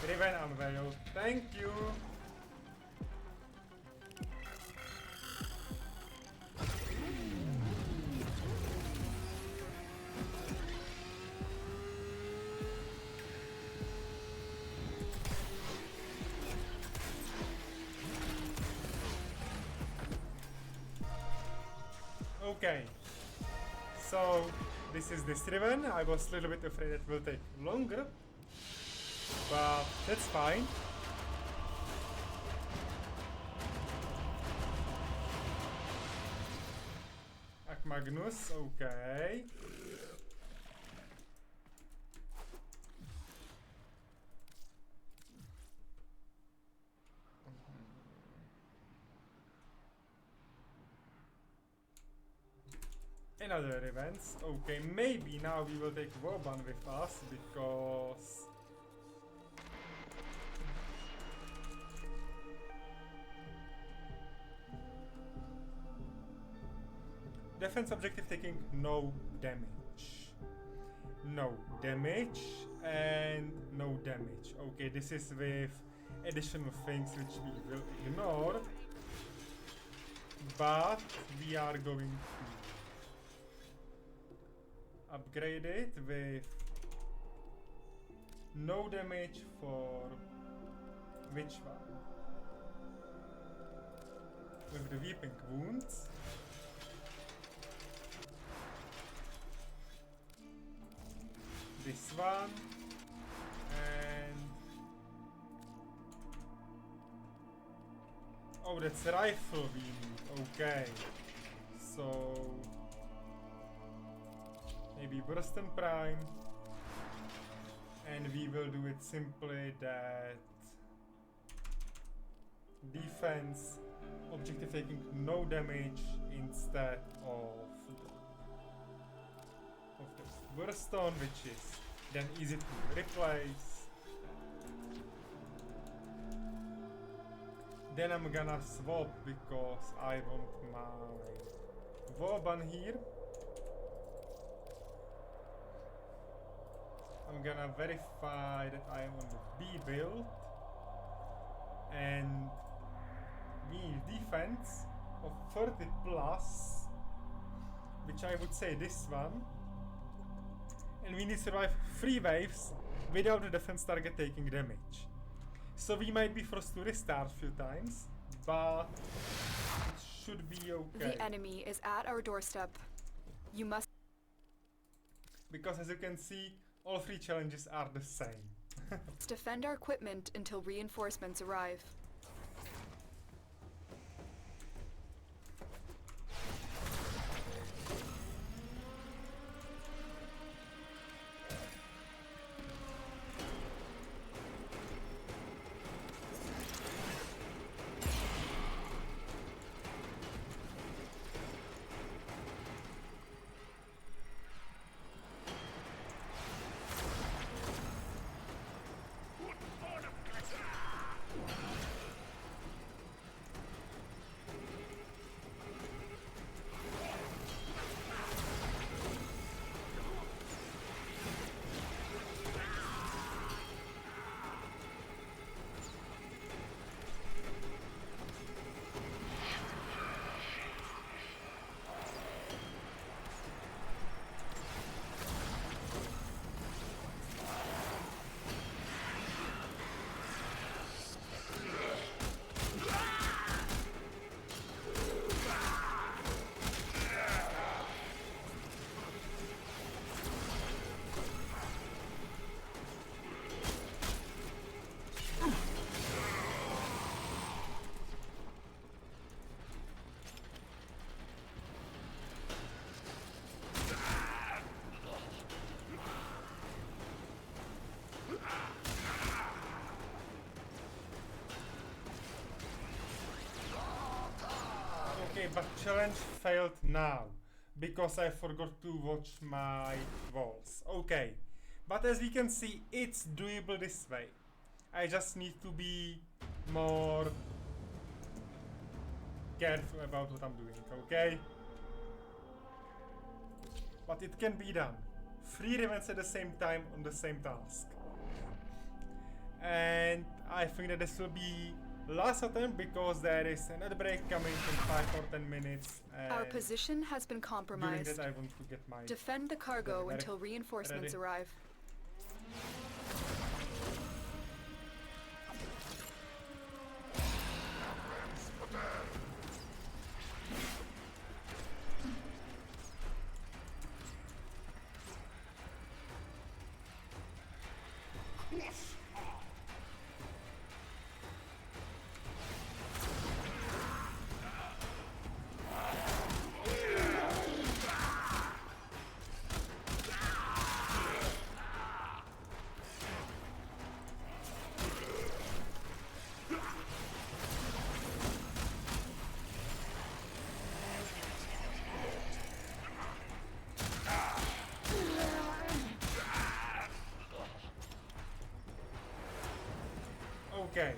Riven unveiled. Thank you. Okay, so this is this Riven. I was a little bit afraid it will take longer, but that's fine. Magnus, okay. Another events. Okay, maybe now we will take Woban with us because defense objective taking no damage. No damage and no damage. Okay, this is with additional things which we will ignore. But we are going to upgrade it with no damage for which one? With the weeping wounds. This one and oh, that's a rifle we need. Okay, so maybe Burston Prime, and we will do it simply that defense objective taking no damage instead of the Burston, which is then easy to replace. Then I'm gonna swap because I want my Woban here. I'm gonna verify that I am on the B build, and we need defense of 30 plus, which I would say this one, and we need to survive 3 waves without the defense target taking damage. So we might be forced to restart a few times, but it should be okay. The enemy is at our doorstep. You must... Because as you can see, all 3 challenges are the same. defend our equipment until reinforcements arrive. Okay, but challenge failed now because I forgot to watch my walls. Okay, but as we can see, it's doable this way. I just need to be more careful about what I'm doing, okay? But it can be done. 3 events at the same time on the same task. And I think that this will be last attempt because there is another break coming in 5 or 10 minutes. Our And position has been during compromised. that I want to get my... Defend the cargo Ready. until reinforcements Ready. arrive. Okay.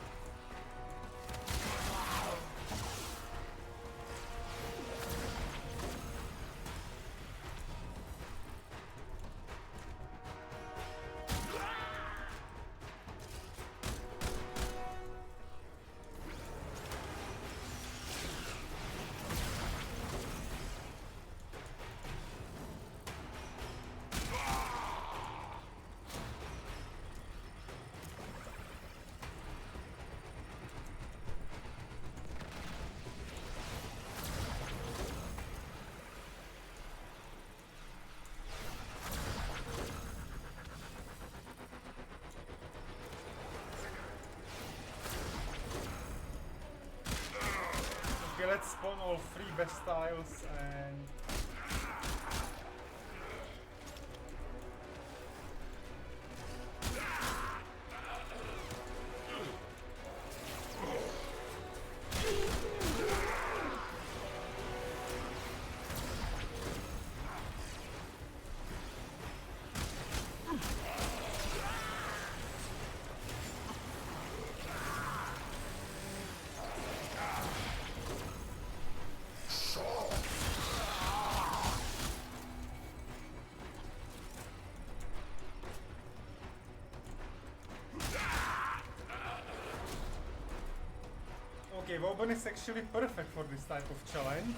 Okay, let's spawn all 3 best tiles and... Okay, Woban is actually perfect for this type of challenge.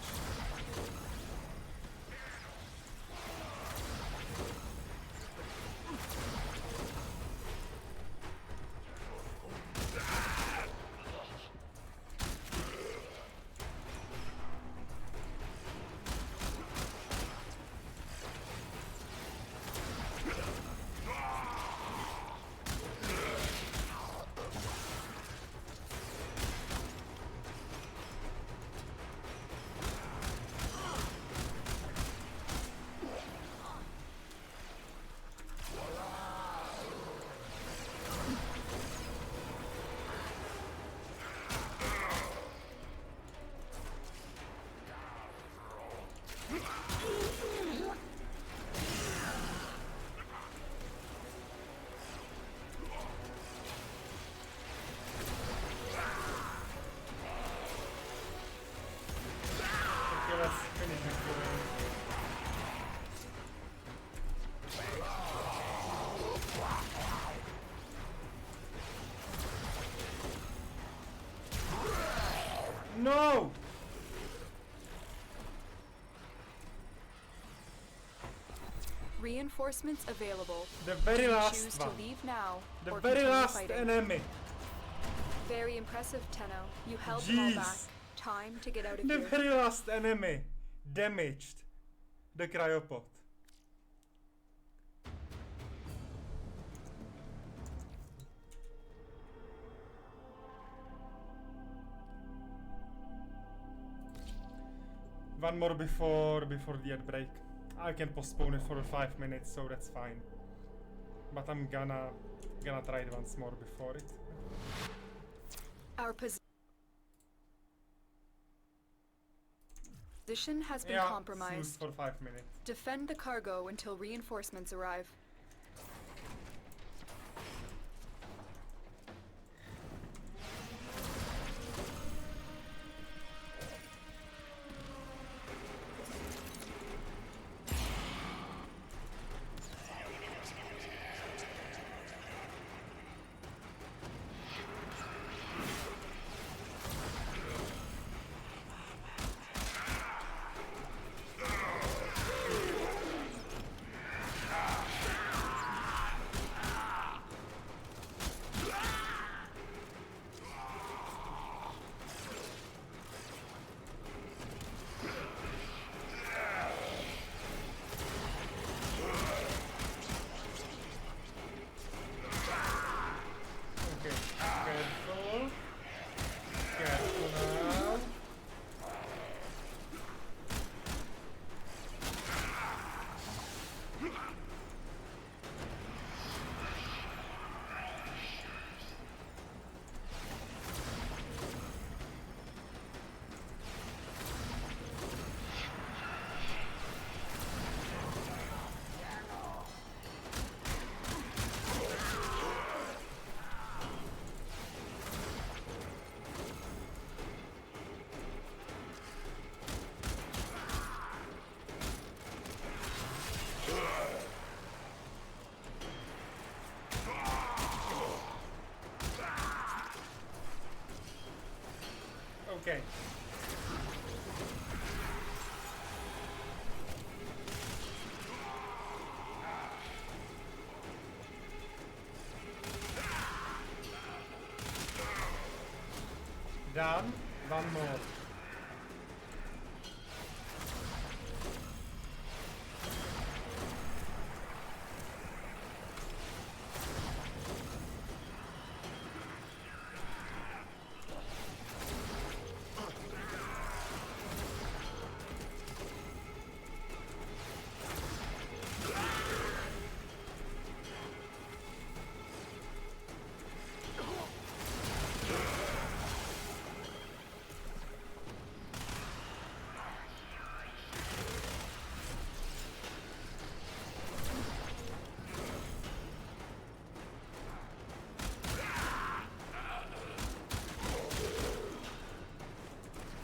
Okay, let's finish this game. No! Reinforcements available. The very You last choose one. to leave now The or very continue last fighting. enemy. Very impressive, Tenno. You held them all back. Jeez. Time to get out of The here. very last enemy damaged the cryopod. One more before the ad break. I can postpone it for 5 minutes, so that's fine. But I'm gonna try it once more before it. Our position has been Yeah, compromised. snooze for 5 minutes. Defend the cargo until reinforcements arrive. Done. One more.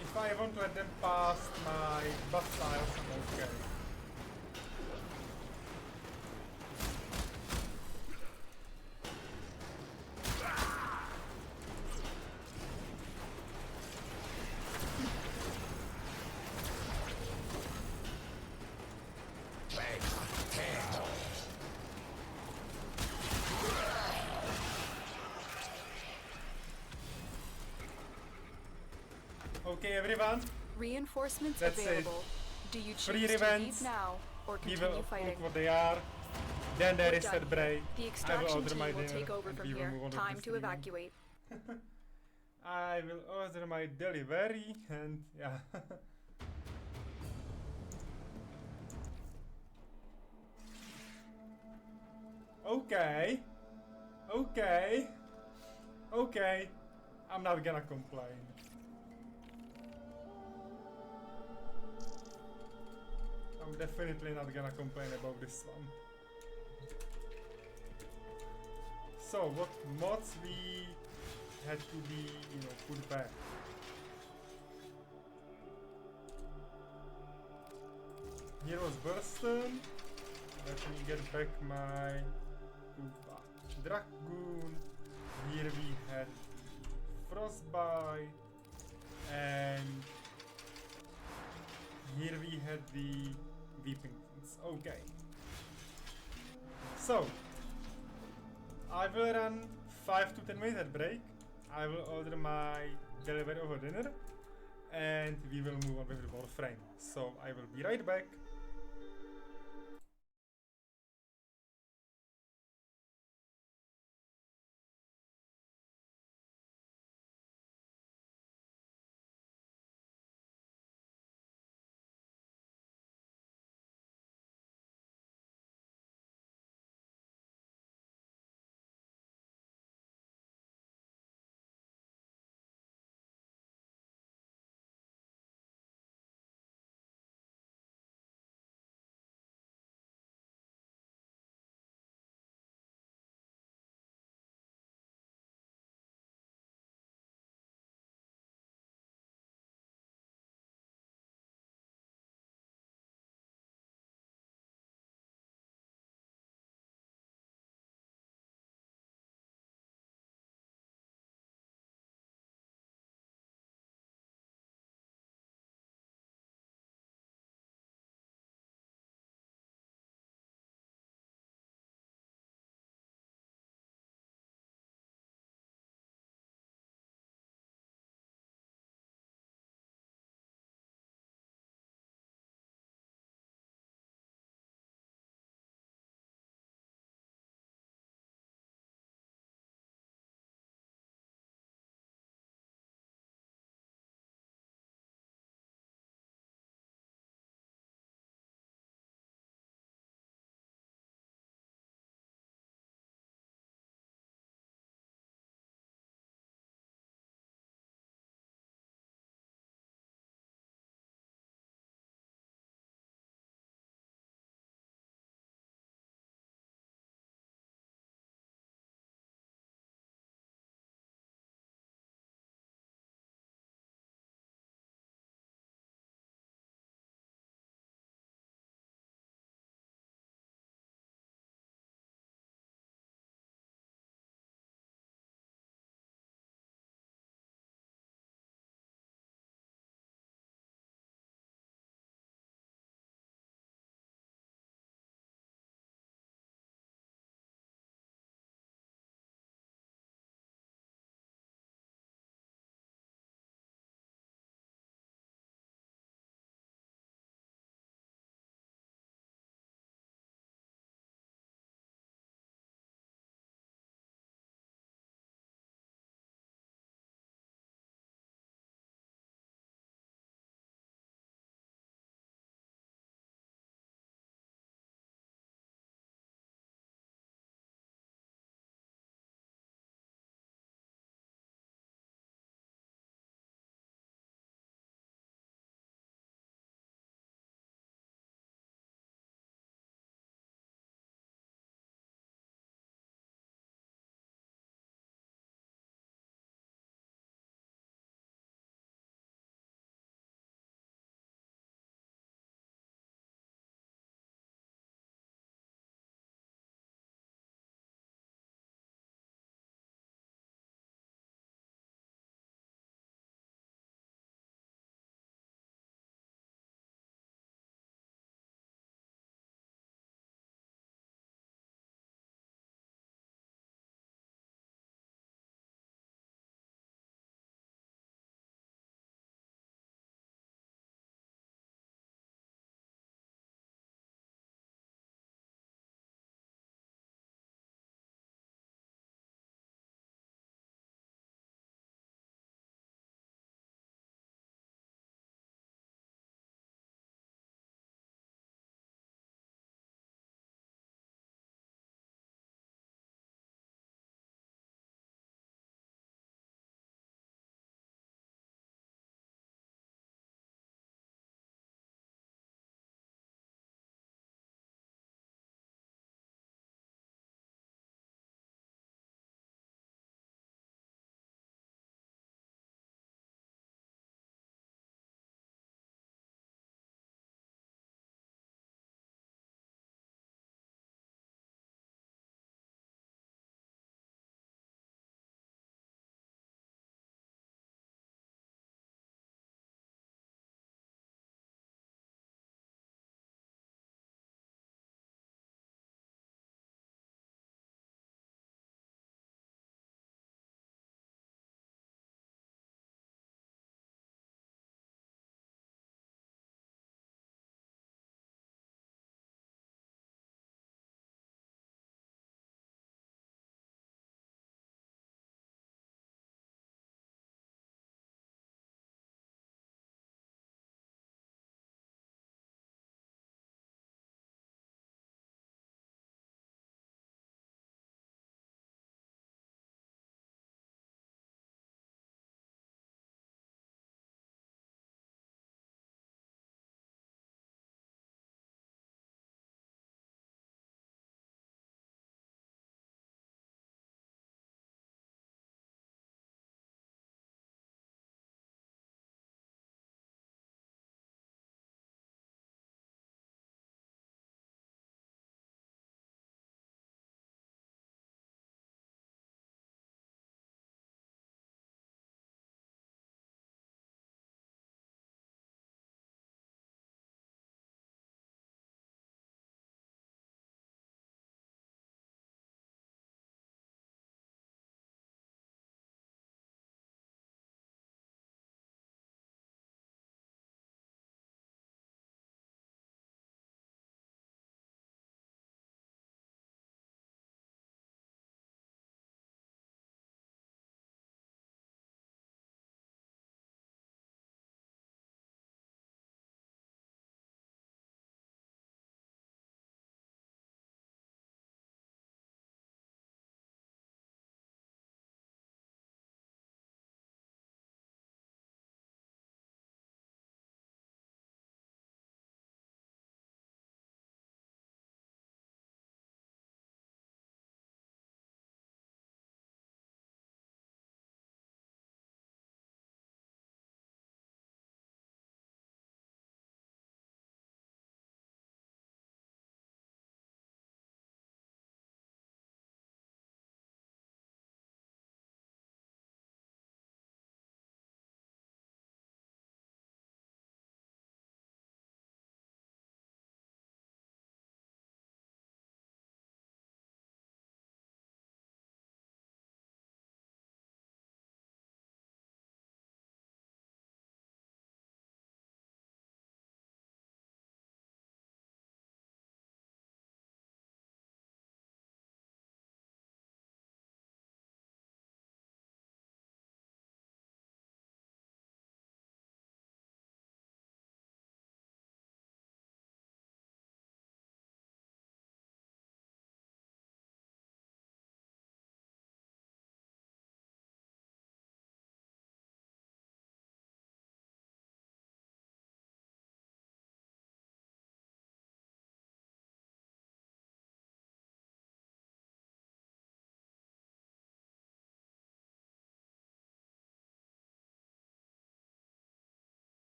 If I won't let them past my buff tiles, I'm okay. Okay, everyone. Reinforcements That's it. available. Do you Free choose to Rivens. leave now or We will continue fighting? look what they are. Then there We're is done that here. break. The I will extraction order my team will dinner take over and from we will here. move on Time the to streaming. evacuate. I will order my delivery and yeah. Okay. Okay. Okay. I'm not gonna complain. I'm definitely not gonna complain about this one. So what mods we had to be, put back? Here was Burston. Let me get back my Dragoon. Here we had Frostbite. And here we had the Weepings. Okay. So I will run 5 to 10 minute break. I will order my delivery over dinner and we will move on with the Warframe. So I will be right back.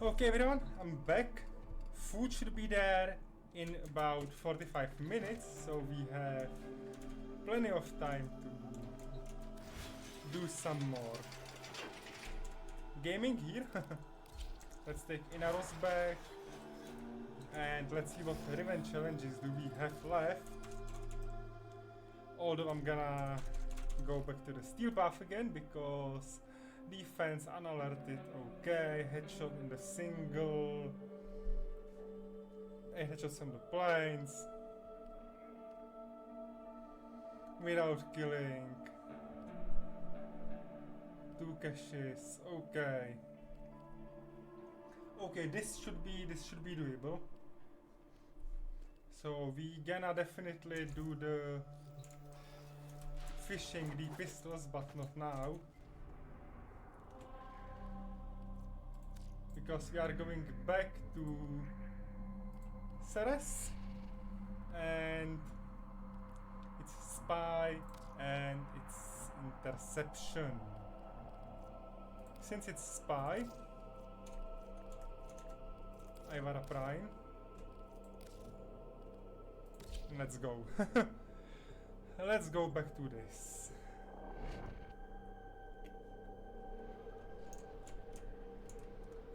Okay everyone, I'm back. Food should be there in about 45 minutes, so we have plenty of time to do some more gaming here. Let's take Inaros back and let's see what Revenge challenges do we have left. Although I'm gonna go back to the steel path again because defense unalerted, okay, headshot in the single, 8 headshots on the planes, without killing, 2 caches, okay. Okay, this should be doable. So we gonna definitely do the fishing the pistols, but not now. Because we are going back to Ceres and it's spy and it's interception. Since it's spy, Ivara Prime. Let's go. Let's go back to this.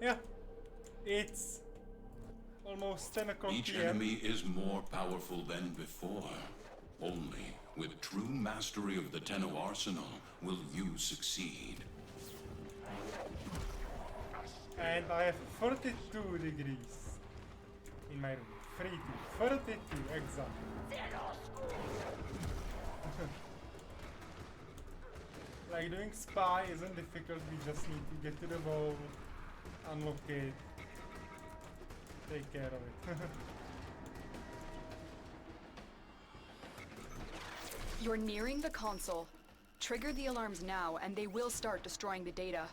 Yeah, it's almost 10 o'clock Each PM. enemy is more powerful than before. Only with true mastery of the Tenno arsenal will you succeed. And I have 42 degrees in my room. 32, exactly. Like doing spy isn't difficult, we just need to get to the wall, unlock it, take care of it. You're nearing the console. Trigger the alarms now and they will start destroying the data.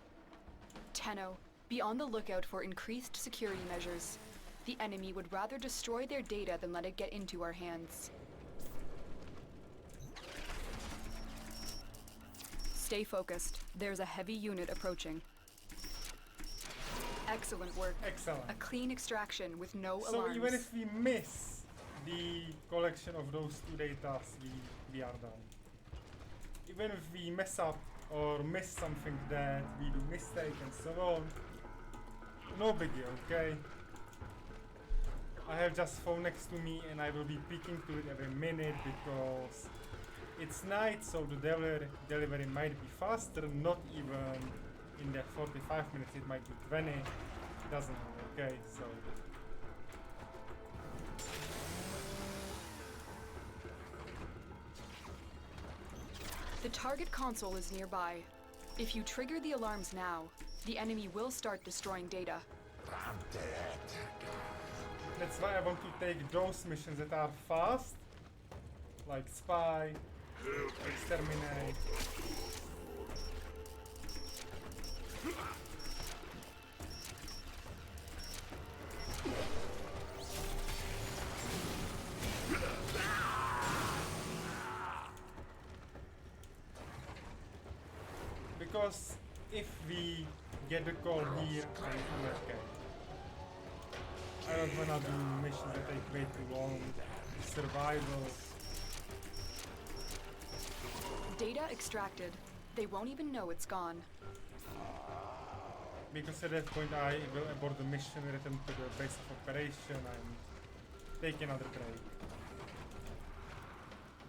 Tenno, be on the lookout for increased security measures. The enemy would rather destroy their data than let it get into our hands. Stay focused. There's a heavy unit approaching. Excellent work. Excellent. A clean extraction with no So alarms. even if we miss the collection of those 2 data, we are done. Even if we mess up or miss something that we do mistake and so on, no biggie, okay? I have just phone next to me and I will be peeking to it every minute because it's night, so the delivery might be faster, not even in that 45 minutes, it might be 20, it doesn't matter, okay, so. The target console is nearby. If you trigger the alarms now, the enemy will start destroying data. That's why I want to take those missions that are fast, like spy, exterminate. Because if we get the call here, then I'm okay. I don't wanna do missions that take way too long. Survival. Data extracted. They won't even know it's gone. Because at that point I will abort the mission, return to the base of operation and take another break.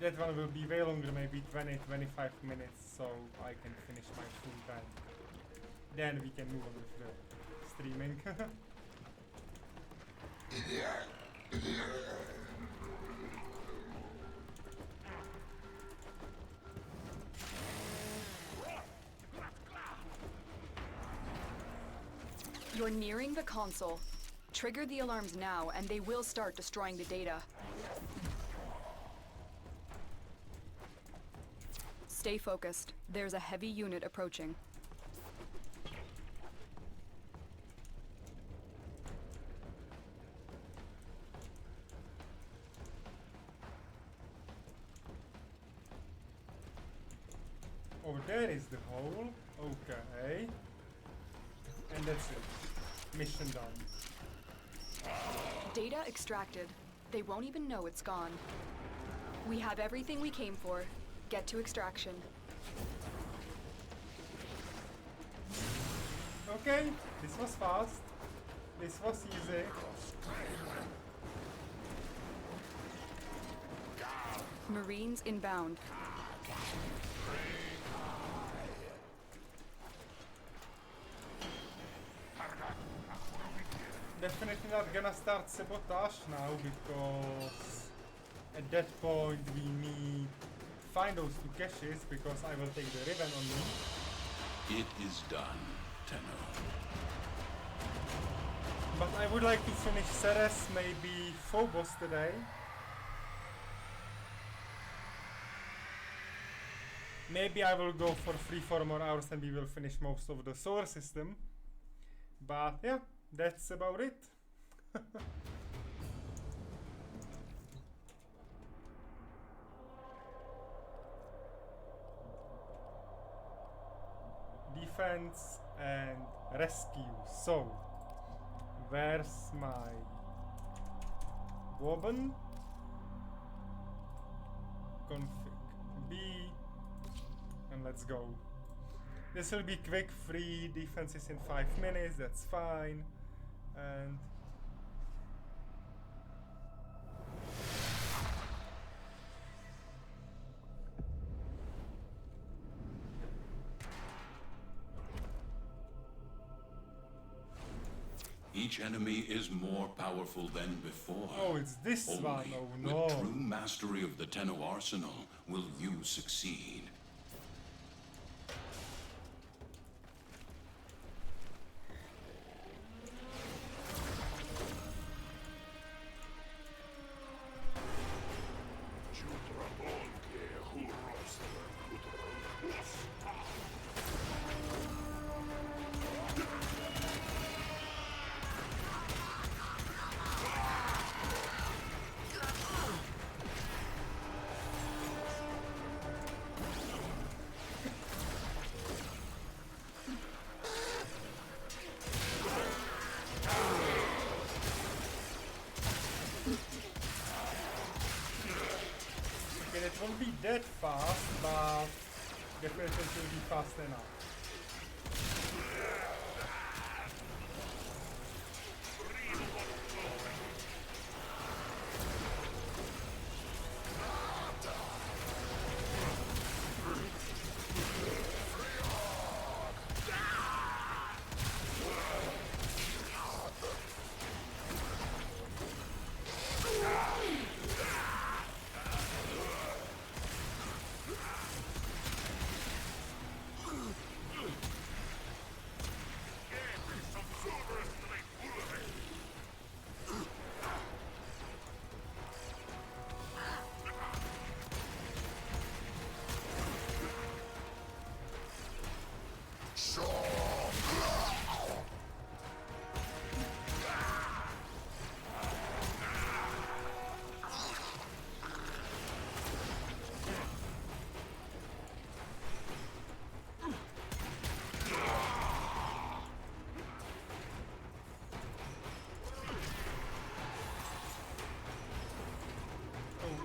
That one will be way longer, maybe 20-25 minutes, so I can finish my full time. Then we can move on with the streaming. You're nearing the console. Trigger the alarms now and they will start destroying the data. Stay focused. There's a heavy unit approaching. Oh, there is the hole. Okay. And that's it. Mission done. Data extracted. They won't even know it's gone. We have everything we came for. Get to extraction. Okay, this was fast. This was easy. Marines inbound. Definitely not gonna start sabotage now because at that point we need to find those two caches because I will take the Riven on me. It is done, Tenno. But I would like to finish Ceres, maybe Phobos today. Maybe I will go for 3-4 more hours and we will finish most of the solar system. But yeah, that's about it. Defense and rescue. So, where's my Woban? Config B, and let's go. This will be quick, free defenses in 5 minutes, that's fine. And Each enemy is more powerful than before. oh, it's this Only one. Oh no. with true mastery of the Tenno arsenal will you succeed. Okay, it won't be that fast, but definitely it will be fast enough.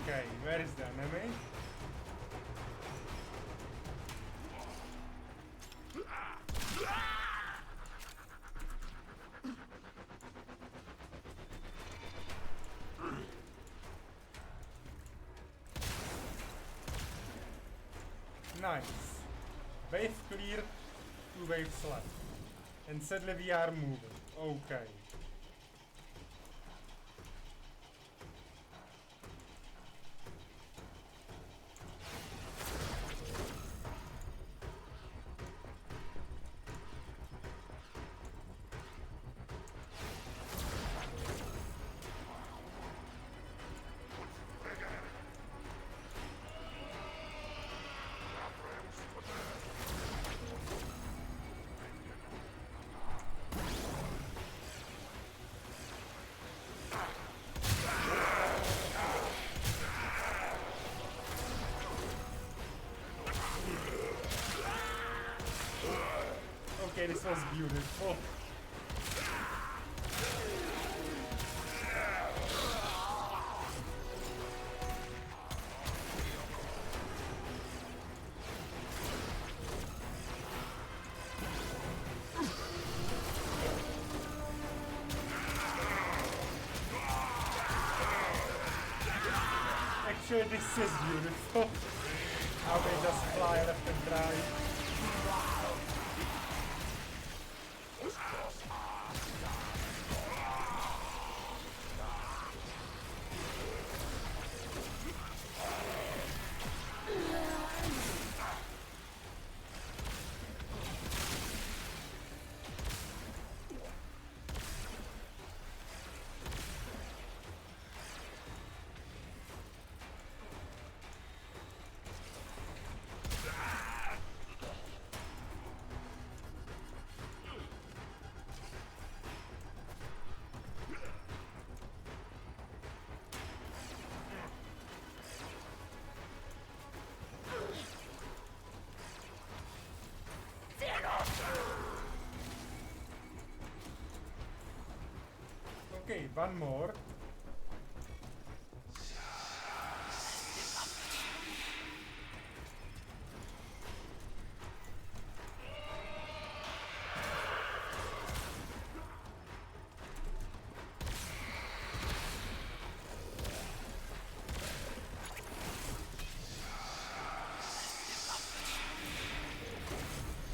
Okay, where is the enemy? Nice. Wave clear, 2 waves left. And suddenly we are moving. Okay. Okay, this was beautiful. capture this is beautiful. How they just fly left and right. Okay, one more.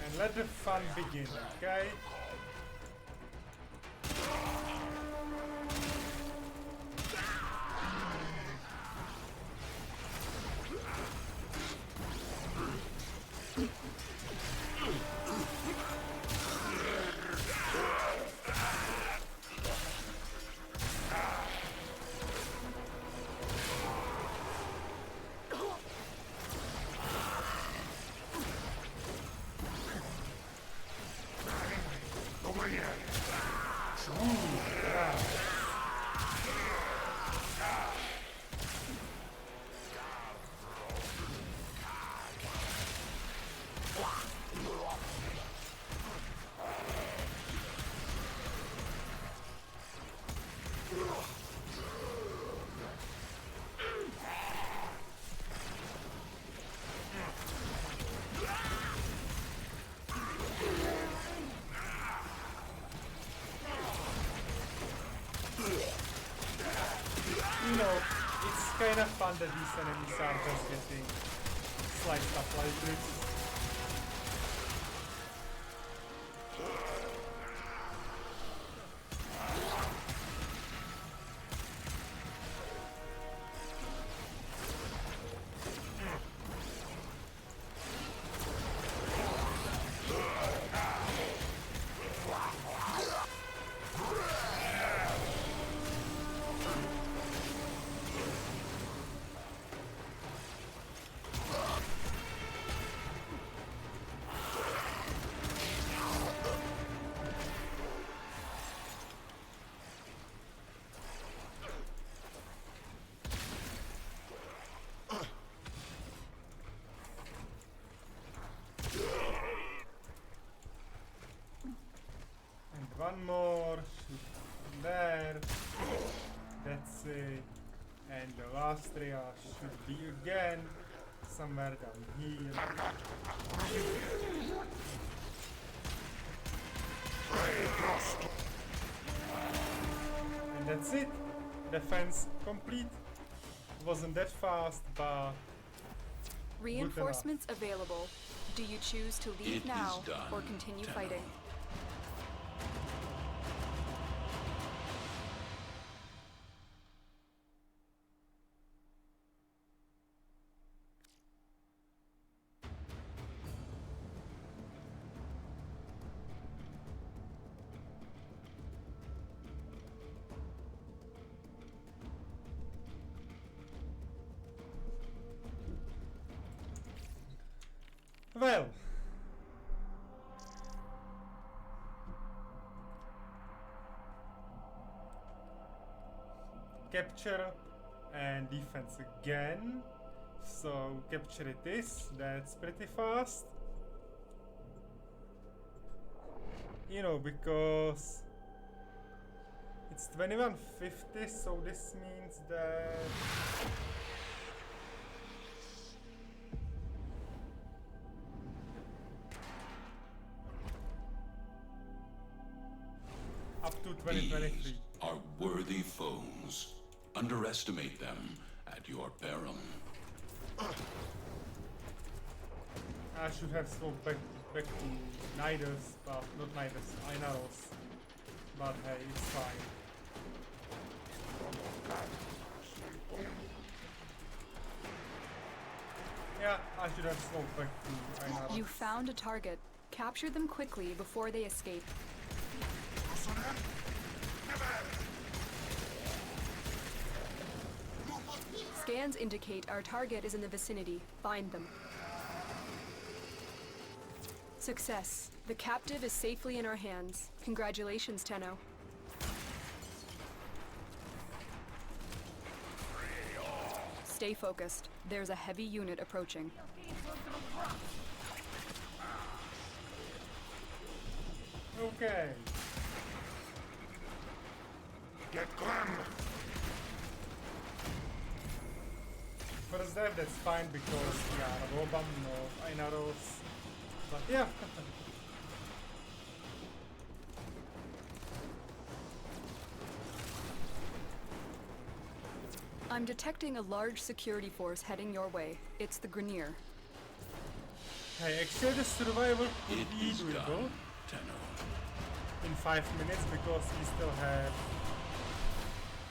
And let the fun begin, okay? You know, it's kind of fun that these enemies are just getting sliced up like this. One more, shoot there, that's it, and the last area should be again somewhere down here. And that's it, defense complete. Wasn't that fast, but Reinforcements available. Do you choose to leave It now is done, or continue Tenno. fighting? well, capture and defense again. So capture it is, that's pretty fast. You know, because it's 2150, so this means that up to 2023. These are worthy foes. Underestimate them, at your peril. I should have swung back to Nidus, but not Nidus, Inaros. But hey, it's fine. Yeah, I should have swung back to Inaros. You found a target. Capture them quickly before they escape. Scans indicate our target is in the vicinity. Find them. Success. The captive is safely in our hands. Congratulations, Tenno. Stay focused. There's a heavy unit approaching. Okay. Get Glenn! First dive, that's fine because, yeah, Robam, no Inaros. But yeah. I'm detecting a large security force heading your way. It's the Grenier. Hey, actually the survival could It be is doable done, Tenno. in 5 minutes because we still have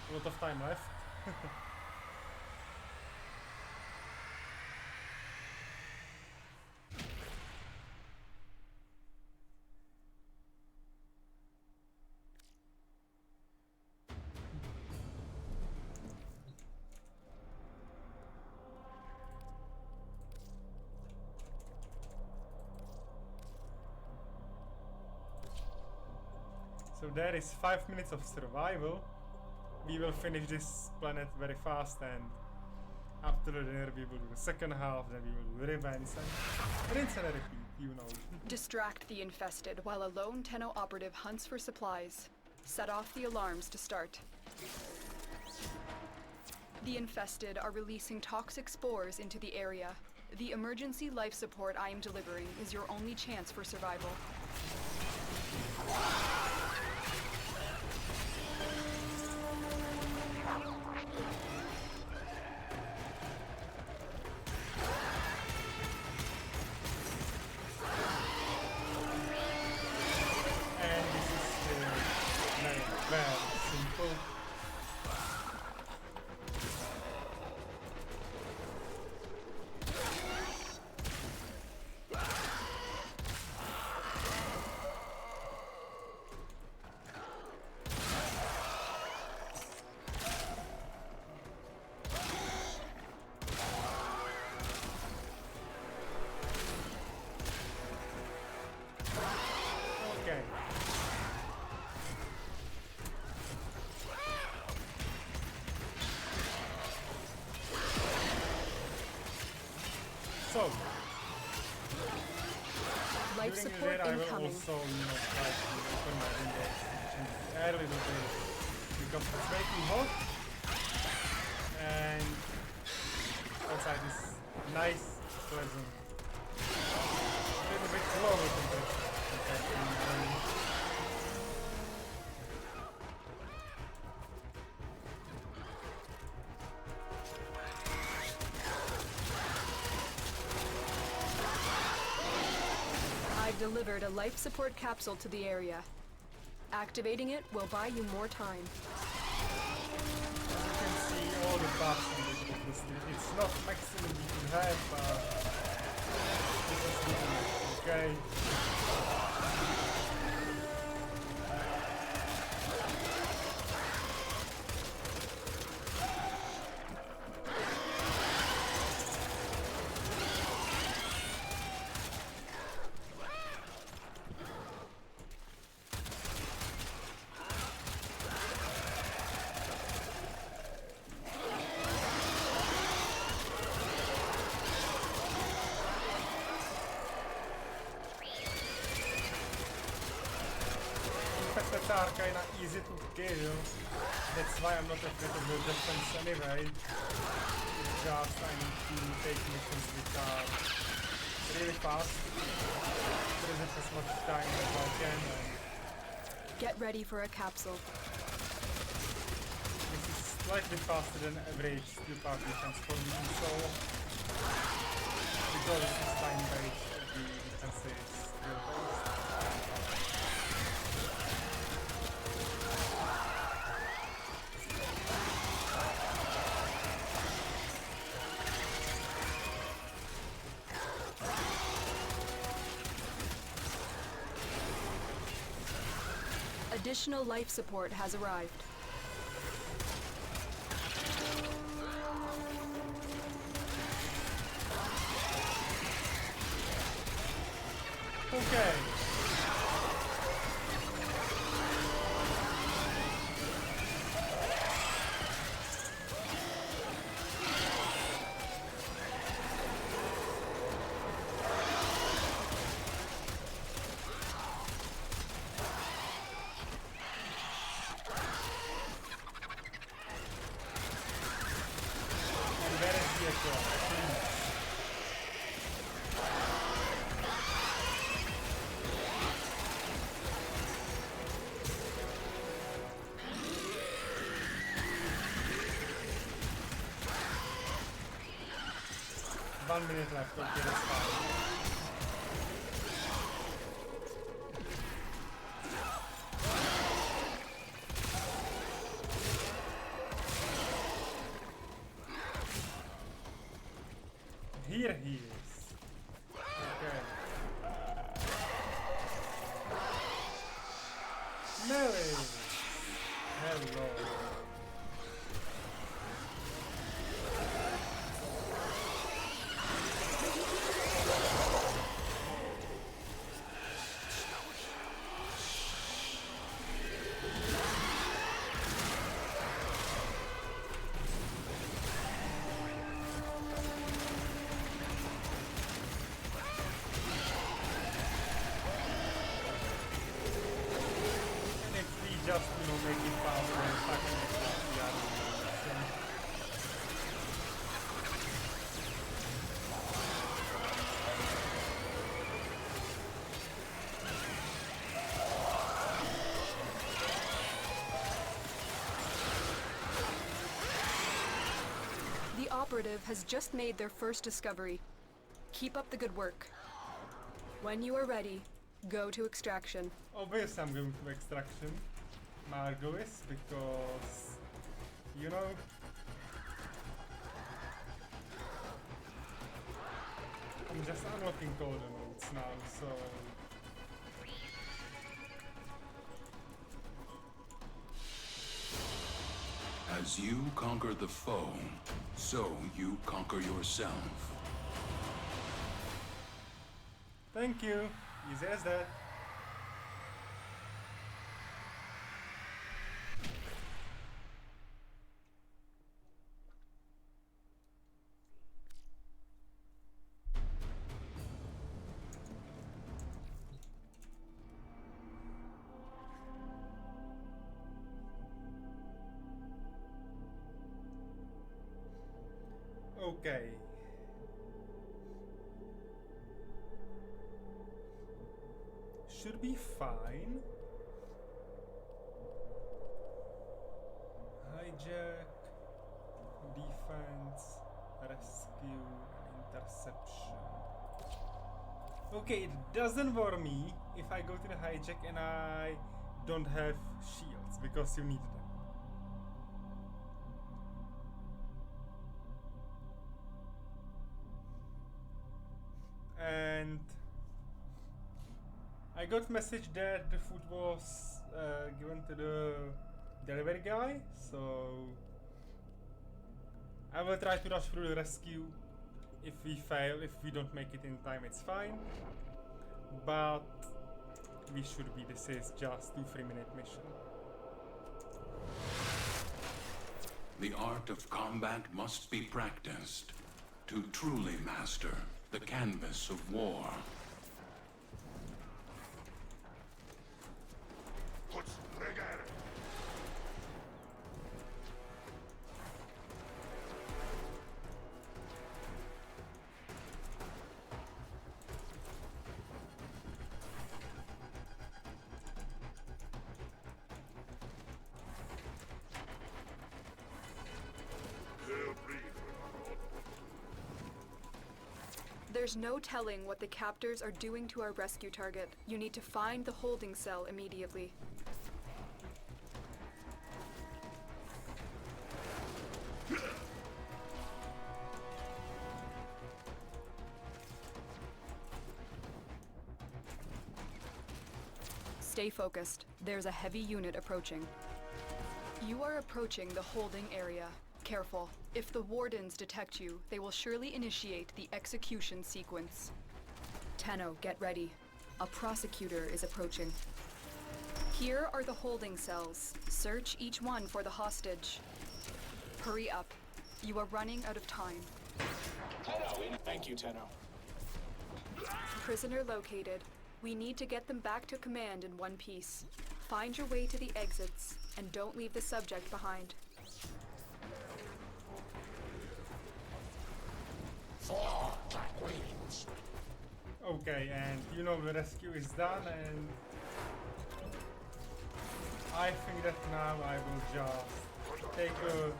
a lot of time left. So there is 5 minutes of survival. We will finish this planet very fast, and after the dinner we will do the second half, then we will do Rivens and rinse and repeat, you know. Distract the infested while a lone Tenno operative hunts for supplies. Set off the alarms to start. The infested are releasing toxic spores into the area. The emergency life support I am delivering is your only chance for survival. And this is very simple. Okay. So, Life during the support day I will incoming. also, try to open my windows and air a little bit because it's making hot and outside is nice, pleasant. A little bit lower compared to morning. I've delivered a life support capsule to the area. Activating it will buy you more time. As you can see, all the buffs on this list. It's not maximum you can have, but this is good enough, okay? Infected are kinda easy to kill. That's why I'm not afraid of the defense anyway. It's just I need to take missions which are really fast. Present as much time as I can, and Get ready for a capsule. this is slightly faster than average steel party transforming, so because it's time based, the defense is skill based. Additional life support has arrived. Okay. And where is the echo? One minute left, okay, that's fine. Here he is. Okay. Melee! Hello. And if we just, make it faster and stuck in it, we are doing it. The operative has just made their first discovery. Keep up the good work. When you are ready, go to extraction. Obviously I'm going to extraction. Margot is because, I'm just unlocking golden nodes now, so As you conquer the foe, so you conquer yourself. thank you. Easy as that. Okay. Should be fine. Hijack, defense, rescue, and interception. Okay, it doesn't worry me if I go to the hijack and I don't have shields, because you need them. And I got message that the food was given to the delivery guy, so I will try to rush through the rescue. If we fail, if we don't make it in time, it's fine. But we should be. This is just 2-3 minute mission. The art of combat must be practiced to truly master the canvas of war. There's no telling what the captors are doing to our rescue target. You need to find the holding cell immediately. Stay focused. There's a heavy unit approaching. You are approaching the holding area. Careful. If the Wardens detect you, they will surely initiate the execution sequence. Tenno, get ready. A prosecutor is approaching. Here are the holding cells. Search each one for the hostage. Hurry up. You are running out of time. Thank you, Tenno. Prisoner located. We need to get them back to command in one piece. Find your way to the exits, and don't leave the subject behind. Okay, and you know the rescue is done, and I think that now I will just take a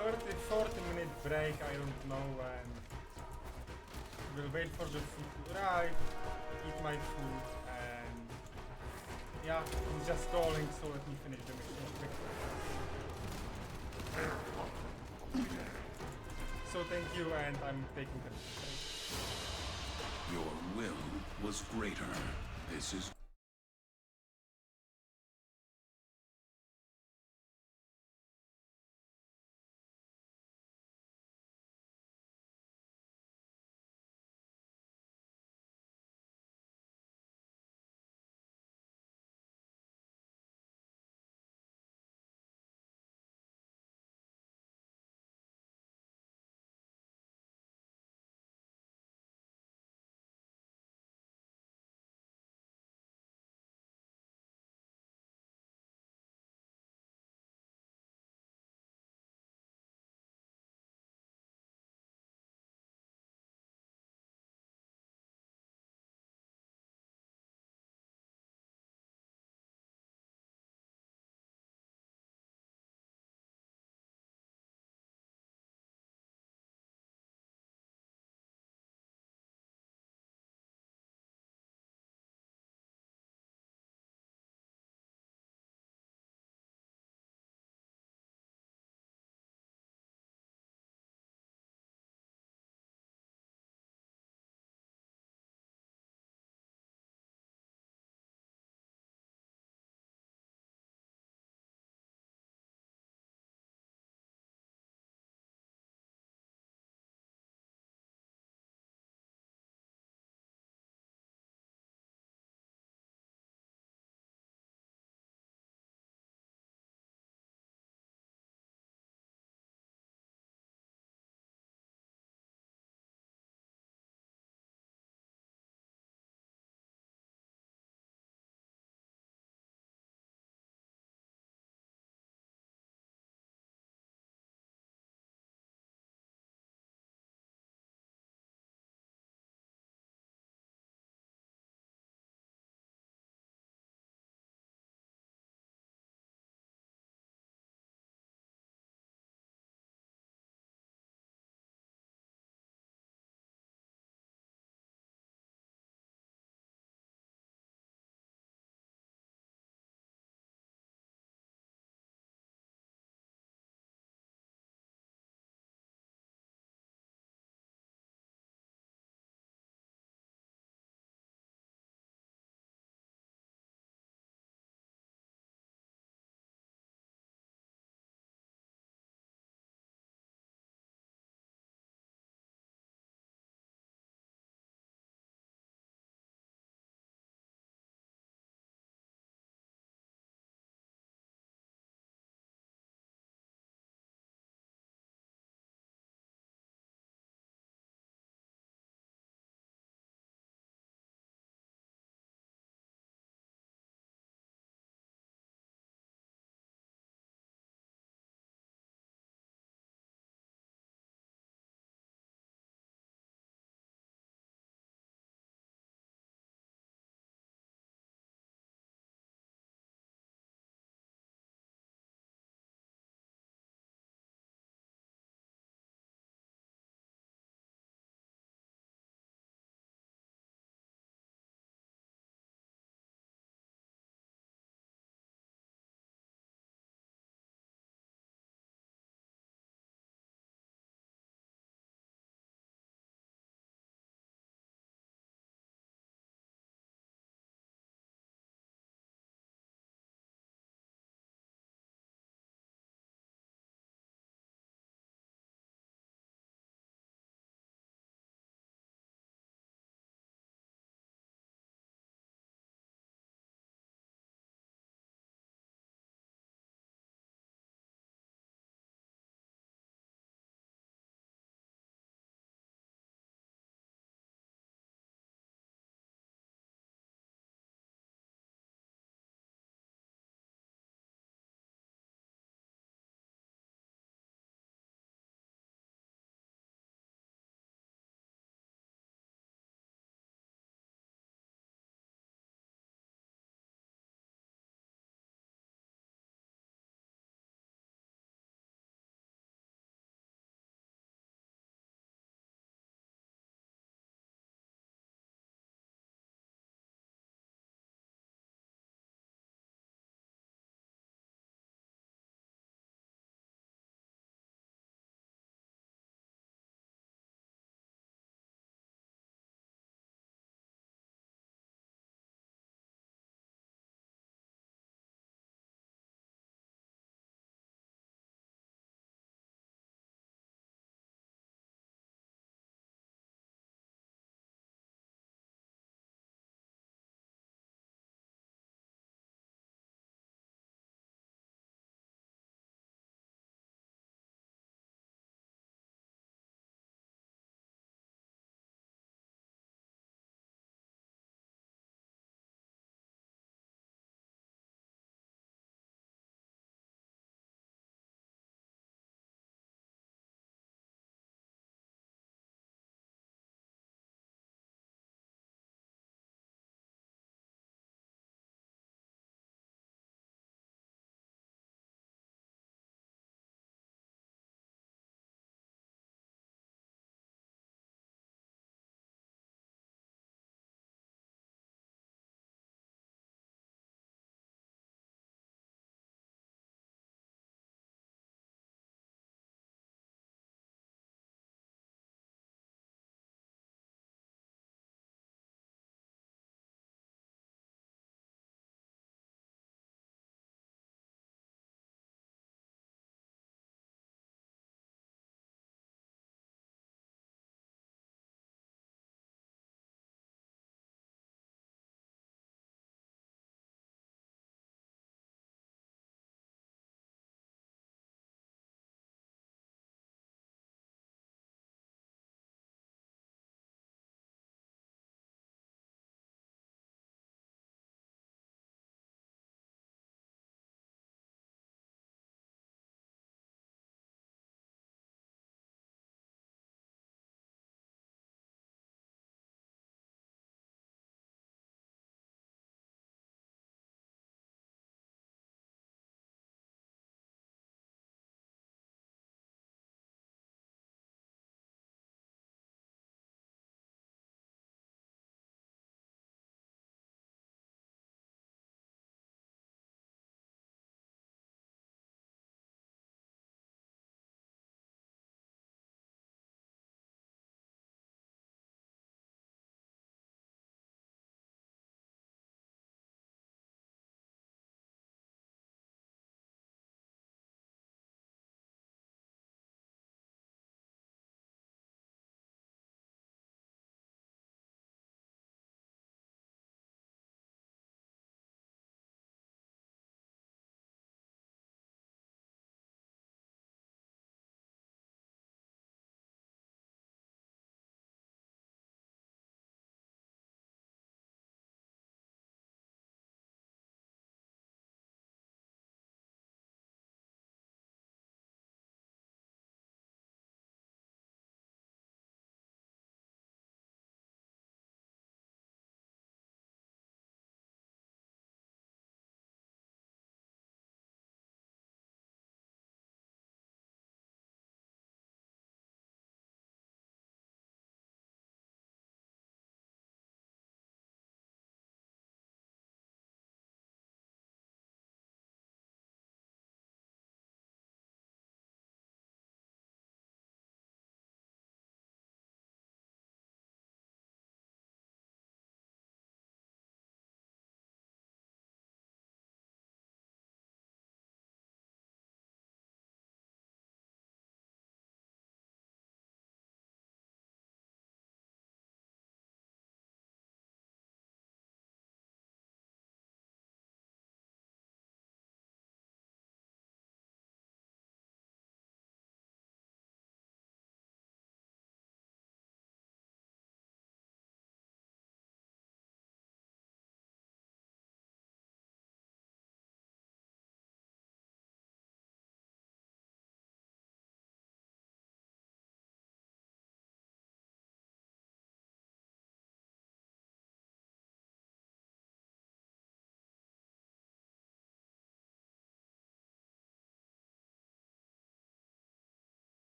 30-40 minute break, I don't know, and will wait for the food to arrive, eat my food, and yeah, he's just stalling, so let me finish the mission quickly. So thank you, and I'm taking the break. Your will was greater. This is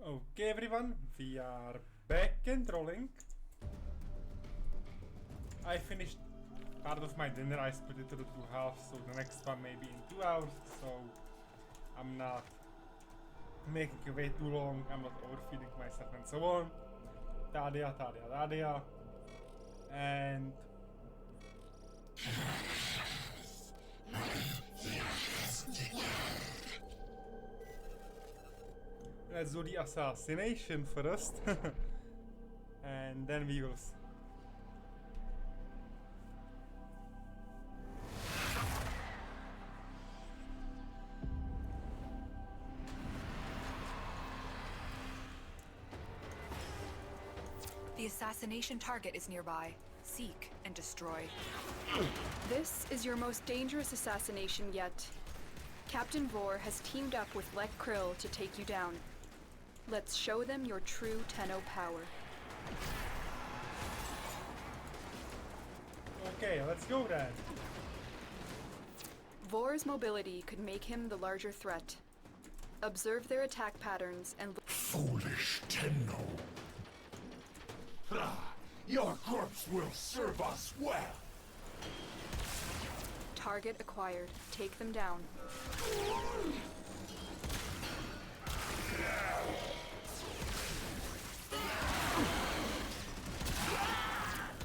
Okay, everyone, we are back and rolling. I finished part of my dinner. I split it to the 2 halves, so the next one may be in 2 hours, so I'm not making it way too long, I'm not overfeeding myself and so on. Tadia, tadia, tadia. And let's do the assassination first. And then we will The assassination target is nearby. Seek and destroy. This is your most dangerous assassination yet. Captain Vor has teamed up with Lek Krill to take you down. Let's show them your true Tenno power. Okay, let's go then. Vor's mobility could make him the larger threat. Observe their attack patterns and Foolish Tenno. Your corpse will serve us well. target acquired. Take them down.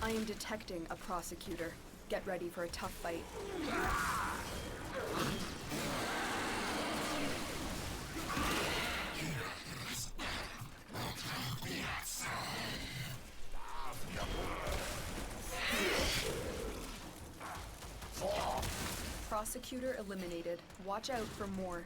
I am detecting a prosecutor. Get ready for a tough fight. Prosecutor eliminated. Watch out for more.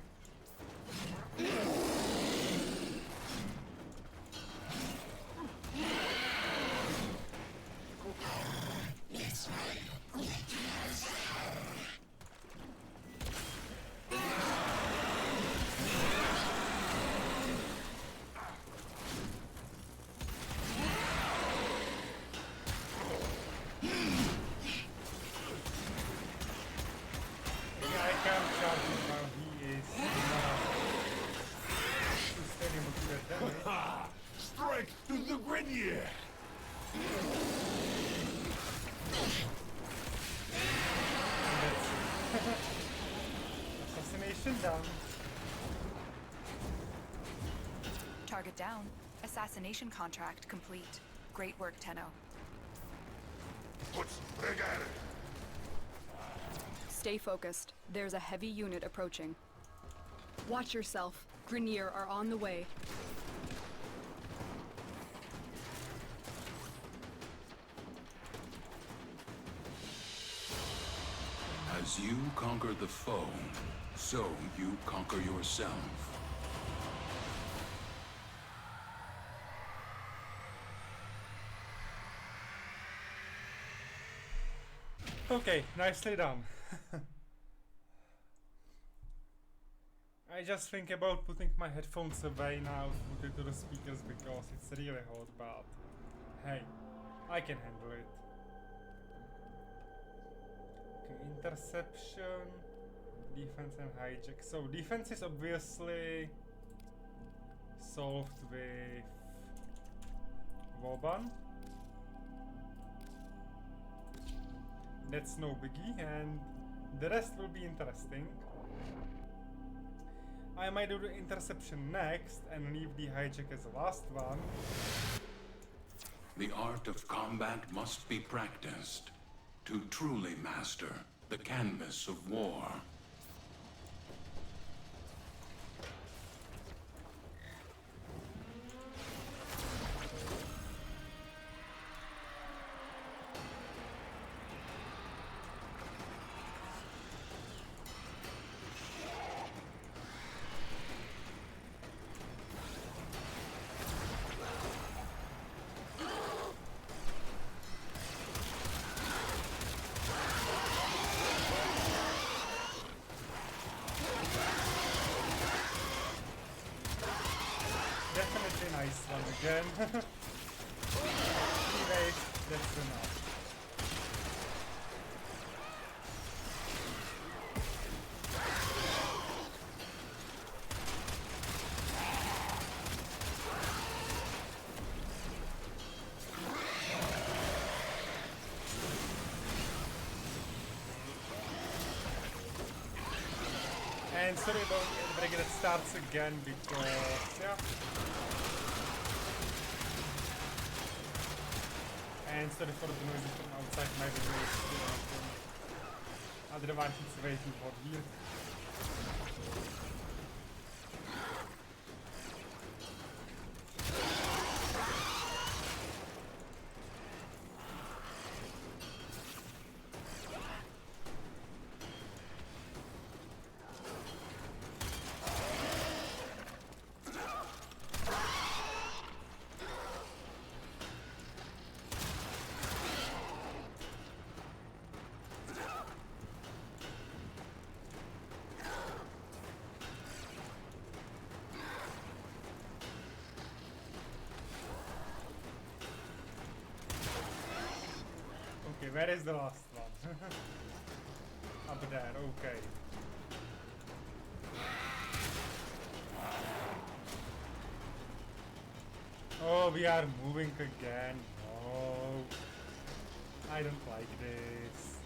Strike to the Grenier! Assassination down. Target down. Assassination contract complete. Great work, Tenno. Let's bring at it! Stay focused. There's a heavy unit approaching. Watch yourself. Grenier are on the way. As you conquer the foe, so you conquer yourself. Okay, nicely done. I just think about putting my headphones away now, put it to the speakers because it's really hot, but hey, I can handle it. Okay, interception, defense and hijack. So defense is obviously solved with Woban. That's no biggie, and the rest will be interesting. I might do the interception next and leave the hijack as the last one. The art of combat must be practiced to truly master the canvas of war. Definitely nice one again. Anyway, that's enough. And sorry about the break that starts again because, yeah. And sorry for the noises from outside my window. Otherwise it's way too hot here. Okay, where is the last one? Up there, okay. Oh, we are moving again. No. I don't like this.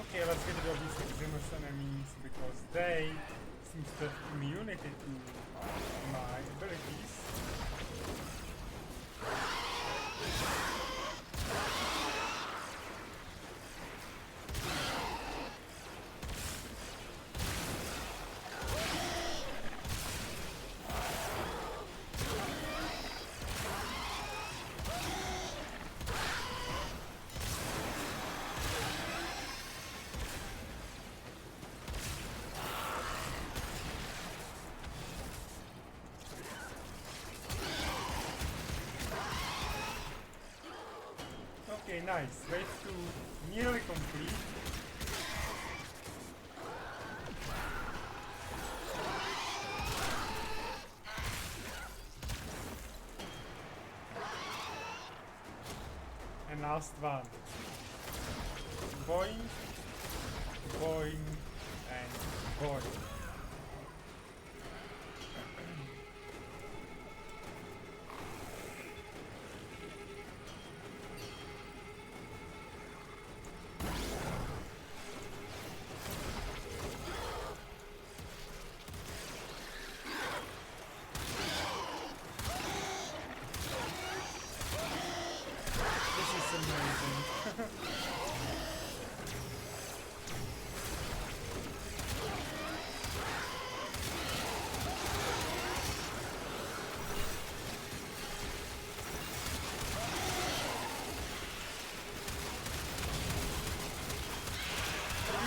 Okay, let's get rid of these Eximus enemies because they seem to have immunity to my abilities. Okay, nice. Wave 2 nearly complete. And last one. Boing, boing, and boing.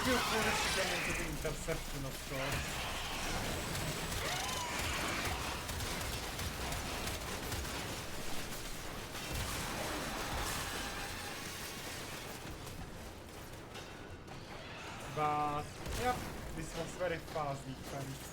We will finish again into the interception, of course. But, yep, this was very fast defense.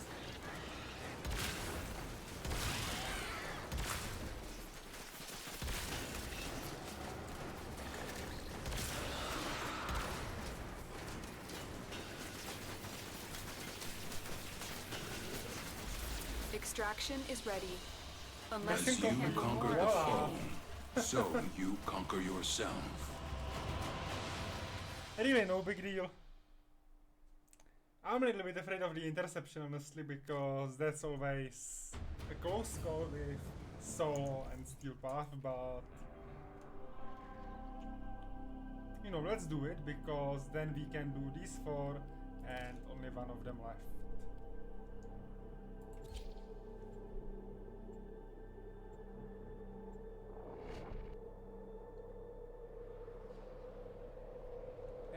Extraction is ready. As Unless you can handle conquer more. the foe, so you conquer yourself. Anyway, no big deal. I'm a little bit afraid of the interception, honestly, because that's always a close call with Soul and Steel Path, but you know, let's do it, because then we can do these 4 and only one of them left.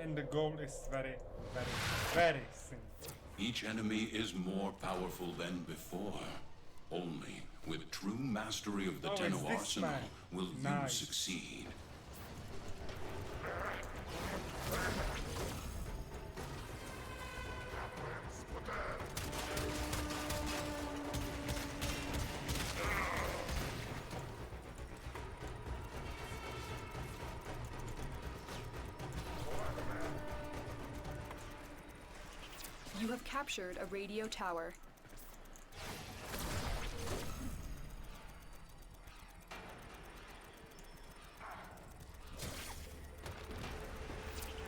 And the goal is very, very, very simple. Each enemy is more powerful than before. Only with true mastery of the Oh, Tenno it's this arsenal man. will you Nice. succeed. captured a radio tower.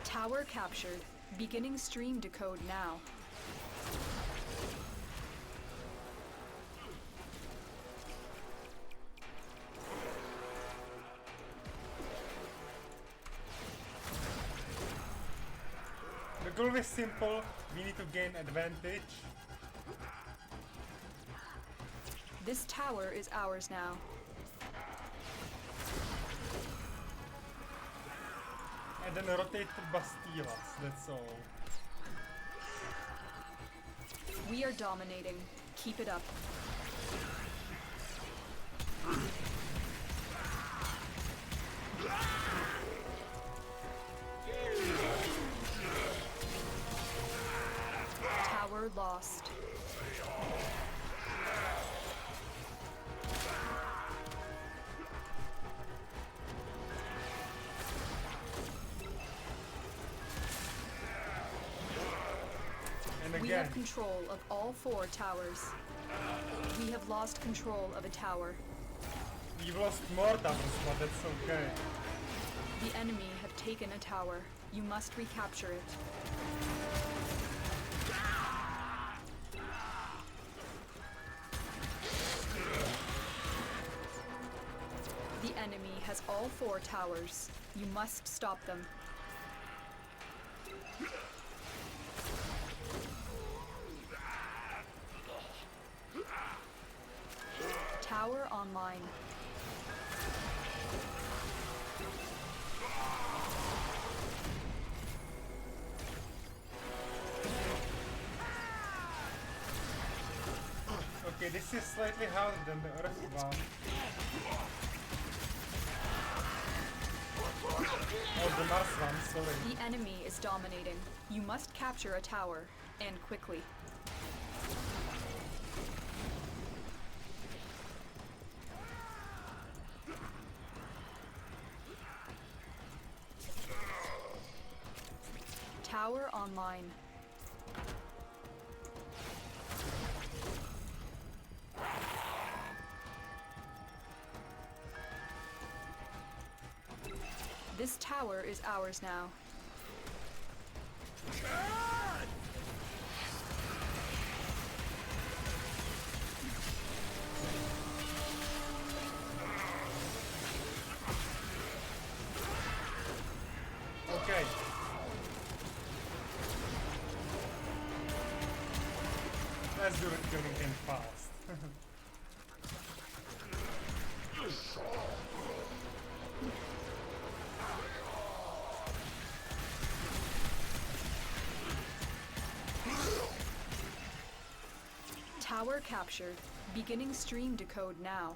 Tower captured. Beginning stream decode now. The goal is simple. We need to gain advantage. This tower is ours now. And then rotate the Bastillas, that's all. We are dominating. Keep it up. Tower lost. And We again. have control of all 4 towers. We have lost control of a tower. We've lost more towers, but that's okay. The enemy have taken a tower. You must recapture it. The enemy has all 4 towers. You must stop them. Tower online. Okay, this is slightly harder than the Earth one. Oh, the Mars one, sorry. The enemy is dominating. You must capture a tower, and quickly. Tower online. This tower is ours now. Okay. Let's do it killing him fast. Tower captured. Beginning stream decode now.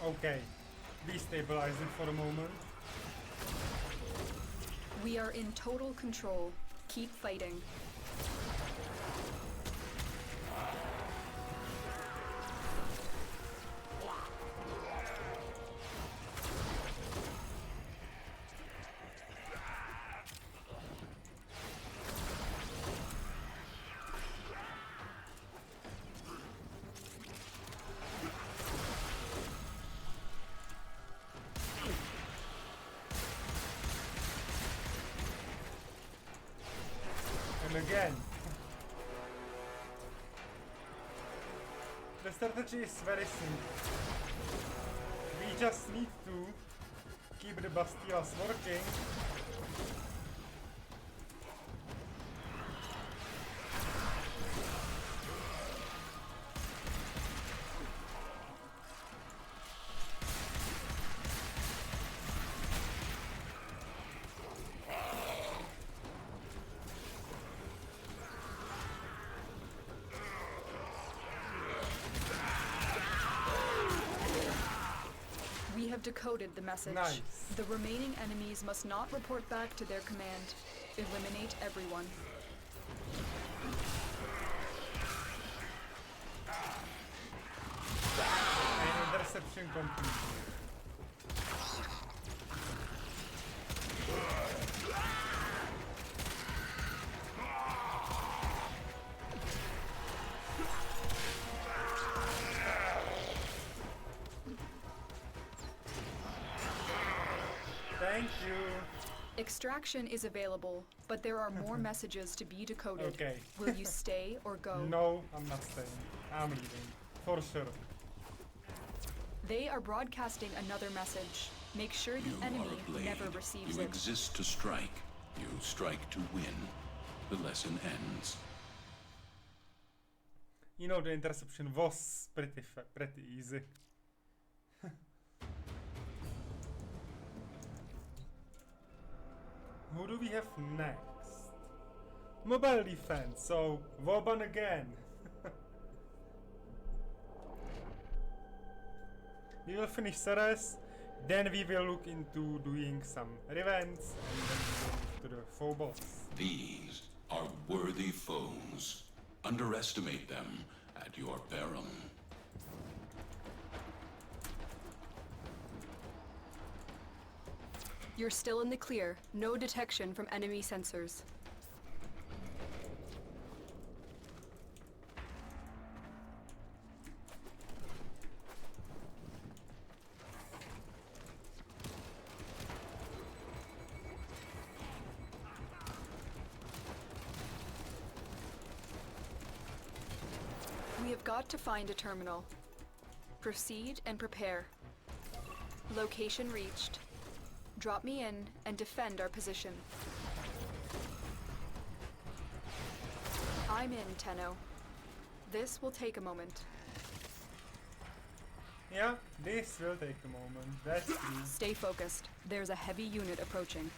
Okay. Destabilize it for a moment. We are in total control. Keep fighting. And again. The strategy is very simple. We just need to keep the Bastillas working. have decoded the message. Nice. The remaining enemies must not report back to their command. Eliminate everyone. And interception complete. Thank you. Extraction is available, but there are more messages to be decoded. Okay. Will you stay or go? No, I'm not staying. I'm leaving. For sure. They are broadcasting another message. Make sure You the are enemy a blade. never receives You it. exist to strike. You strike to win. The lesson ends. You know, the interception was pretty easy. Who do we have next? Mobile defense, so Woban again. We will finish Ceres, then we will look into doing some Rivens, and then we will move to the foe boss. These are worthy foes. Underestimate them at your peril. You're still in the clear. No detection from enemy sensors. We have got to find a terminal. Proceed and prepare. Location reached. Drop me in and defend our position. I'm in, Tenno. This will take a moment. Yeah, this will take a moment. That's true. Stay focused. There's a heavy unit approaching.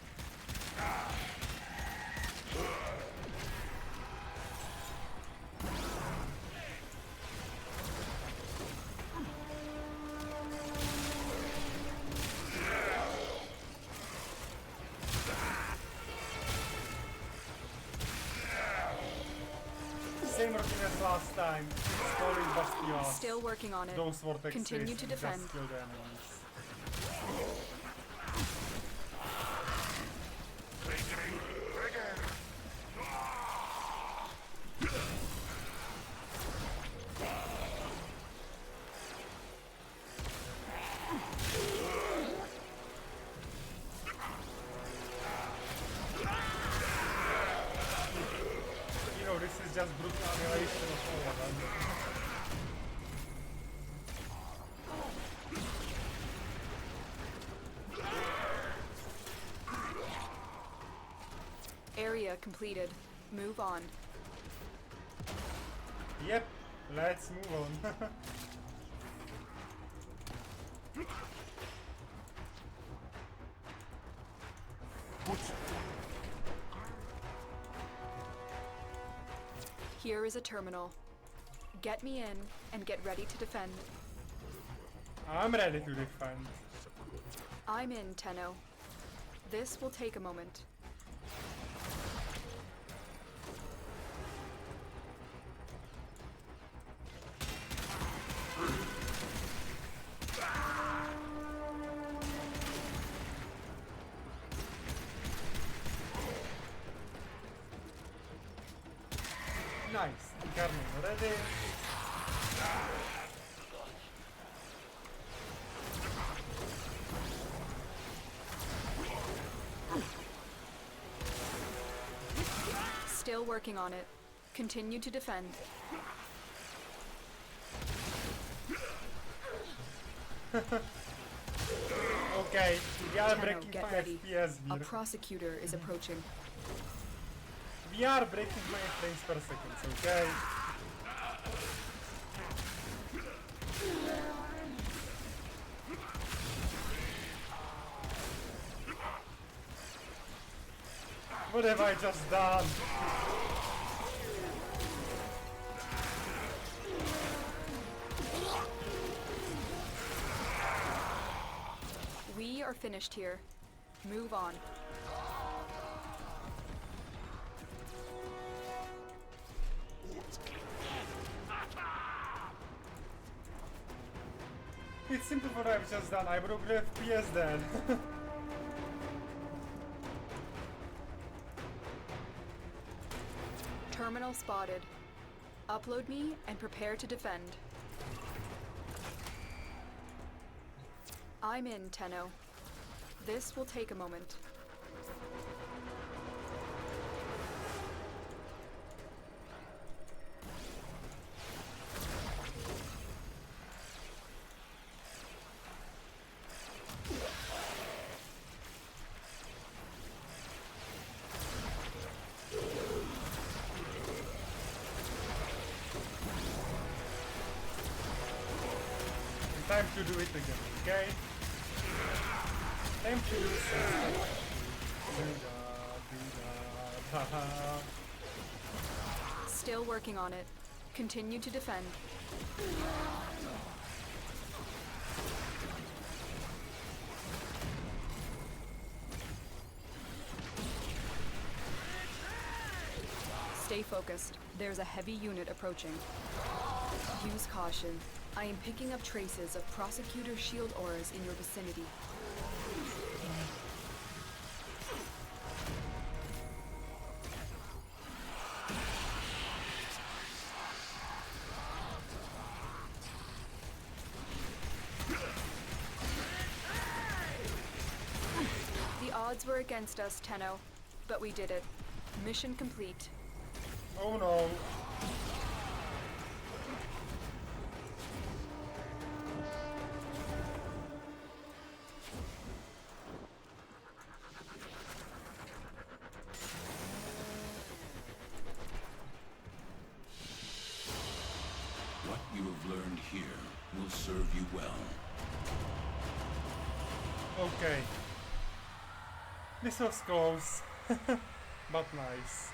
Same routine as last time. Exploring bastions. Still working on it. Those vortexes. Continue to defend. Just kill the enemies. You know, this is just brutal annihilation of all of them. Area completed. Move on. Yep, let's move on. Here is a terminal. Get me in and get ready to defend. I'm ready to defend. I'm in, Tenno. This will take a moment. Nice. Incarnate ready. Still working on it. Continue to defend. Okay, we are Tenno, breaking get my ready. FPS A here. prosecutor is approaching. We are breaking my frames per second, okay? What have I just done? are finished here. Move on. It's simple what I've just done. I broke the FPS then. Terminal spotted. Upload me and prepare to defend. I'm in, Tenno. This will take a moment. Time to do it again, okay? Time to do something. Still working on it. Continue to defend. Stay focused. There's a heavy unit approaching. Use caution. I am picking up traces of Prosecutor shield auras in your vicinity. The odds were against us, Tenno, but we did it. Mission complete. Oh no. What you have learned here will serve you well. Okay. This was close, but nice.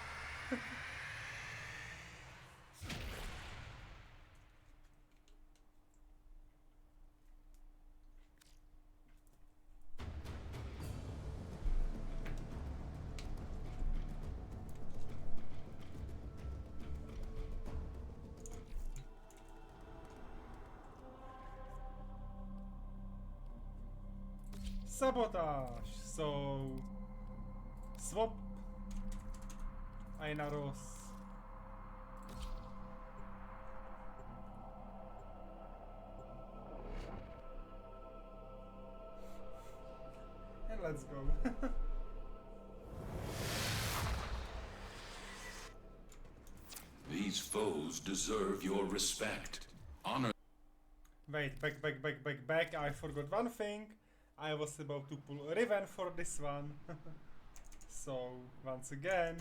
Sabotage! So... Swap... Ainaros. And let's go. These foes deserve your respect. Honor. Wait, back. I forgot one thing. I was about to pull Riven for this one. So, once again.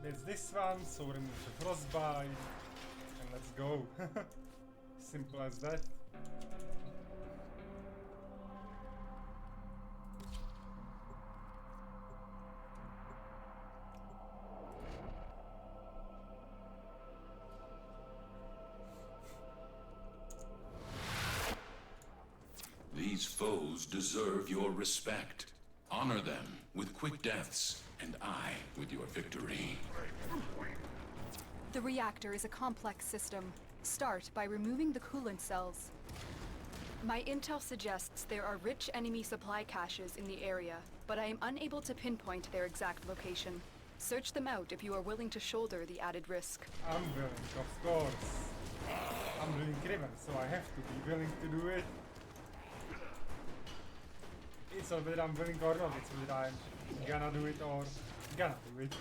There's this one, so remove the frostbite. And let's go. Simple as that. These foes deserve your respect. Honor them with quick deaths, and I with your victory. The reactor is a complex system. Start by removing the coolant cells. My intel suggests there are rich enemy supply caches in the area, but I am unable to pinpoint their exact location. Search them out if you are willing to shoulder the added risk. I'm willing, of course. I'm doing Riven, so I have to be willing to do it. It's not whether I'm willing or not, it's whether I'm gonna do it or gonna do it.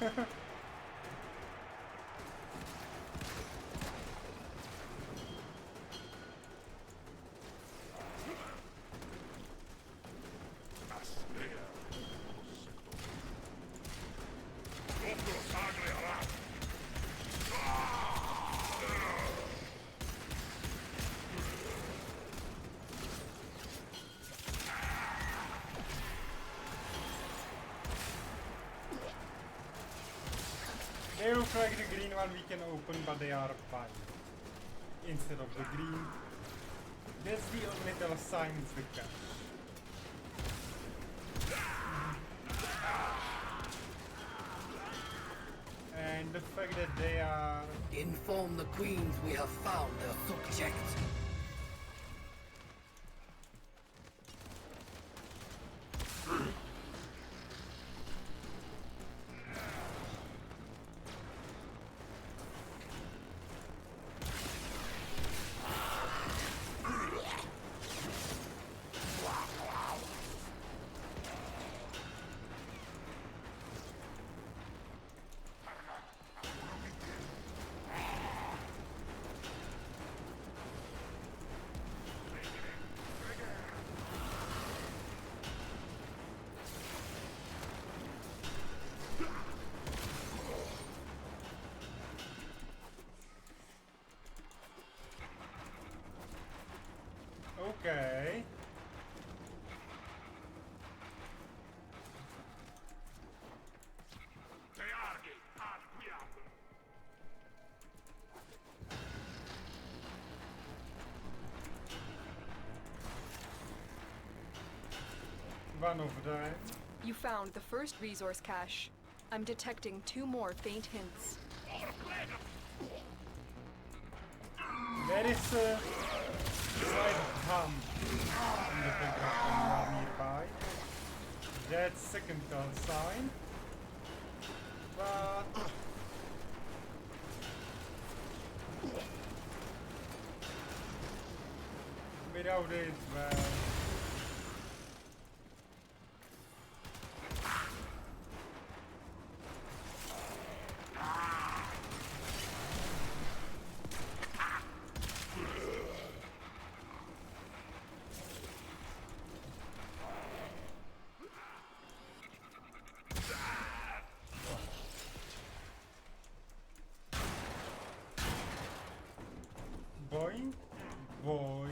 look like the green one we can open, but they are white instead of the green. That's the only little sign it's the cache. And the fact that they are... Inform the queens we have found their subject. Okay. One of them. You found the first resource cache. I'm detecting 2 more faint hints. There is a slight hum in the background nearby. That's second tell sign. But without it, well, boing, boing.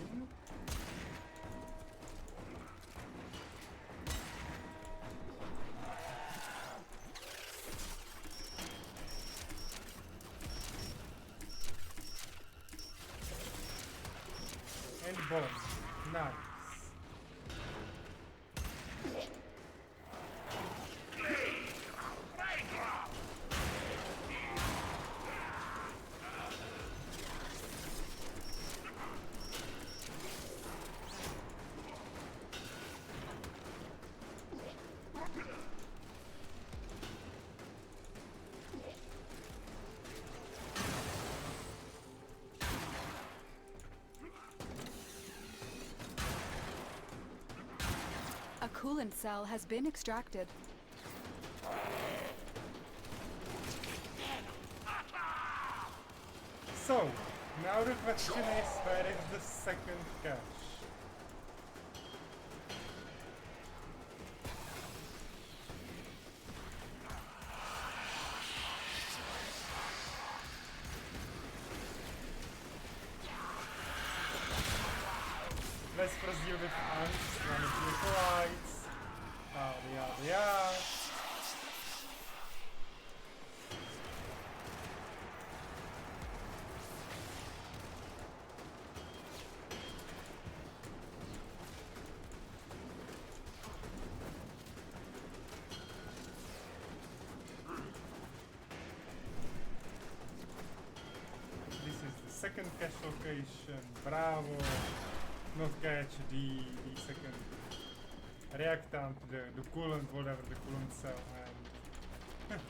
And boing. Nice. A coolant cell has been extracted. So, now the question is, where is the second cache? Let's pursue with ants, one of the lights. They are. This is the second cache location. Bravo. Not catch the second reactant, the coolant, whatever the coolant cell, and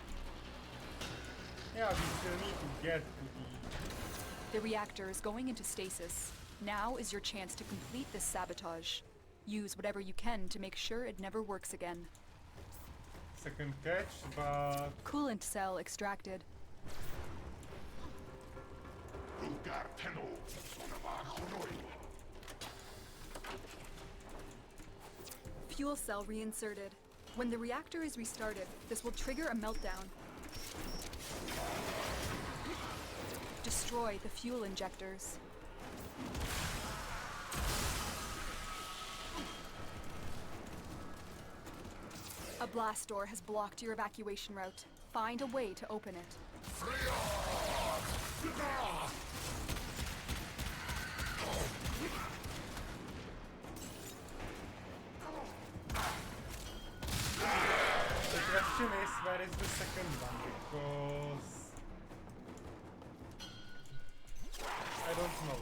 yeah, we still need to get to The reactor is going into stasis. Now is your chance to complete this sabotage. Use whatever you can to make sure it never works again. second catch, but Coolant cell extracted. Fuel cell reinserted. When the reactor is restarted, this will trigger a meltdown. Destroy the fuel injectors. A blast door has blocked your evacuation route. Find a way to open it. The question is, where is the second one? Because I don't know.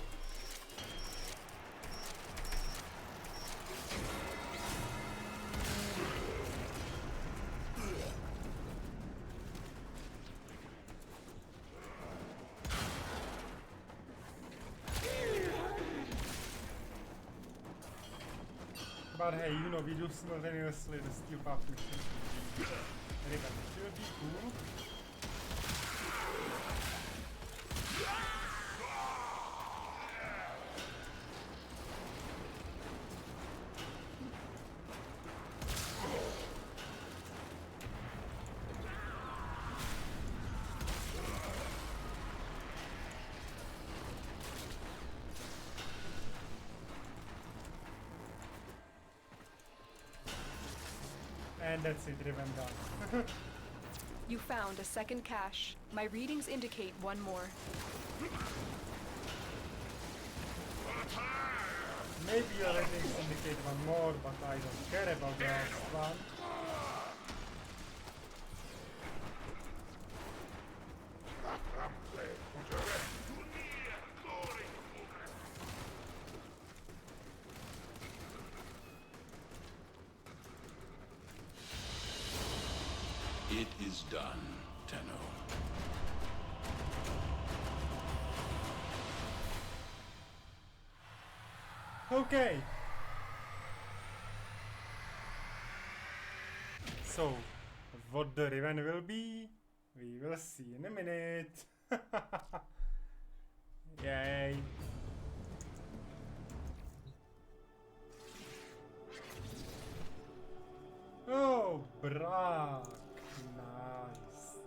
But hey, you know, we do simultaneously the steel path mission. Riven, it will be cool. And that's it, Riven done. You found a second cache. My readings indicate one more. Maybe your ratings indicate one more, but I don't care about the last one. It is done, Tenno. Okay. So, what the Riven will be, we will see in a minute. Yay. Oh, Brack. Nice.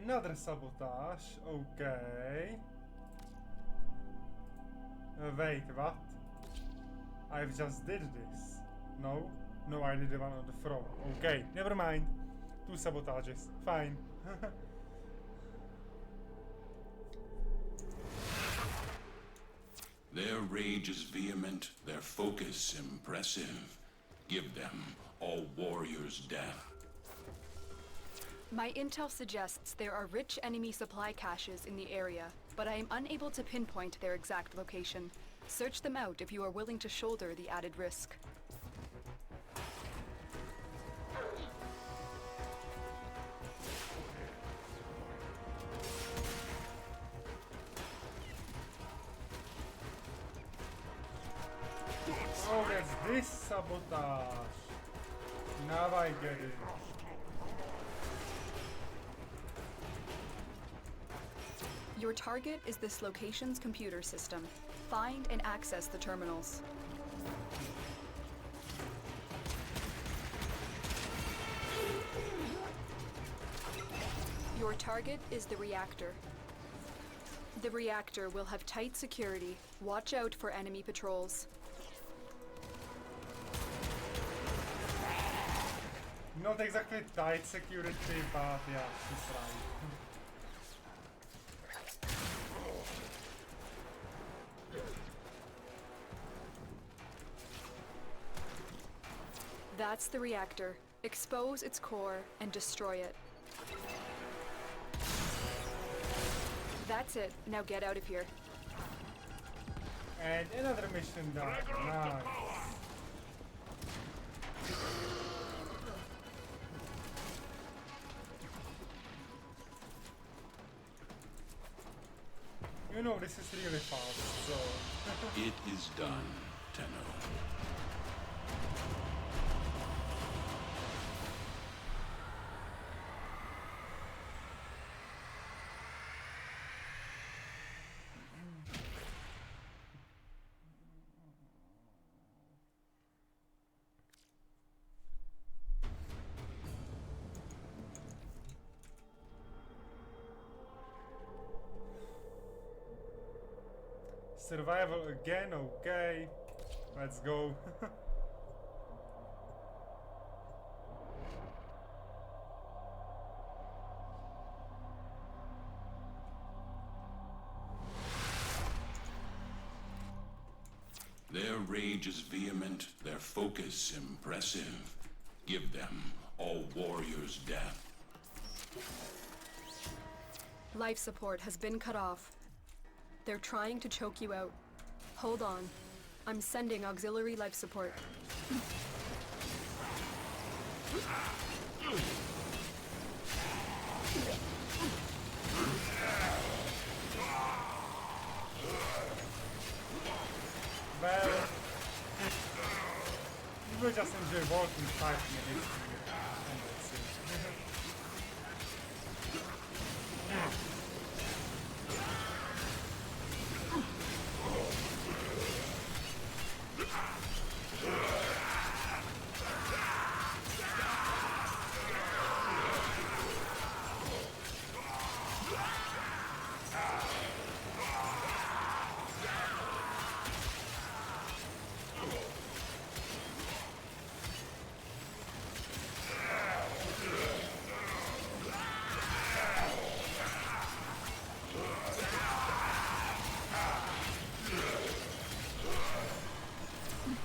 Another sabotage, okay. Wait, what? I've just did this. No? No, I did the one on the front. Okay, never mind. 2 sabotages. Fine. Their rage is vehement, their focus impressive. Give them all warriors' death. My intel suggests there are rich enemy supply caches in the area, but I am unable to pinpoint their exact location. Search them out if you are willing to shoulder the added risk. Oh, that's this sabotage. Now I get it. Your target is this location's computer system. Find and access the terminals. Your target is the reactor. The reactor will have tight security. Watch out for enemy patrols. Not exactly tight security, but yeah, she's right. That's the reactor. Expose its core and destroy it. That's it. Now get out of here. And another mission done. Nice. You know, this is really fast, so... It is done, Tenno. Survival again, okay. Let's go. Their rage is vehement, their focus impressive. Give them all warrior's death. Life support has been cut off. They're trying to choke you out. Hold on. I'm sending auxiliary life support. Well, you will just enjoy walking 5 minutes and that's it.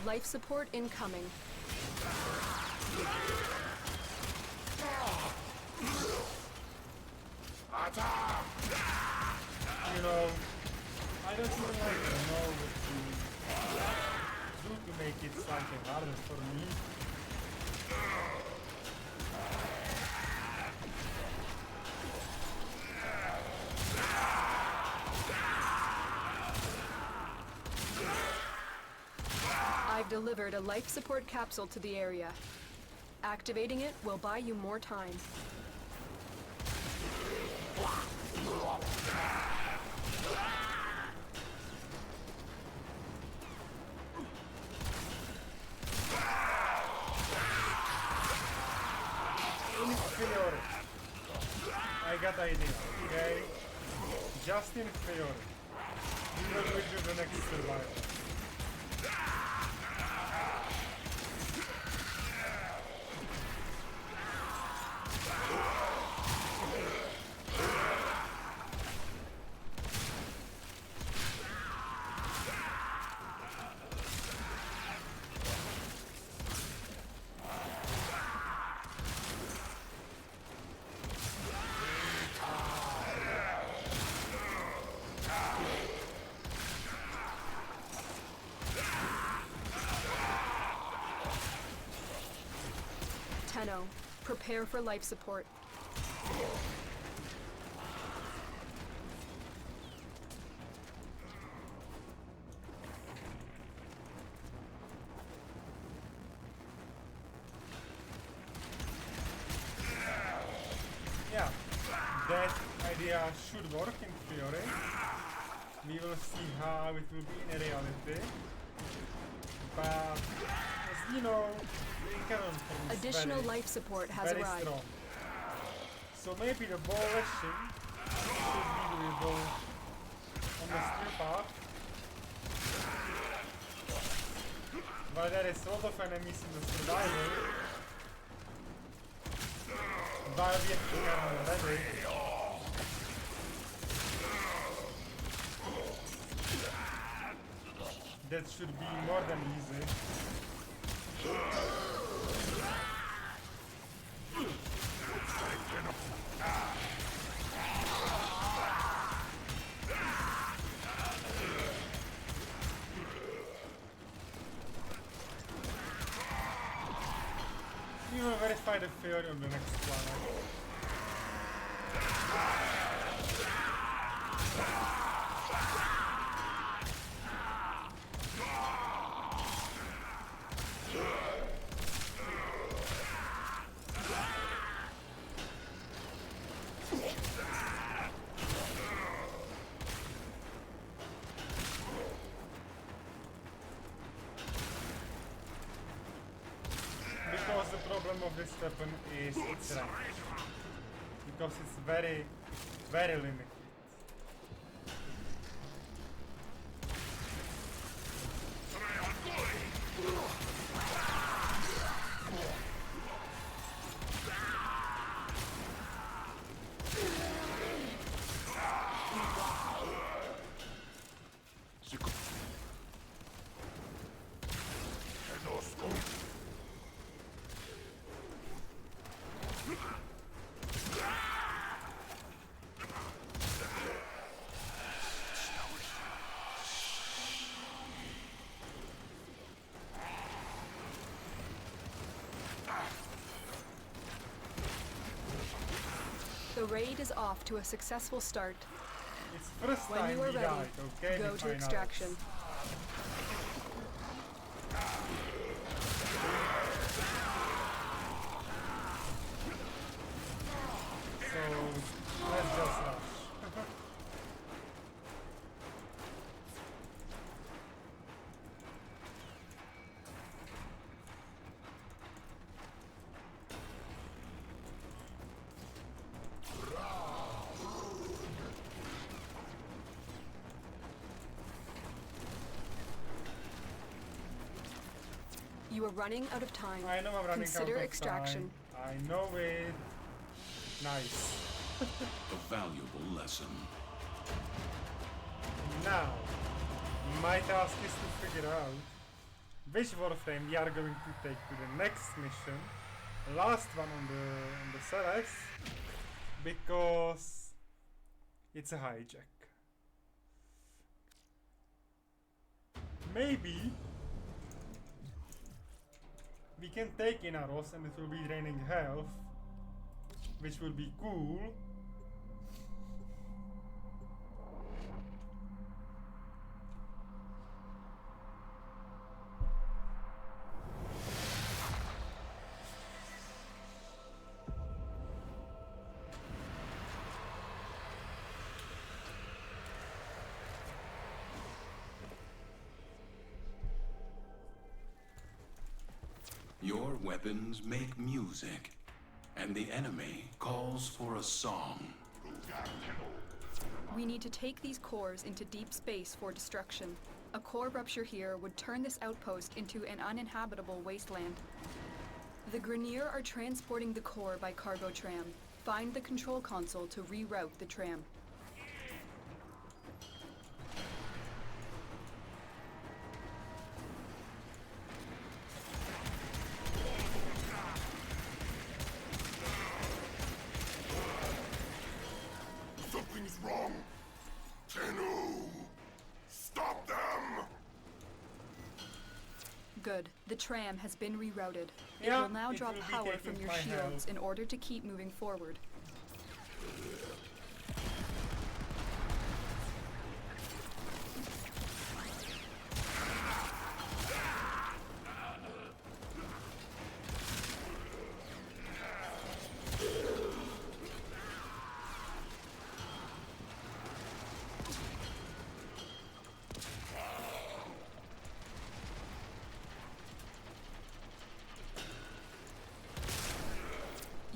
Life support incoming. You know, I don't even like to know what to do to make it slightly harder for me. I've delivered a life support capsule to the area. Activating it will buy you more time. Inferior. I got idea, okay? Just inferior. We will do the next survival. Tenno, prepare for life support. Yeah, that idea should work in theory. We will see how it will be in reality. But, as you know, the Incanon form is Additional life support has very arrived. strong. So maybe the ball lashing should be doable on the steel path. But there is a lot of enemies in the survival. While we have Incanon ready. That should be more than easy. We will verify the theory on the next planet. Because the problem of this weapon is its range. Because it's very, very limited. raid is off to a successful start. It's first When time you are we ready, died, okay? go We to find extraction. So let's just rush. You are running out of time. I know I'm running Consider out of extraction. time. I know it. Nice. A valuable lesson. Now, my task is to figure out which Warframe we are going to take to the next mission, last one on the Ceres, because it's a hijack. Maybe we can take Inaros and it will be draining health, which will be cool. Your weapons make music, and the enemy calls for a song. We need to take these cores into deep space for destruction. A core rupture here would turn this outpost into an uninhabitable wasteland. The Grenier are transporting the core by cargo tram. Find the control console to reroute the tram. Something's wrong! Tenno! Stop them! Good. The tram has been rerouted. Yeah, it will now it draw will be power from taking your my shields health. in order to keep moving forward.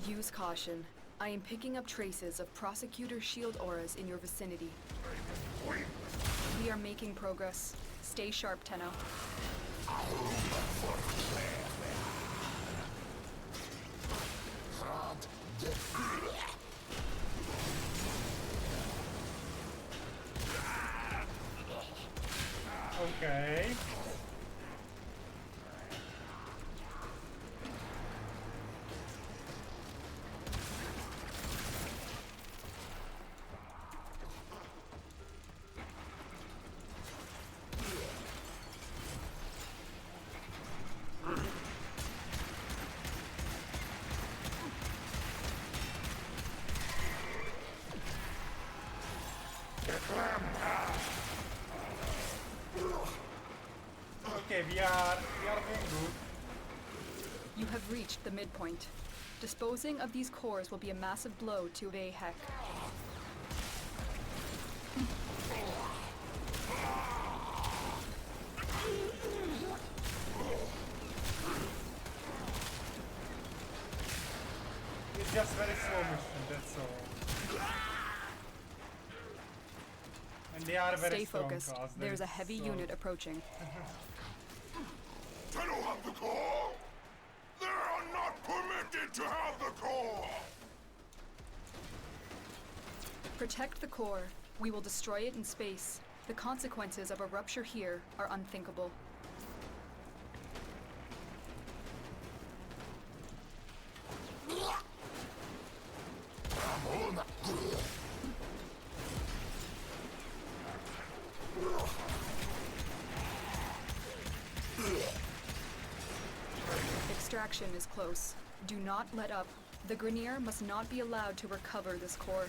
Use caution. I am picking up traces of prosecutor shield auras in your vicinity. We are making progress. Stay sharp, Tenno. Okay. Okay, we are doing good. You have reached the midpoint. Disposing of these cores will be a massive blow to Vahek. It's just very slow mission, that's all. And they are very Stay strong focused. class. There's a heavy unit approaching. Tenno have the core! They are not permitted to have the core! Protect the core. We will destroy it in space. The consequences of a rupture here are unthinkable. Extraction is close. Do not let up. The Grineer must not be allowed to recover this core.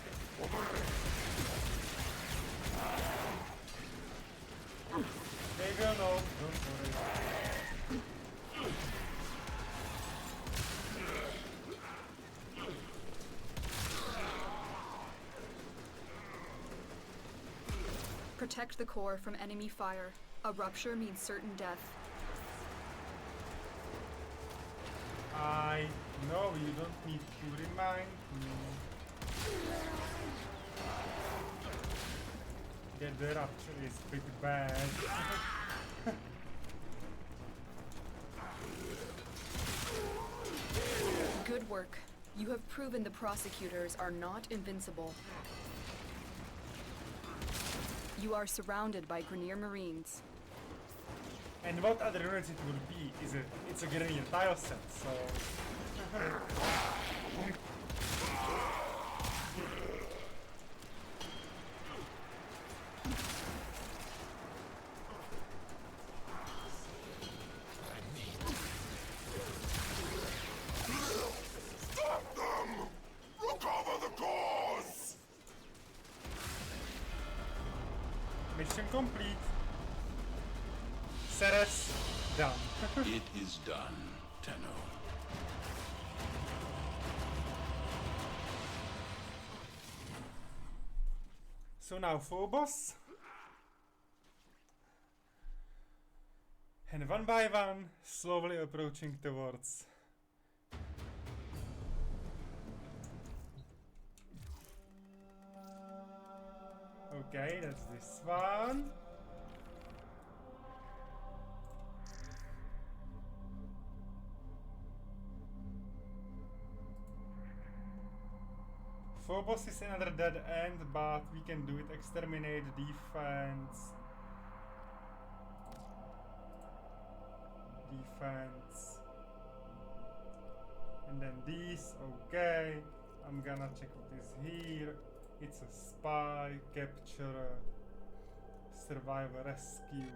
They will know, don't worry. Protect the core from enemy fire. A rupture means certain death. I know you don't need to remind me that the rupture is pretty bad. Good work. You have proven the prosecutors are not invincible. You are surrounded by Grineer Marines. And what other units it will be? It's a Grineer tile set, so... Stop them! Recover the cause! Mission complete. Ceres, done. It is done, Tenno. So now Phobos. And one by one, slowly approaching towards. Okay, that's this one. Phobos is another dead end, but we can do it. Exterminate, defense. Defense. And then these, okay. I'm gonna check what is here. It's a spy, capture, survivor, rescue.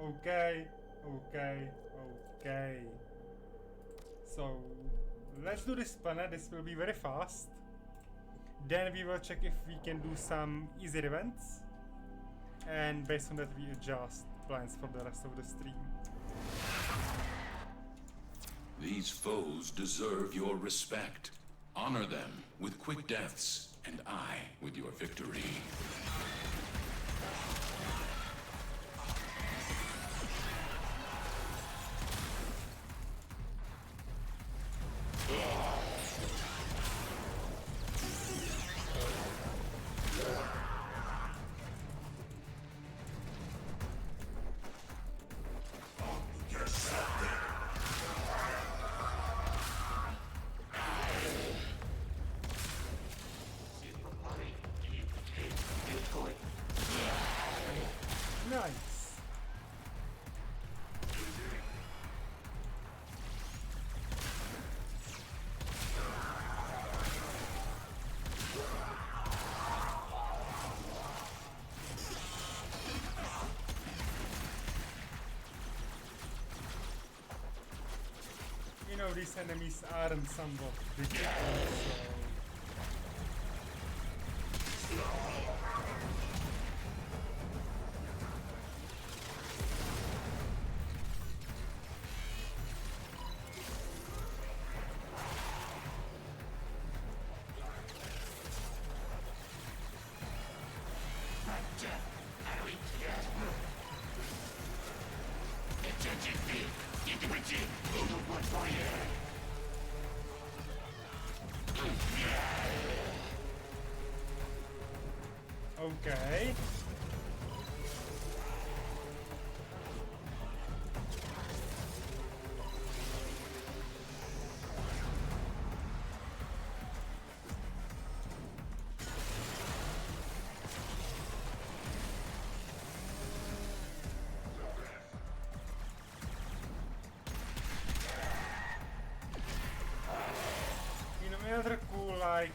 Okay, okay, okay. So, let's do this planet. This will be very fast. Then we will check if we can do some easier events. And based on that we adjust plans for the rest of the stream. These foes deserve your respect. Honor them with quick deaths, and I with your victory. Nice. You know, these enemies aren't somewhat difficult, so... Okay. You know, another cool like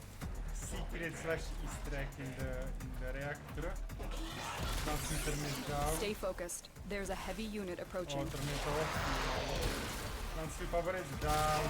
secret slash Easter egg in the reactor. Transmitter is down. Stay focused. There's a heavy unit approaching. Transmitter power is down.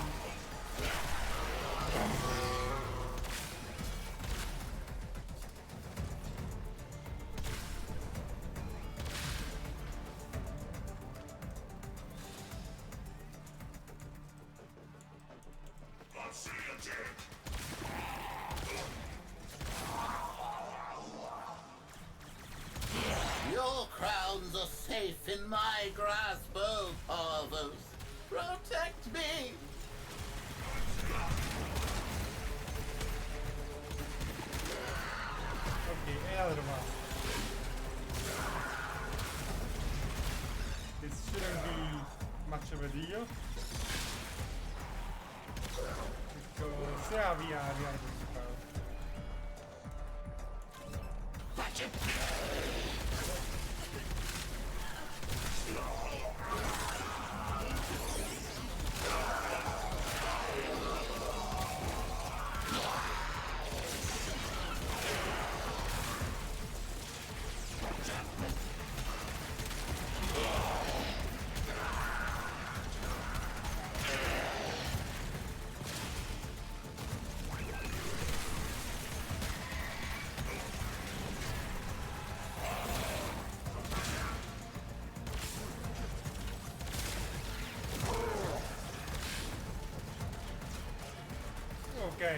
Your crowns are safe in my grasp, oh Parvos. Protect me! Okay, another one. This shouldn't be much of a deal. Because, yeah, we are going to fail. Watch it! Okay.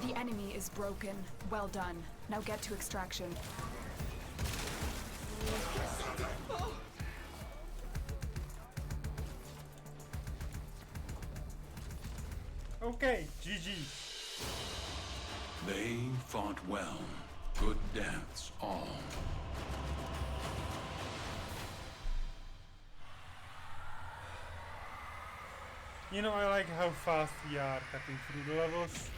The enemy is broken. Well done. Now get to extraction. Okay, GG. They fought well. Good deaths all. You know, I like how fast we are cutting through the levels.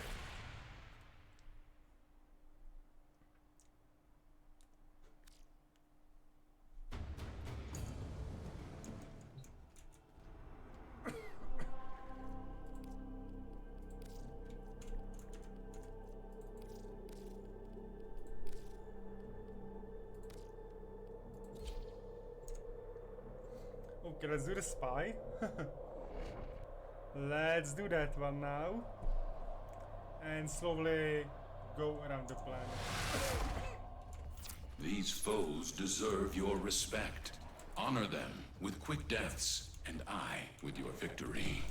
Okay, let's do the spy. Let's do that one now. And slowly go around the planet. These foes deserve your respect. Honor them with quick deaths, and I with your victory.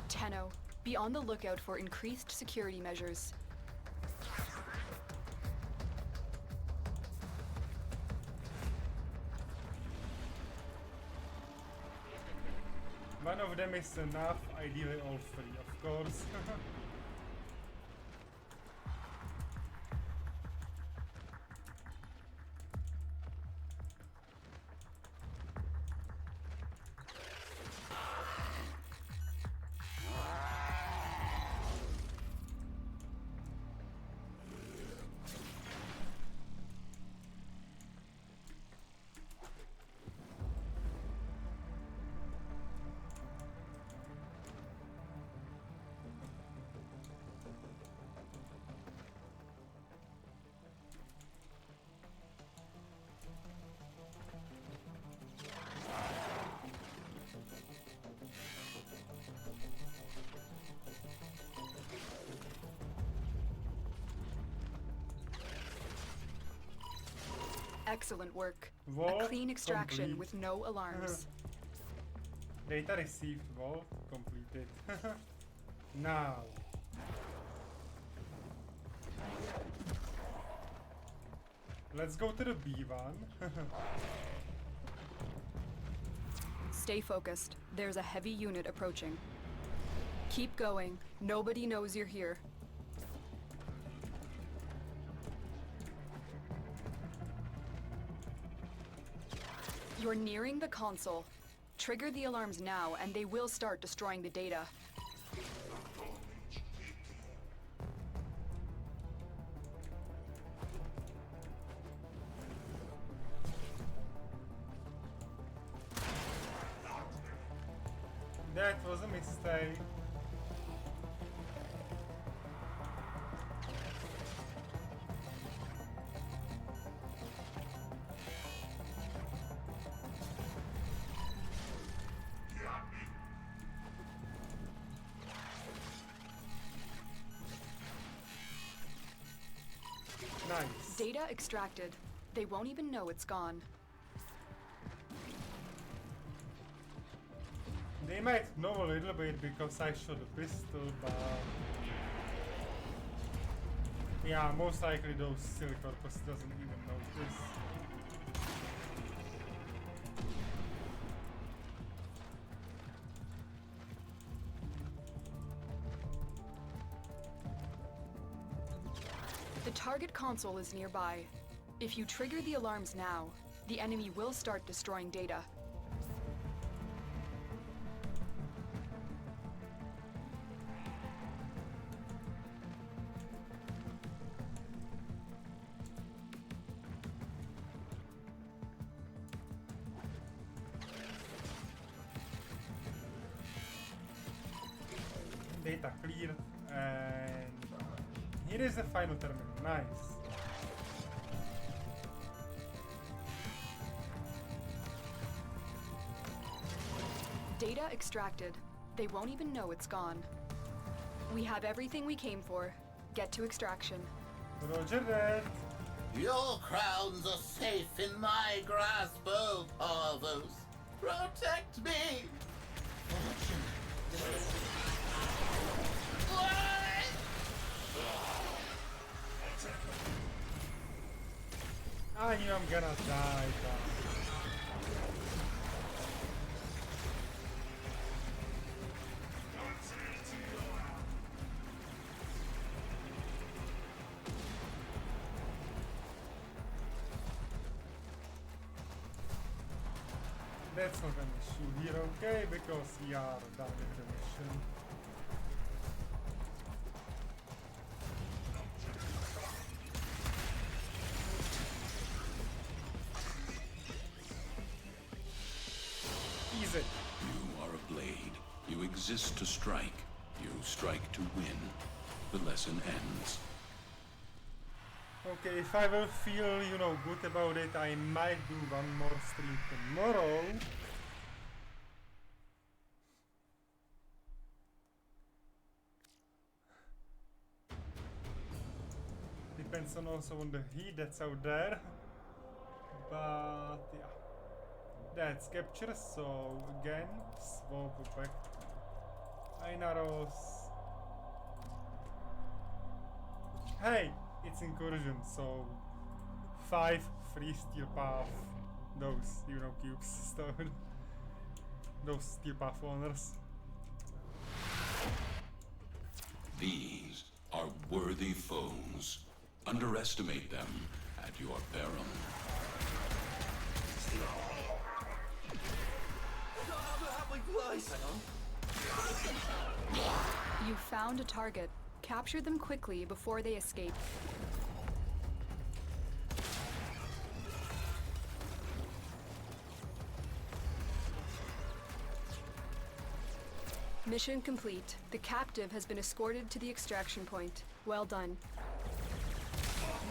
Tenno, be on the lookout for increased security measures. One of them is enough, ideally all three, of course. Excellent work. Vault A clean extraction complete. with no alarms. Data received, vault completed. Now. Let's go to the B one. Stay focused. There's a heavy unit approaching. Keep going. Nobody knows you're here. You're nearing the console. Trigger the alarms now, and they will start destroying the data. That was a mistake. Nice. Data extracted. They won't even know it's gone. They might know a little bit because I shot a pistol, but yeah, most likely those Silicorpus doesn't even notice. The target console is nearby. If you trigger the alarms now, the enemy will start destroying data. Data cleared, and here is the final terminal. Nice. Data extracted. They won't even know it's gone. We have everything we came for. Get to extraction. Roger that. Your crowns are safe in my grasp, oh Parvos. Protect me! I knew I'm gonna die, but that's not an issue here, okay? Because we are done with the mission. Easy. You are a blade. You exist to strike. You strike to win. The lesson ends. Okay, if I will feel, you know, good about it, I might do one more stream tomorrow. Depends on also on the heat that's out there. But yeah. That's capture, so again, swap back Einaros. Hey! It's incursion, so 5 free steel path. Those, you know, cubes stone. Those steel path owners. These are worthy foes. Underestimate them at your peril. You found a target. Capture them quickly before they escape. Mission complete. The captive has been escorted to the extraction point. Well done.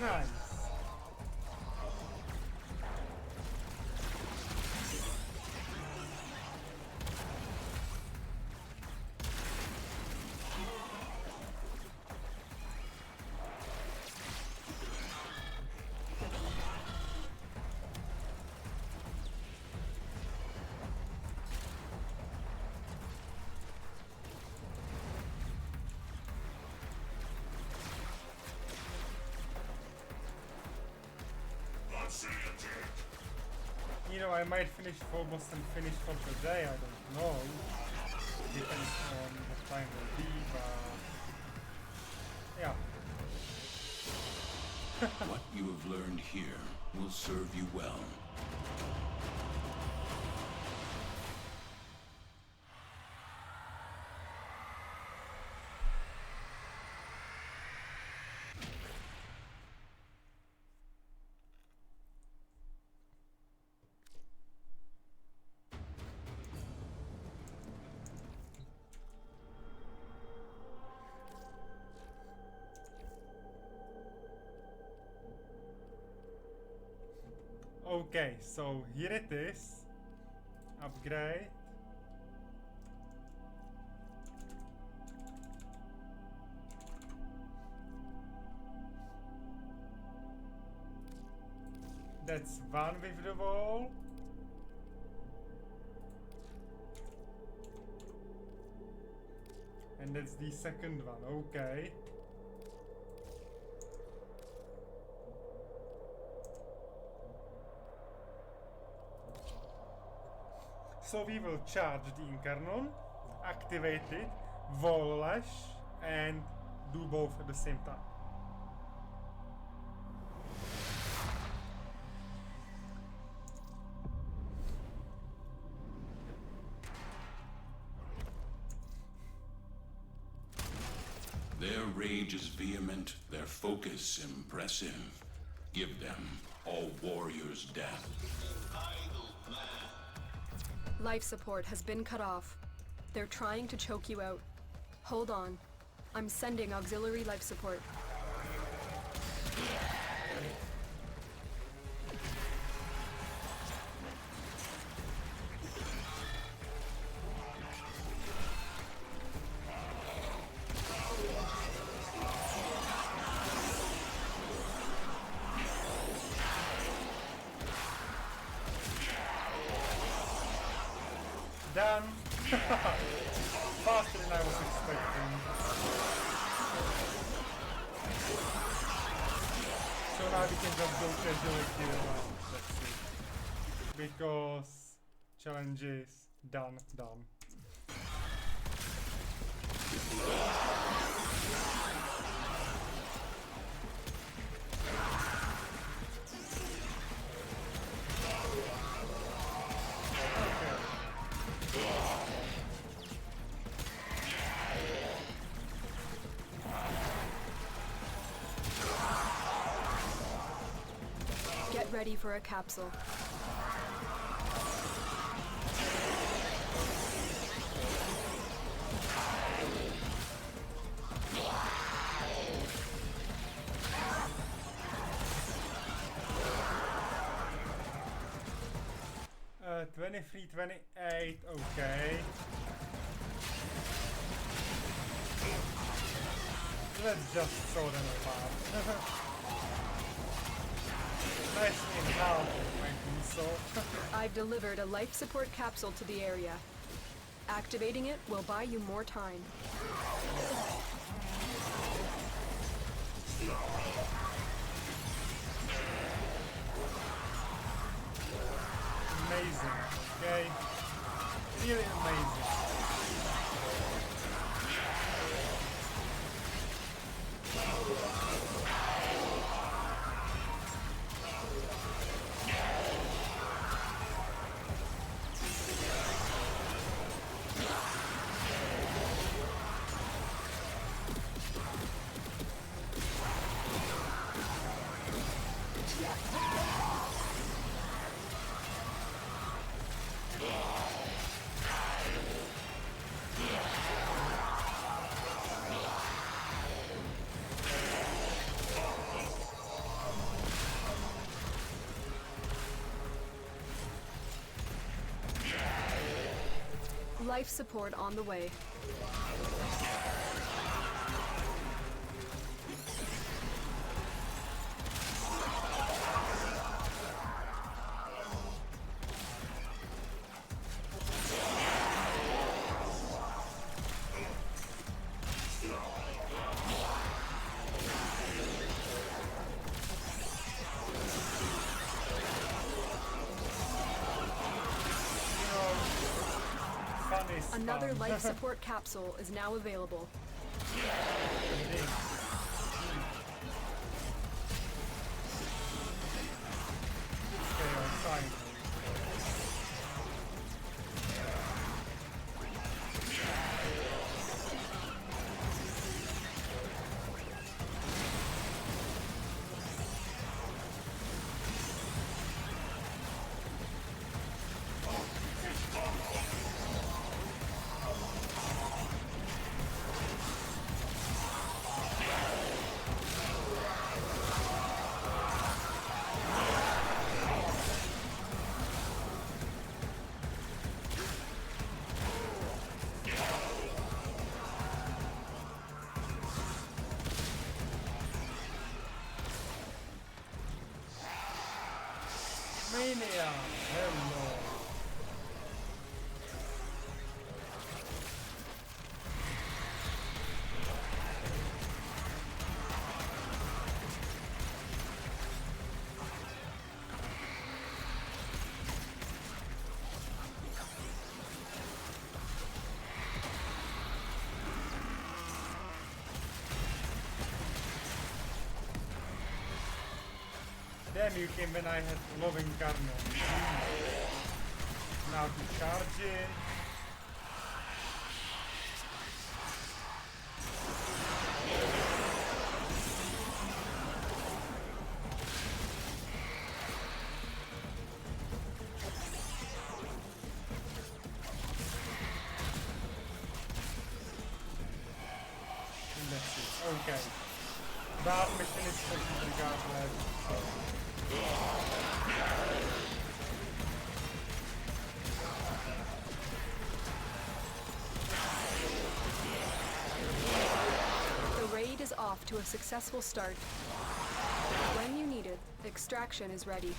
Nice. You know, I might finish almost and finish for the day, I don't know. Depends on the time will be, but yeah. What you have learned here will serve you well. Okay, so here it is. Upgrade. That's one with the wall. And that's the second one, okay. So we will charge the Incarnon, activate it, wall lash, and do both at the same time. Their rage is vehement, their focus impressive. Give them all warriors' death. Life support has been cut off. They're trying to choke you out. Hold on. I'm sending auxiliary life support. Done! Faster than I was expecting. So now we can just go casually kill around, that's it. Because challenge is done. Get ready for a capsule. Uh, 23, 28, okay. Let's just throw them apart. Nicely in half, my I've delivered a life support capsule to the area. Activating it will buy you more time. Amazing, okay? Really amazing. Life support on the way. Another life support capsule is now available. Mania! Hello! Damn, you came when I had loving Carno. Now to charge it. And that's it. Okay. That mission is complete regardless. So. The raid is off to a successful start. When you need it, extraction is ready.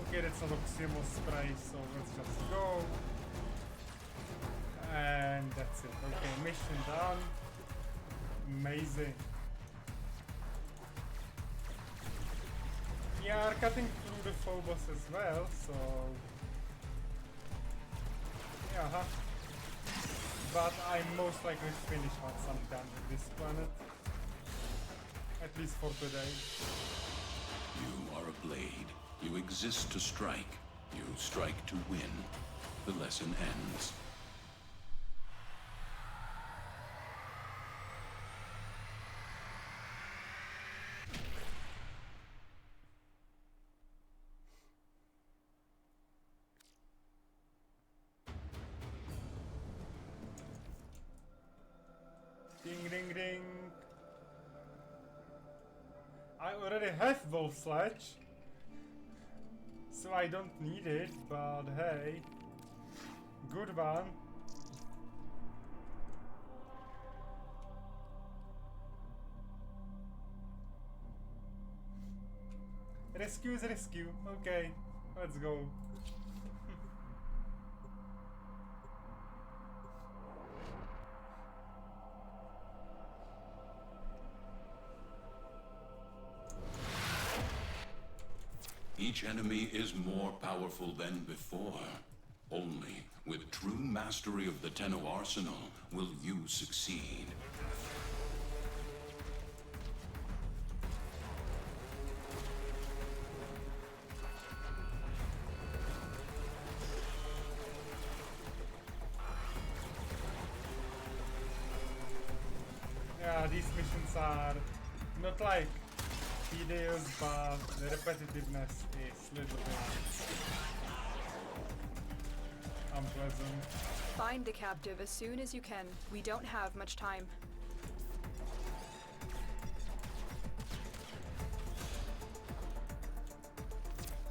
Okay, that's an Oximo spray, so let's just go. And that's it. Okay, mission done. Amazing. We are cutting through the Phobos as well, so... Yeah, but I most likely finish once I'm done with this planet. At least for today. You are a blade. You exist to strike. You strike to win. The lesson ends. Ding ding ding. I already have Wolf Sledge, so I don't need it, but hey, good one. Rescue is rescue. Okay, let's go. Each enemy is more powerful than before. Only with true mastery of the Tenno arsenal will you succeed. Yeah, these missions are not like tedious, but the repetitiveness is a little bit unpleasant. Find the captive as soon as you can. We don't have much time.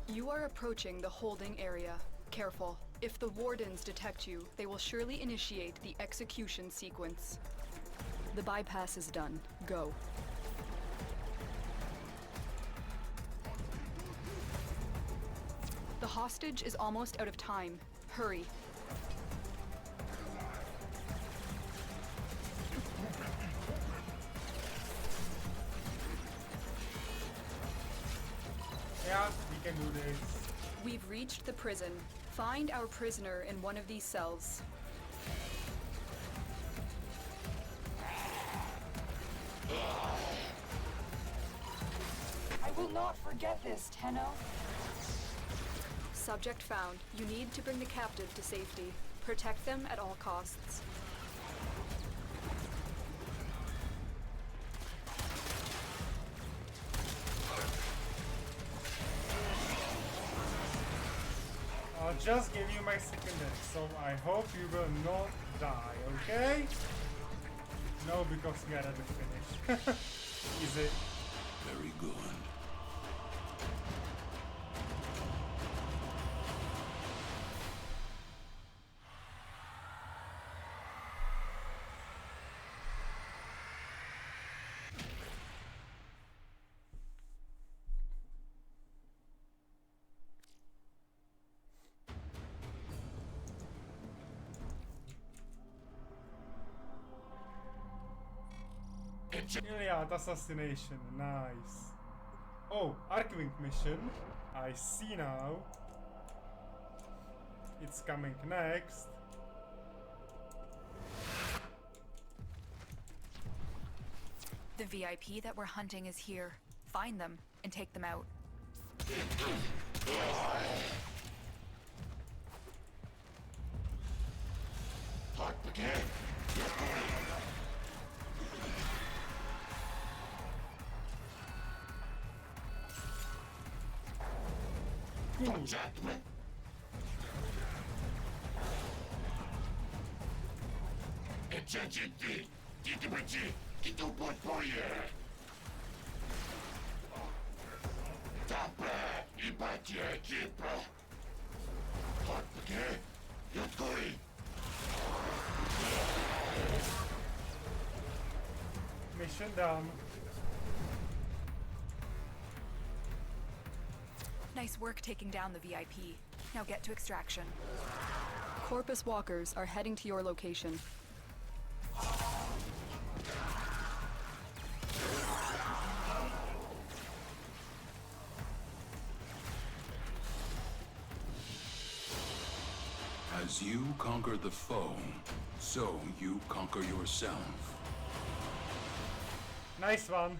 You are approaching the holding area. Careful. If the wardens detect you, they will surely initiate the execution sequence. The bypass is done. Go. The hostage is almost out of time. Hurry. Yeah, we can do this. We've reached the prison. Find our prisoner in one of these cells. I will not forget this, Tenno. Subject found. You need to bring the captive to safety. Protect them at all costs. I'll just give you my secondary, so I hope you will not die, okay? No, because we are at the finish. Easy. Very good. Iliad assassination, nice. Oh, Archwing mission. I see now. It's coming next. The VIP that we're hunting is here. Find them and take them out. Mission done. Nice work taking down the VIP. Now get to extraction. Corpus walkers are heading to your location. As you conquer the foe, so you conquer yourself. Nice one.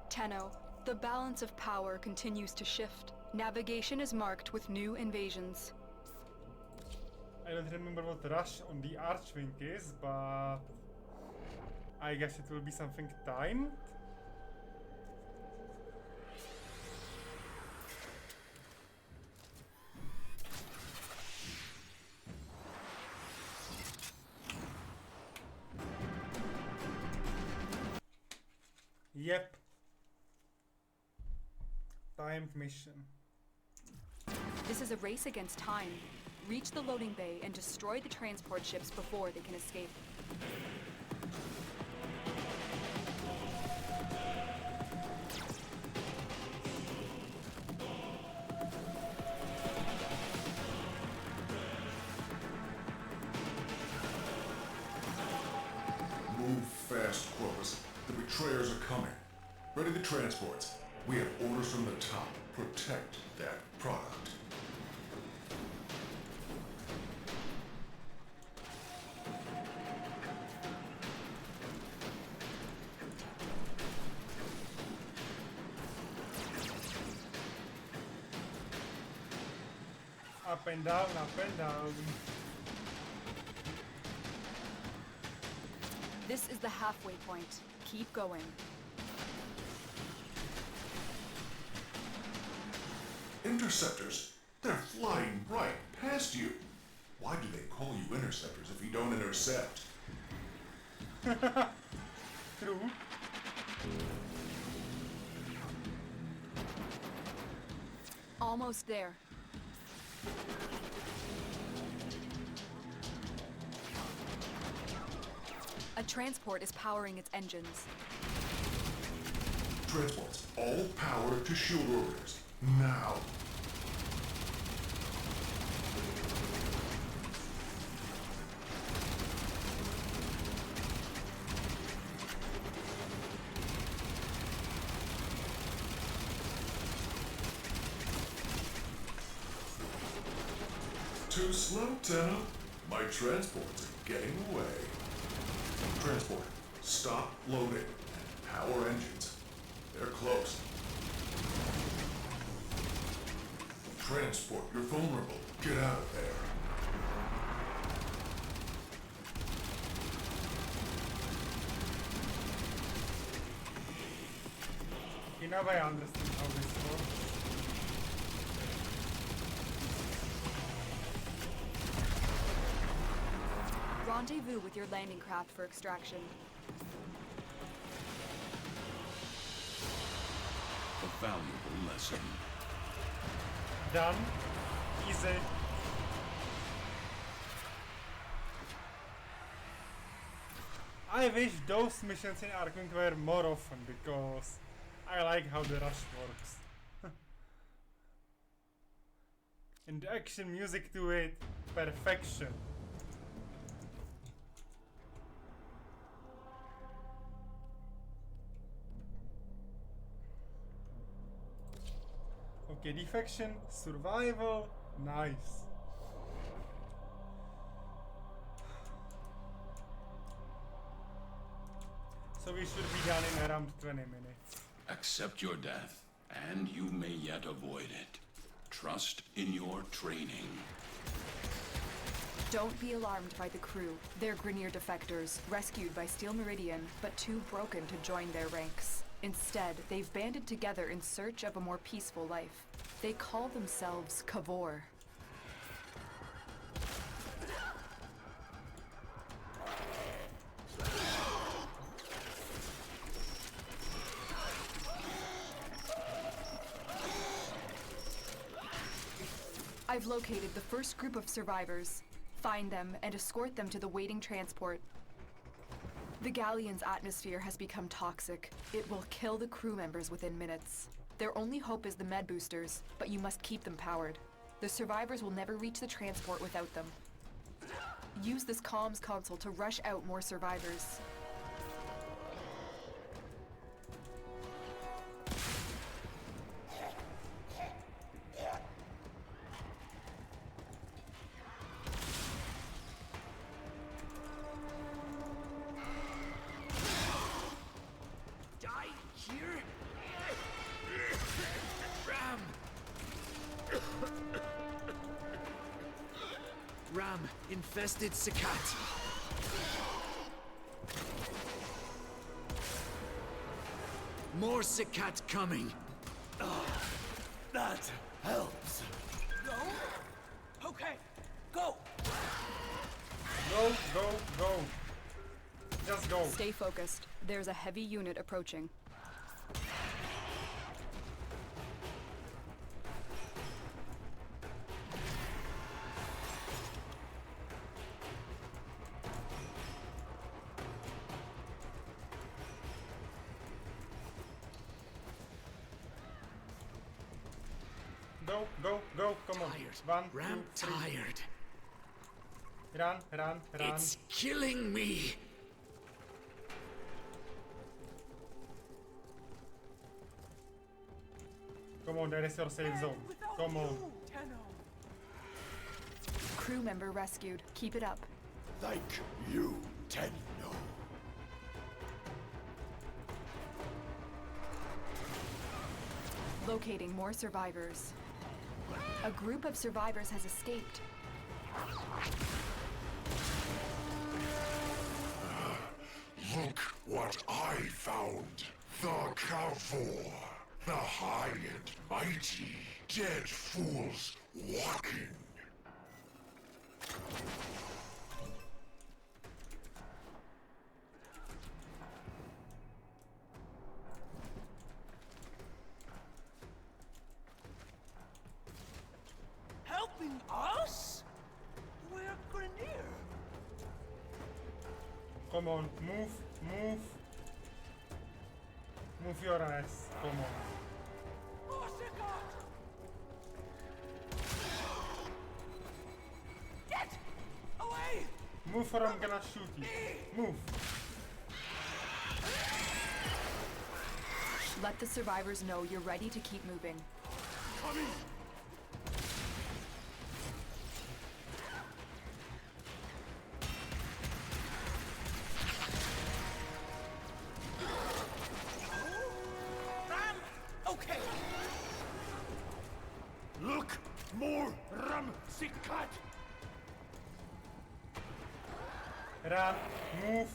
Tenno, the balance of power continues to shift. Navigation is marked with new invasions. I don't remember what the rush on the Archwing is, but I guess it will be something timed. Yep. Timed mission. This is a race against time. Reach the loading bay and destroy the transport ships before they can escape. Move fast, Corpus. The betrayers are coming. Ready the transports. We have orders from the top. Protect that product. Up and down, up and down. This is the halfway point. Keep going. Interceptors? They're flying right past you. Why do they call you interceptors if you don't intercept? True. Almost there. A transport is powering its engines. Transports, all power to shield orbiters. Now. Too slow, Tenno. My transports are getting away. Transport, stop loading. Power engines. They're close. Transport, you're vulnerable. Get out of there. Okay, now I understand how this works. Rendezvous with your landing craft for extraction. A valuable lesson. Done. Easy. I wish those missions in Arkham were more often because I like how the rush works. And the action music to it, perfection. Okay, defection, survival, nice. So we should be done in around 20 minutes. Accept your death, and you may yet avoid it. Trust in your training. Don't be alarmed by the crew. They're Grineer defectors, rescued by Steel Meridian, but too broken to join their ranks. Instead, they've banded together in search of a more peaceful life. They call themselves Kavor. I've located the first group of survivors. Find them and escort them to the waiting transport. The galleon's atmosphere has become toxic. It will kill the crew members within minutes. Their only hope is the med boosters, but you must keep them powered. The survivors will never reach the transport without them. Use this comms console to rush out more survivors. Infested Sakat. More Sakat coming. That helps. Go? Okay, go! Go, go, go. Just go. Stay focused. There's a heavy unit approaching. Go, go, go, come on. Tired. One, Ram, two, three. tired. Run, run, run. It's killing me. Come on, there is your safe zone. Come on. Crew member rescued. Keep it up. Like you, Tenno. Locating more survivors. A group of survivors has escaped. Look what I found. The Kavor. The high and mighty. Dead fools walking. Helping us? We're Grineer. Come on, move, move. Move your ass. Come on. Get away! Move or I'm gonna shoot you. Move. Let the survivors know you're ready to keep moving. Coming! Okay. Look! More Ram Sikat! Run, move.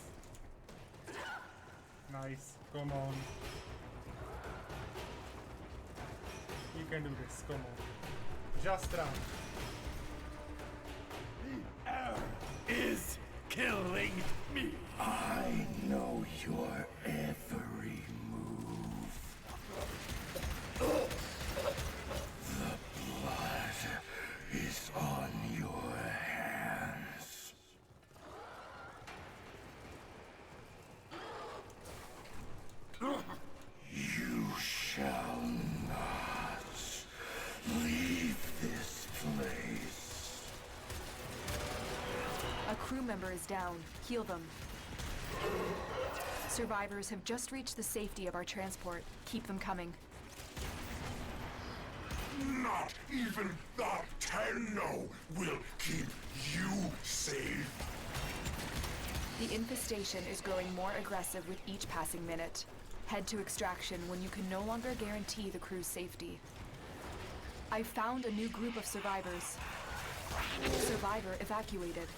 Nice, come on. You can do this, come on. Just run. The air is killing me. I know your every move. The blood is on your hands. crew member is down. Heal them. Survivors have just reached the safety of our transport. Keep them coming. Not even the Tenno will keep you safe. The infestation is growing more aggressive with each passing minute. Head to extraction when you can no longer guarantee the crew's safety. I found a new group of survivors. Survivor evacuated.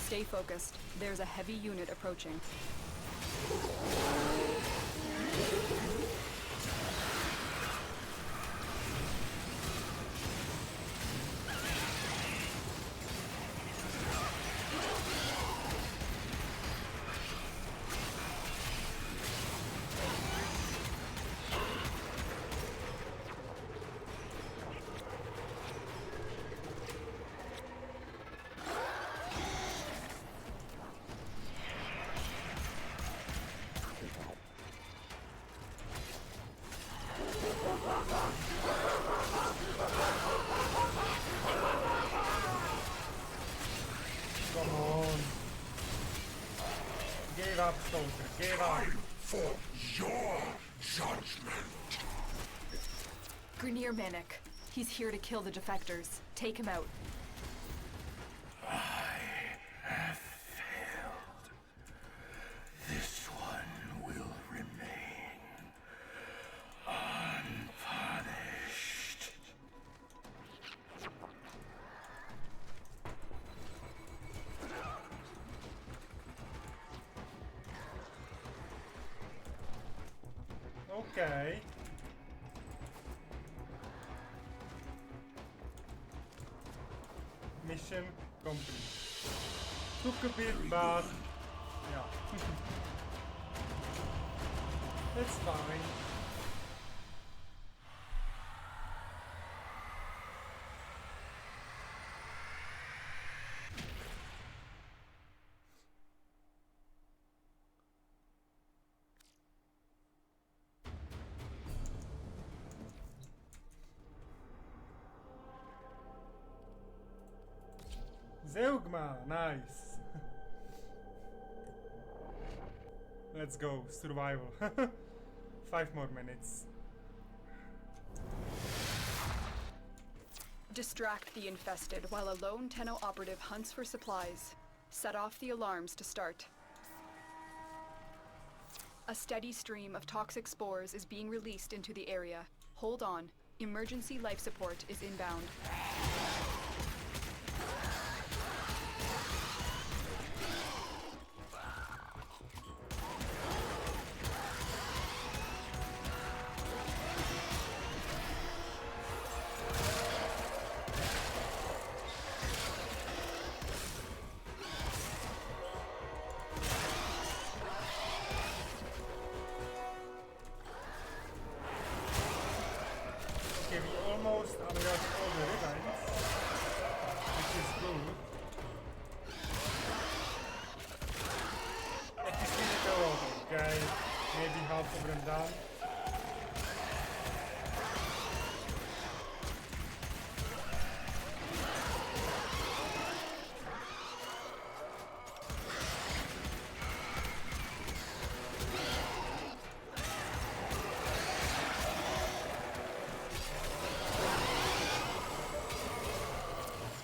Stay focused. There's a heavy unit approaching. Give up, soldier, give up. Time for your judgment. Grineer Manik. He's here to kill the defectors. Take him out. I have failed. This one will remain unpunished. Okay. Mission complete. Took a bit, but yeah. It's fine. Zeugma, nice. Let's go, survival. 5 more minutes. Distract the infested while a lone Tenno operative hunts for supplies. Set off the alarms to start. A steady stream of toxic spores is being released into the area. Hold on. Emergency life support is inbound. Okay, we almost unlocked all the Rivens, which is good. At least we did a lot, okay? Maybe half of them done.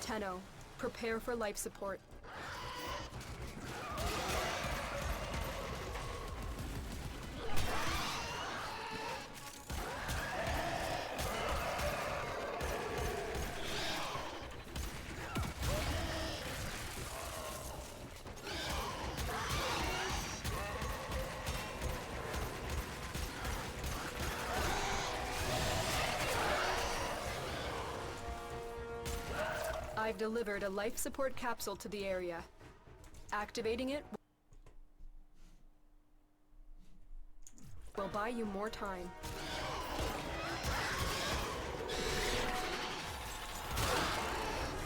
Tenno, prepare for life support. I've delivered a life support capsule to the area. Activating it will buy you more time.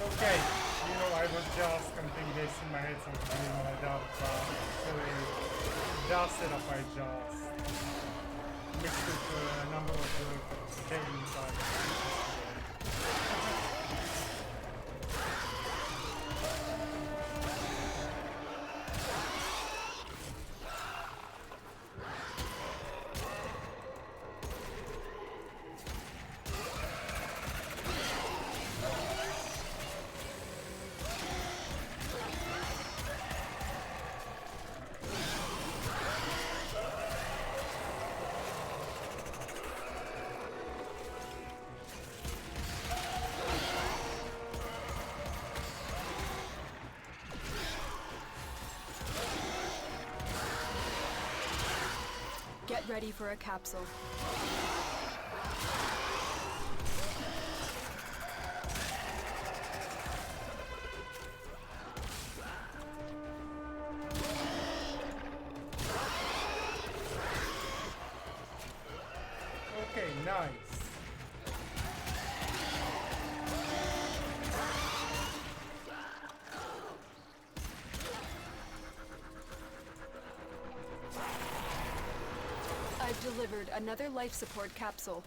Okay, you know, I was just counting this in my head, something like that, but actually, that setup I just mixed with a number of games. Ready for a capsule. Okay, nice. I've delivered another life support capsule.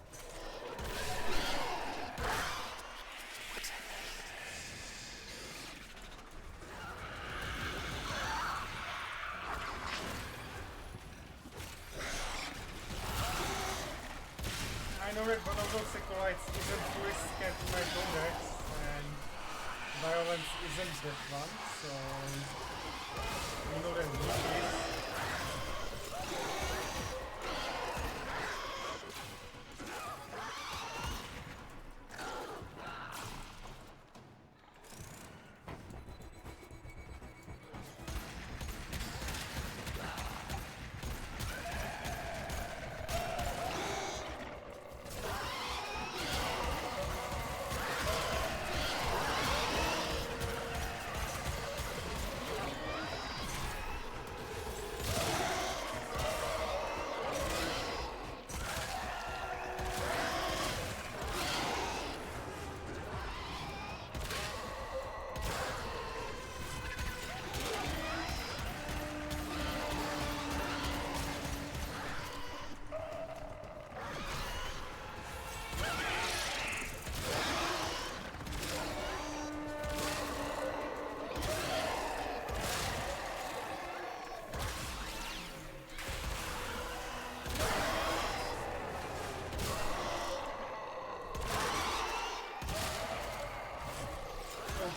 I know that one of those acolytes isn't risk at my codex, and violence isn't that one, so you know that it is.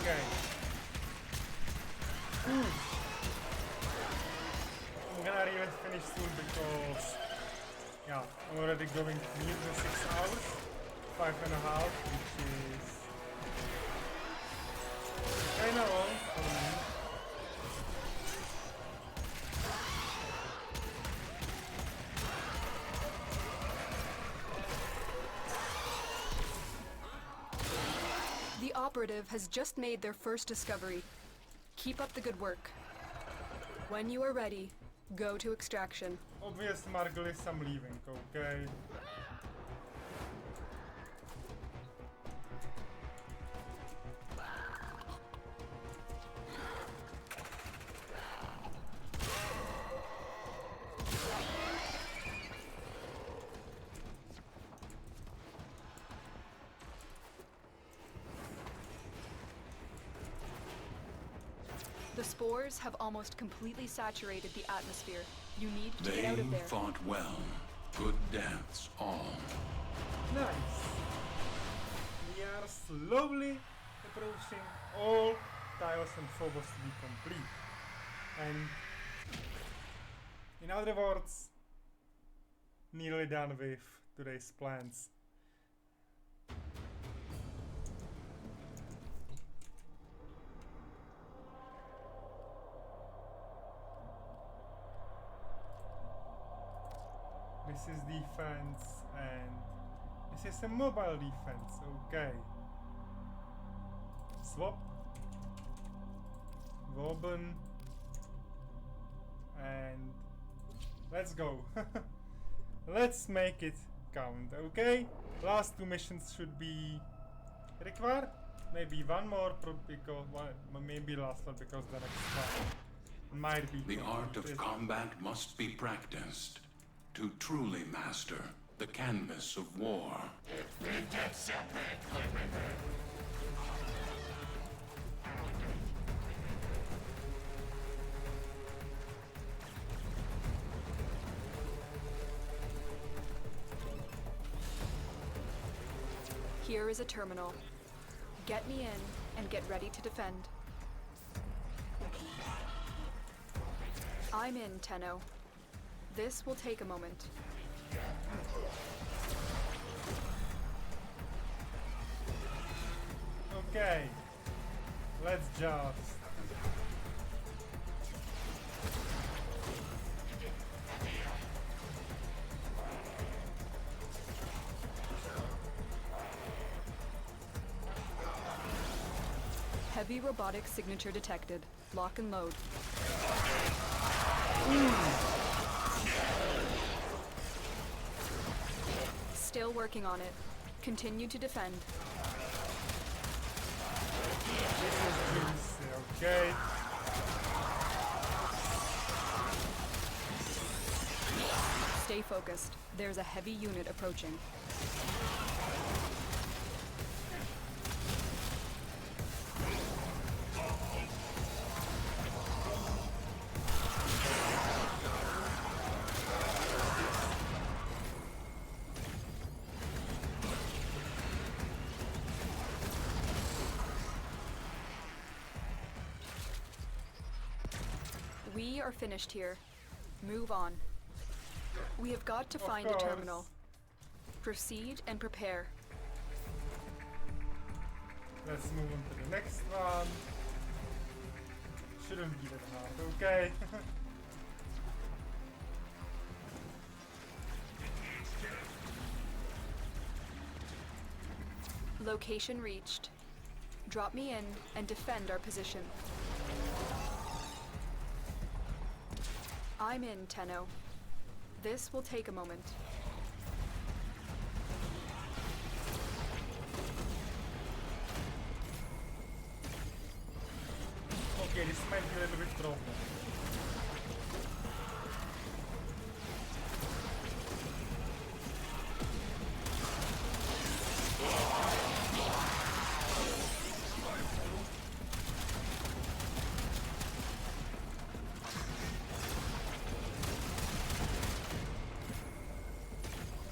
Okay. I'm gonna really finish soon because, yeah, I'm already going near the 6 hours, 5.5, which is kinda long for me. The operative has just made their first discovery. Keep up the good work. When you are ready, go to extraction. Obvious Margulis, I'm leaving, okay? The spores have almost completely saturated the atmosphere. You need to get out They of there. fought well. Good deaths, all. Nice. We are slowly approaching all tiles and phobos to be complete. And in other words, nearly done with today's plans. This is defense and this is a mobile defense, okay. Swap. Woben. And let's go. Let's make it count, okay? Last 2 missions should be required. Maybe one more because maybe last one because the next one might be. The art of combat must be practiced to truly master the canvas of war. Here is a terminal. Get me in and get ready to defend. I'm in, Tenno. This will take a moment. Okay, let's just Heavy robotic signature detected. Lock and load. Still working on it. Continue to defend. This is juicy, okay. Stay focused. There's a heavy unit approaching. We are finished here. Move on. We have got to find a terminal. Proceed and prepare. Let's move on to the next one. Shouldn't be that hard, okay? Location reached. Drop me in and defend our position. I'm in, Tenno. This will take a moment. Okay, this might be a little bit problem.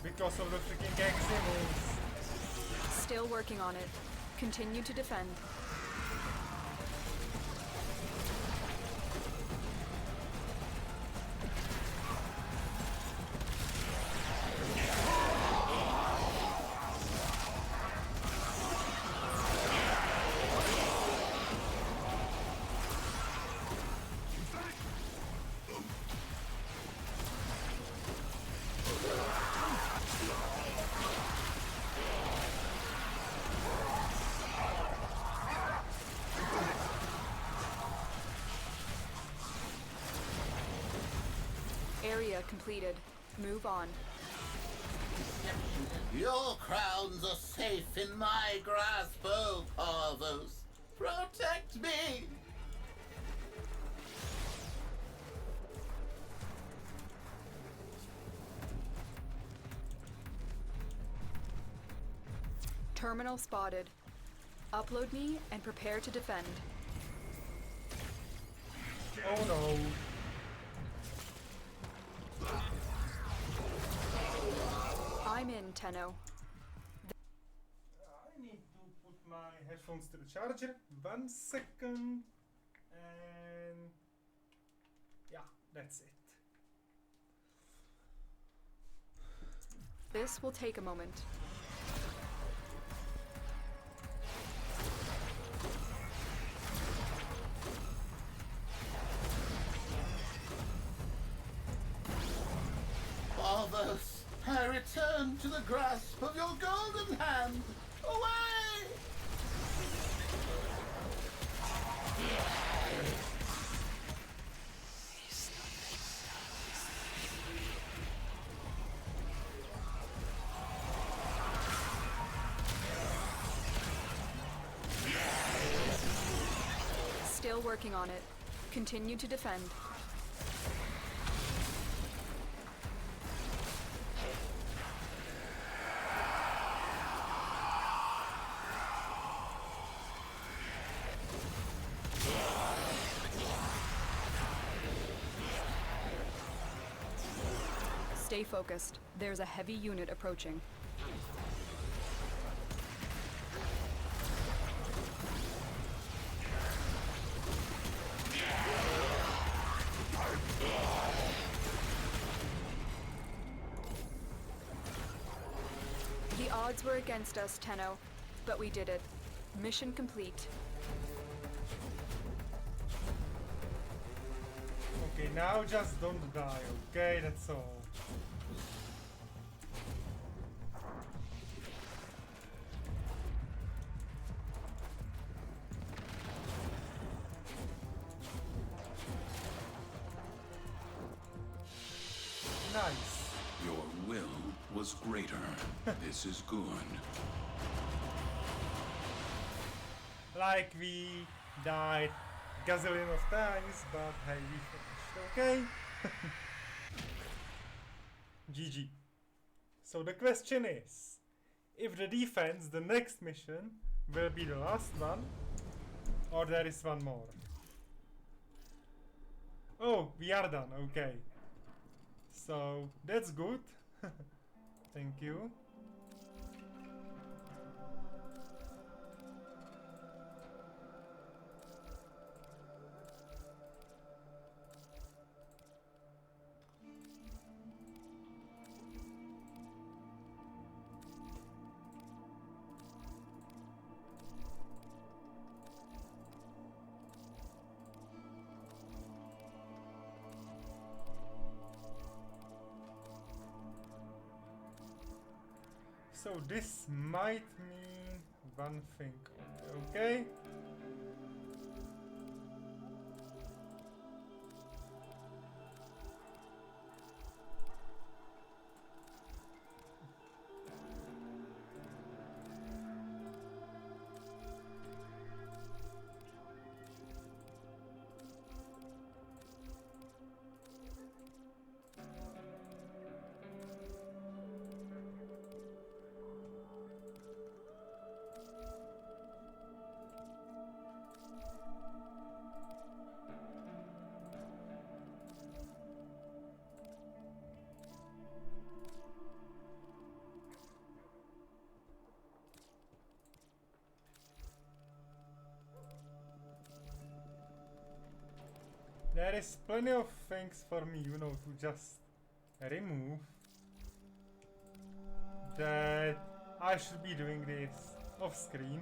Because of the freaking Eximals. Still working on it. Continue to defend. Area completed. Move on. Your crowns are safe in my grasp, oh Parvos. Protect me! Terminal spotted. Upload me and prepare to defend. Oh no. I'm in, Tenno. I need to put my headphones to the charger. 1 second. And yeah, that's it. This will take a moment. Parvos, I return to the grasp of your golden hand. Away! Still working on it. Continue to defend. Stay focused. There's a heavy unit approaching. The odds were against us, Tenno, but we did it. Mission complete. Okay, now just don't die, okay? That's all. us greater. This is good. Like we died gazillion of times, but hey, we finished, okay? GG. So the question is, if the defense, the next mission, will be the last one, or there is one more? Oh, we are done, okay. So, that's good. Thank you. So this might mean one thing, okay? There is plenty of things for me, you know, to just remove. That I should be doing this off screen.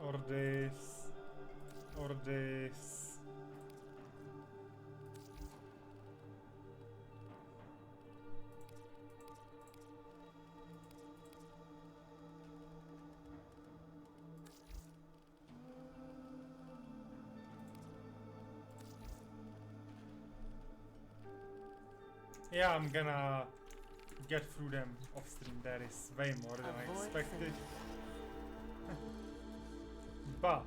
Or this, or this. Yeah, I'm gonna get through them off stream. That is way more than I expected. But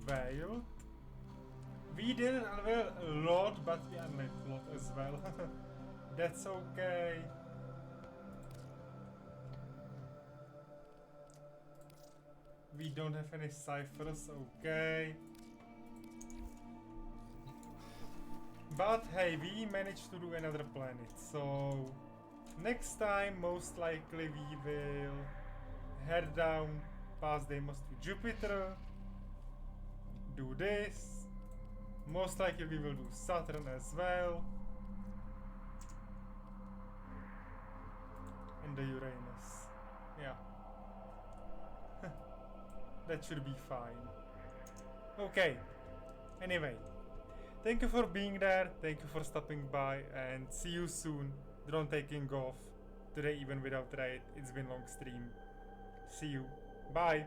well, we didn't unveil a lot, but we unveiled a lot as well. That's okay. We don't have any ciphers, okay. But hey, we managed to do another planet, so next time most likely we will head down past Deimos to Jupiter, do this, most likely we will do Saturn as well, and the Uranus, yeah. That should be fine. Okay, anyway, thank you for being there, thank you for stopping by, and see you soon. Drone taking off today even without raid. It's been long stream. See you. Bye.